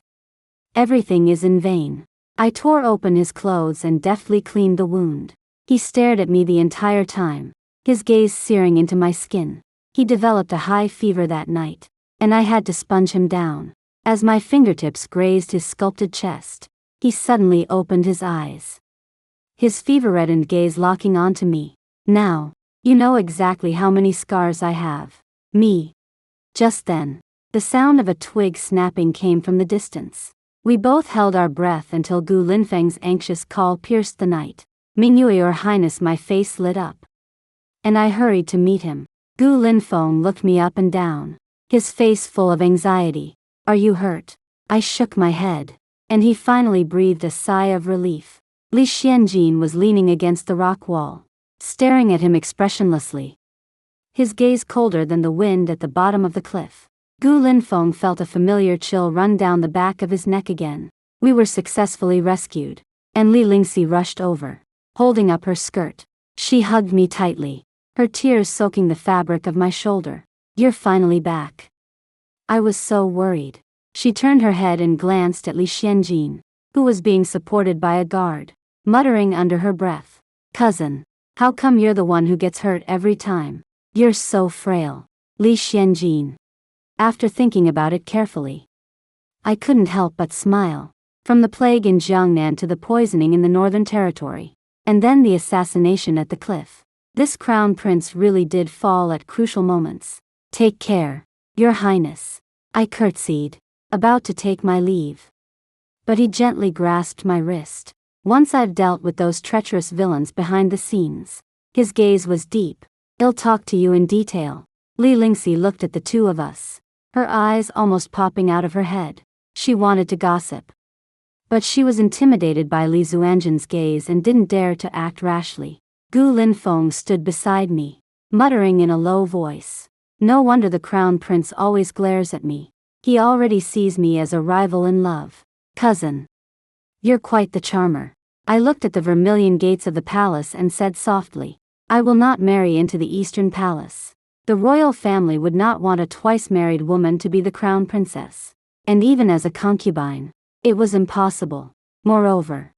everything is in vain. I tore open his clothes and deftly cleaned the wound. He stared at me the entire time, his gaze searing into my skin. He developed a high fever that night, and I had to sponge him down. As my fingertips grazed his sculpted chest, he suddenly opened his eyes, his fever-reddened gaze locking onto me. Now, you know exactly how many scars I have. Me. Just then, the sound of a twig snapping came from the distance. We both held our breath until Gu Linfeng's anxious call pierced the night. Mingyue, Your Highness, my face lit up, and I hurried to meet him. Gu Linfeng looked me up and down, his face full of anxiety. Are you hurt? I shook my head, and he finally breathed a sigh of relief. Li Xianjin was leaning against the rock wall, staring at him expressionlessly, his gaze colder than the wind at the bottom of the cliff. Gu Linfeng felt a familiar chill run down the back of his neck again. We were successfully rescued, and Li Lingxi rushed over, holding up her skirt. She hugged me tightly, her tears soaking the fabric of my shoulder. You're finally back. I was so worried. She turned her head and glanced at Li Xianjin, who was being supported by a guard, muttering under her breath. Cousin, how come you're the one who gets hurt every time? You're so frail. Li Xianjin. After thinking about it carefully, I couldn't help but smile. From the plague in Jiangnan to the poisoning in the Northern Territory, and then the assassination at the cliff, this crown prince really did fall at crucial moments. Take care, Your Highness. I curtsied, about to take my leave. But he gently grasped my wrist. Once I've dealt with those treacherous villains behind the scenes. His gaze was deep. I'll talk to you in detail. Li Lingxi looked at the two of us, her eyes almost popping out of her head. She wanted to gossip, but she was intimidated by Li Zuanjin's gaze and didn't dare to act rashly. Gu Linfeng stood beside me, muttering in a low voice. No wonder the crown prince always glares at me. He already sees me as a rival in love. Cousin, you're quite the charmer. I looked at the vermilion gates of the palace and said softly, I will not marry into the Eastern Palace. The royal family would not want a twice-married woman to be the crown princess. And even as a concubine, it was impossible. Moreover,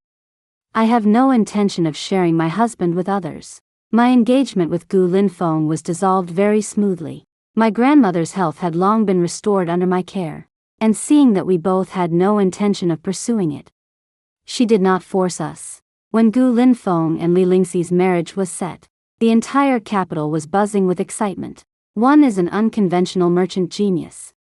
I have no intention of sharing my husband with others. My engagement with Gu Linfeng was dissolved very smoothly. My grandmother's health had long been restored under my care, and seeing that we both had no intention of pursuing it, she did not force us. When Gu Linfeng and Li Lingxi's marriage was set, the entire capital was buzzing with excitement. One is an unconventional merchant genius,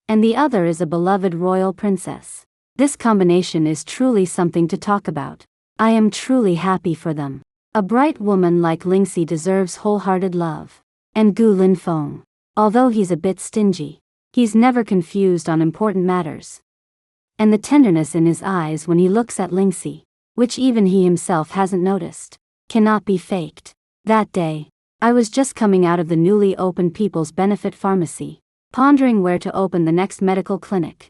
and the other is a beloved royal princess. This combination is truly something to talk about. I am truly happy for them. A bright woman like Lingxi deserves wholehearted love. And Gu Linfeng, although he's a bit stingy, he's never confused on important matters. And the tenderness in his eyes when he looks at Lingxi, which even he himself hasn't noticed, cannot be faked. That day, I was just coming out of the newly opened People's Benefit Pharmacy, pondering where to open the next medical clinic,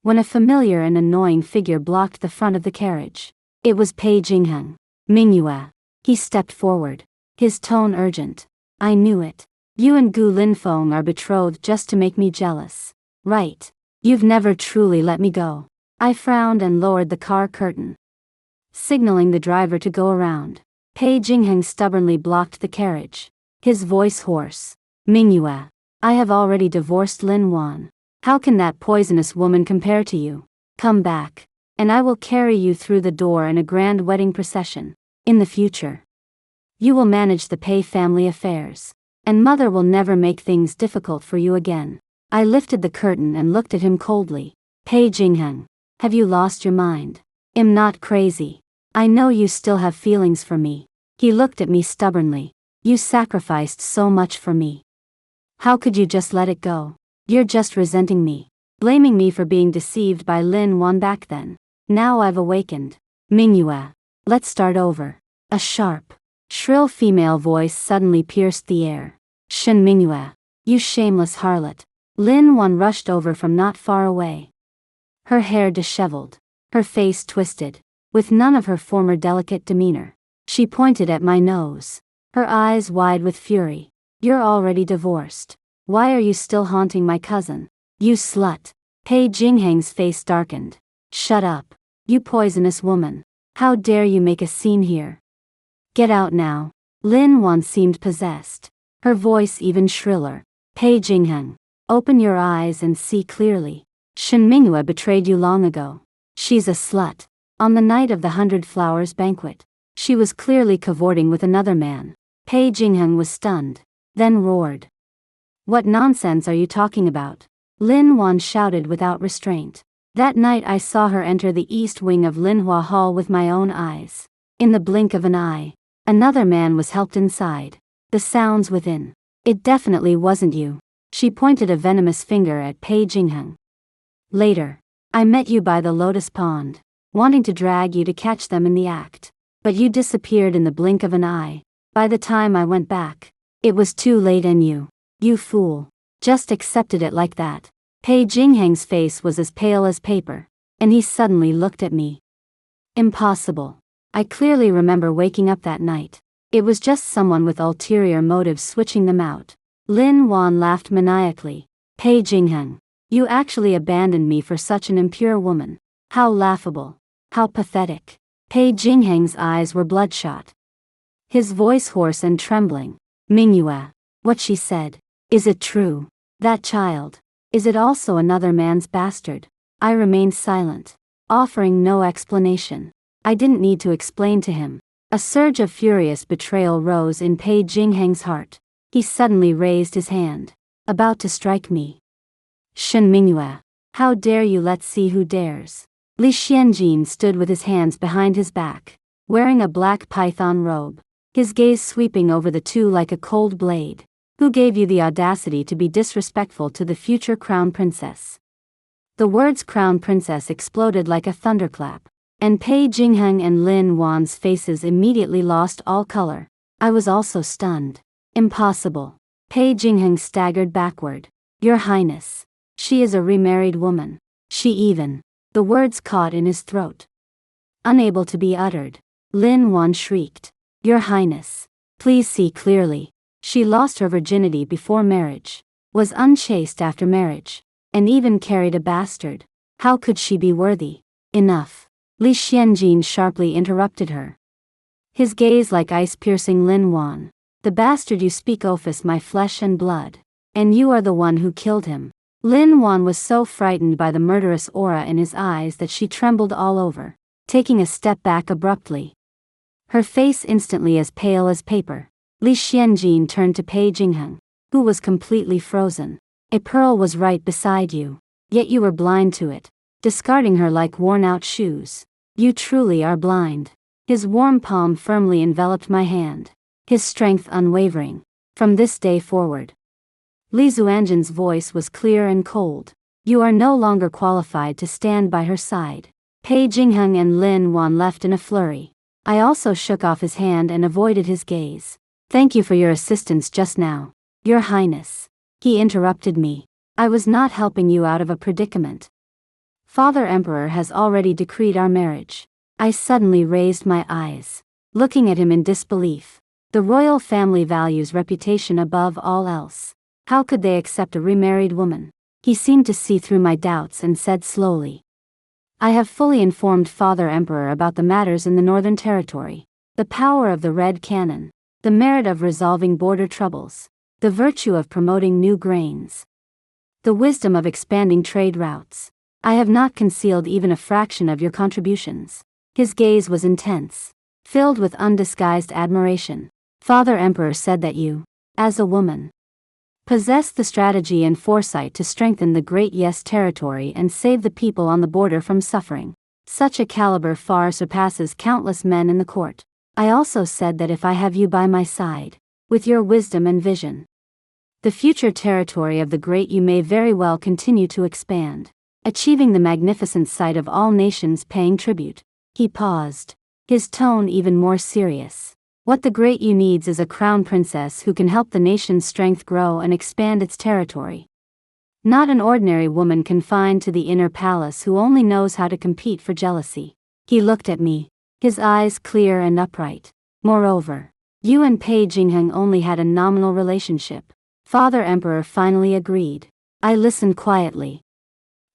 when a familiar and annoying figure blocked the front of the carriage. It was Pei Jingheng. Mingyue. He stepped forward, his tone urgent. I knew it. You and Gu Linfeng are betrothed just to make me jealous, right? You've never truly let me go. I frowned and lowered the car curtain, signaling the driver to go around. Pei Jingheng stubbornly blocked the carriage, his voice hoarse. Mingyue, I have already divorced Lin Wan. How can that poisonous woman compare to you? Come back, and I will carry you through the door in a grand wedding procession. In the future, you will manage the Pei family affairs, and mother will never make things difficult for you again. I lifted the curtain and looked at him coldly. Pei Jingheng, have you lost your mind? I'm not crazy. I know you still have feelings for me. He looked at me stubbornly. You sacrificed so much for me. How could you just let it go? You're just resenting me, blaming me for being deceived by Lin Wan back then. Now I've awakened. Mingyue, let's start over. A sharp, shrill female voice suddenly pierced the air. Shen Mingyue, you shameless harlot. Lin Wan rushed over from not far away, her hair disheveled, her face twisted, with none of her former delicate demeanor. She pointed at my nose, her eyes wide with fury. You're already divorced. Why are you still haunting my cousin? You slut. Pei Jingheng's face darkened. Shut up. You poisonous woman. How dare you make a scene here? Get out now. Lin Wan seemed possessed. Her voice even shriller. Pei Jingheng, open your eyes and see clearly. Shen Mingyue betrayed you long ago. She's a slut. On the night of the 100 Flowers banquet, she was clearly cavorting with another man. Pei Jingheng was stunned, then roared. What nonsense are you talking about? Lin Wan shouted without restraint. That night I saw her enter the east wing of Linhua Hall with my own eyes. In the blink of an eye, another man was helped inside. The sounds within. It definitely wasn't you. She pointed a venomous finger at Pei Jingheng. Later, I met you by the lotus pond, wanting to drag you to catch them in the act. But you disappeared in the blink of an eye. By the time I went back, it was too late and you fool, just accepted it like that. Pei Jingheng's face was as pale as paper, and he suddenly looked at me. Impossible. I clearly remember waking up that night. It was just someone with ulterior motives switching them out. Lin Wan laughed maniacally. Pei Jingheng, you actually abandoned me for such an impure woman. How laughable. How pathetic. Pei Jingheng's eyes were bloodshot. His voice hoarse and trembling. Mingyue, what she said. Is it true? That child. Is it also another man's bastard? I remained silent, offering no explanation. I didn't need to explain to him. A surge of furious betrayal rose in Pei Jingheng's heart. He suddenly raised his hand, about to strike me. Shen Mingyue, how dare you? Let's see who dares. Li Xianjin stood with his hands behind his back, wearing a black python robe, his gaze sweeping over the two like a cold blade. Who gave you the audacity to be disrespectful to the future crown princess? The words crown princess exploded like a thunderclap, and Pei Jingheng and Lin Wan's faces immediately lost all color. I was also stunned. Impossible. Pei Jingheng staggered backward. Your Highness. She is a remarried woman. The words caught in his throat, unable to be uttered. Lin Wan shrieked. Your Highness. Please see clearly. She lost her virginity before marriage, was unchaste after marriage, and even carried a bastard. How could she be worthy? Enough. Li Xianjin sharply interrupted her. His gaze like ice piercing Lin Wan. The bastard you speak of is my flesh and blood, and you are the one who killed him. Lin Wan was so frightened by the murderous aura in his eyes that she trembled all over, taking a step back abruptly. Her face instantly as pale as paper. Li Xianjin turned to Pei Jingheng, who was completely frozen. A pearl was right beside you, yet you were blind to it, discarding her like worn-out shoes. You truly are blind. His warm palm firmly enveloped my hand, his strength unwavering. From this day forward. Li Zuanjin's voice was clear and cold. You are no longer qualified to stand by her side. Pei Jingheng and Lin Wan left in a flurry. I also shook off his hand and avoided his gaze. Thank you for your assistance just now. Your Highness. He interrupted me. I was not helping you out of a predicament. Father Emperor has already decreed our marriage. I suddenly raised my eyes, looking at him in disbelief. The royal family values reputation above all else. How could they accept a remarried woman? He seemed to see through my doubts and said slowly. I have fully informed Father Emperor about the matters in the Northern Territory. The power of the Red Cannon. The merit of resolving border troubles. The virtue of promoting new grains. The wisdom of expanding trade routes. I have not concealed even a fraction of your contributions. His gaze was intense, filled with undisguised admiration. Father Emperor said that you, as a woman, possessed the strategy and foresight to strengthen the Great Yes territory and save the people on the border from suffering. Such a caliber far surpasses countless men in the court. I also said that if I have you by my side, with your wisdom and vision, the future territory of the Great you may very well continue to expand, achieving the magnificent sight of all nations paying tribute. He paused, his tone even more serious. What the Great you needs is a crown princess who can help the nation's strength grow and expand its territory. Not an ordinary woman confined to the inner palace who only knows how to compete for jealousy. He looked at me, his eyes clear and upright. Moreover, you and Pei Jingheng only had a nominal relationship. Father Emperor finally agreed. I listened quietly,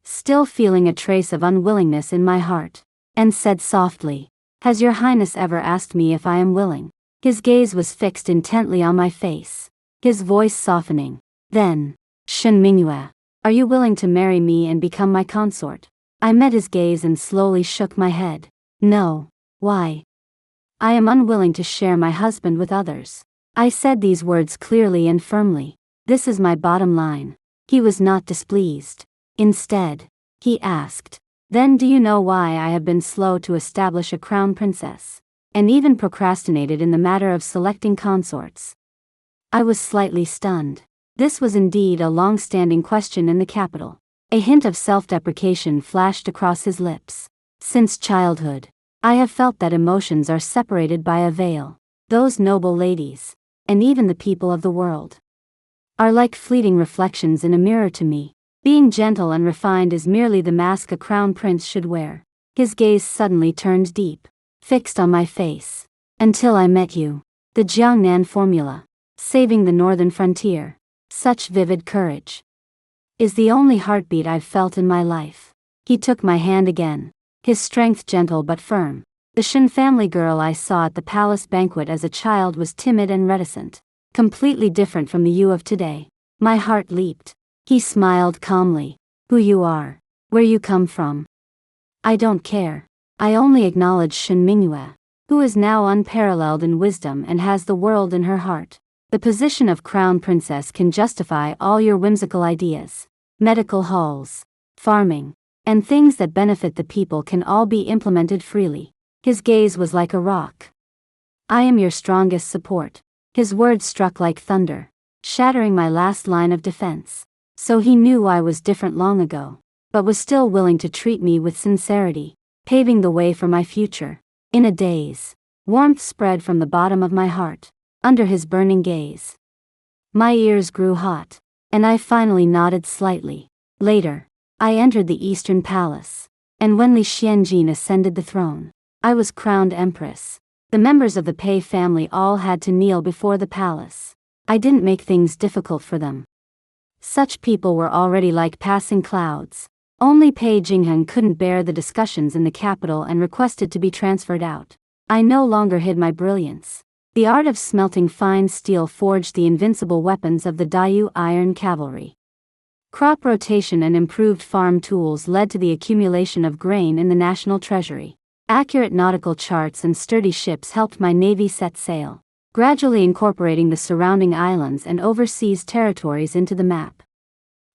still feeling a trace of unwillingness in my heart. and said softly, "Has your highness ever asked me if I am willing?" His gaze was fixed intently on my face, his voice softening. Then, "Shen Mingyue, are you willing to marry me and become my consort?" I met his gaze and slowly shook my head. "No." "Why?" "I am unwilling to share my husband with others." I said these words clearly and firmly. "This is my bottom line." He was not displeased. Instead, he asked, "Then do you know why I have been slow to establish a crown princess, and even procrastinated in the matter of selecting consorts?" I was slightly stunned. This was indeed a long-standing question in the capital. A hint of self-deprecation flashed across his lips. "Since childhood, I have felt that emotions are separated by a veil. Those noble ladies, and even the people of the world, are like fleeting reflections in a mirror to me. Being gentle and refined is merely the mask a crown prince should wear." His gaze suddenly turned deep, fixed on my face. "Until I met you." The Jiangnan formula. Saving the northern frontier. Such vivid courage is the only heartbeat I've felt in my life. He took my hand again, his strength gentle but firm. The Shen family girl I saw at the palace banquet as a child was timid and reticent, completely different from the you of today. My heart leaped. He smiled calmly. "Who you are, where you come from, I don't care. I only acknowledge Shen Mingyue, who is now unparalleled in wisdom and has the world in her heart. The position of crown princess can justify all your whimsical ideas. Medical halls, farming, and things that benefit the people can all be implemented freely." His gaze was like a rock. "I am your strongest support." His words struck like thunder, shattering my last line of defense. So he knew I was different long ago, but was still willing to treat me with sincerity, paving the way for my future. In a daze, warmth spread from the bottom of my heart, under his burning gaze. My ears grew hot, and I finally nodded slightly. Later, I entered the Eastern Palace, and when Li Xianjin ascended the throne, I was crowned empress. The members of the Pei family all had to kneel before the palace. I didn't make things difficult for them. Such people were already like passing clouds. Only Pei Jinghen couldn't bear the discussions in the capital and requested to be transferred out. I no longer hid my brilliance. The art of smelting fine steel forged the invincible weapons of the Dayu iron cavalry. Crop rotation and improved farm tools led to the accumulation of grain in the national treasury. Accurate nautical charts and sturdy ships helped my navy set sail, gradually incorporating the surrounding islands and overseas territories into the map,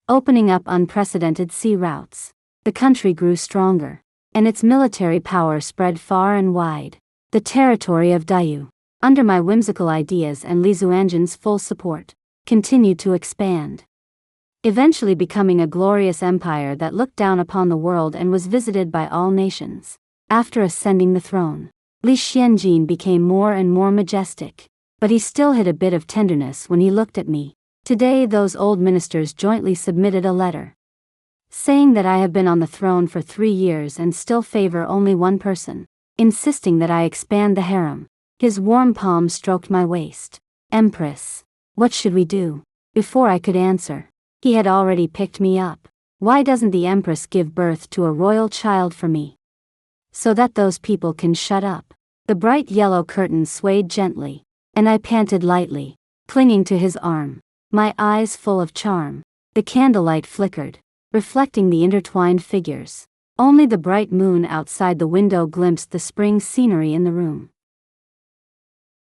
opening up unprecedented sea routes. The country grew stronger, and its military power spread far and wide. The territory of Dayu, under my whimsical ideas and Li Zuanjin's full support, continued to expand, eventually becoming a glorious empire that looked down upon the world and was visited by all nations. After ascending the throne, Li Xianjin became more and more majestic, but he still hid a bit of tenderness when he looked at me. Today those old ministers jointly submitted a letter, saying that I have been on the throne for 3 years and still favor only one person, insisting that I expand the harem. His warm palm stroked my waist. "Empress, what should we do?" Before I could answer, he had already picked me up. "Why doesn't the empress give birth to a royal child for me, so that those people can shut up?" The bright yellow curtain swayed gently, and I panted lightly, clinging to his arm, my eyes full of charm. The candlelight flickered, reflecting the intertwined figures. Only the bright moon outside the window glimpsed the spring scenery in the room.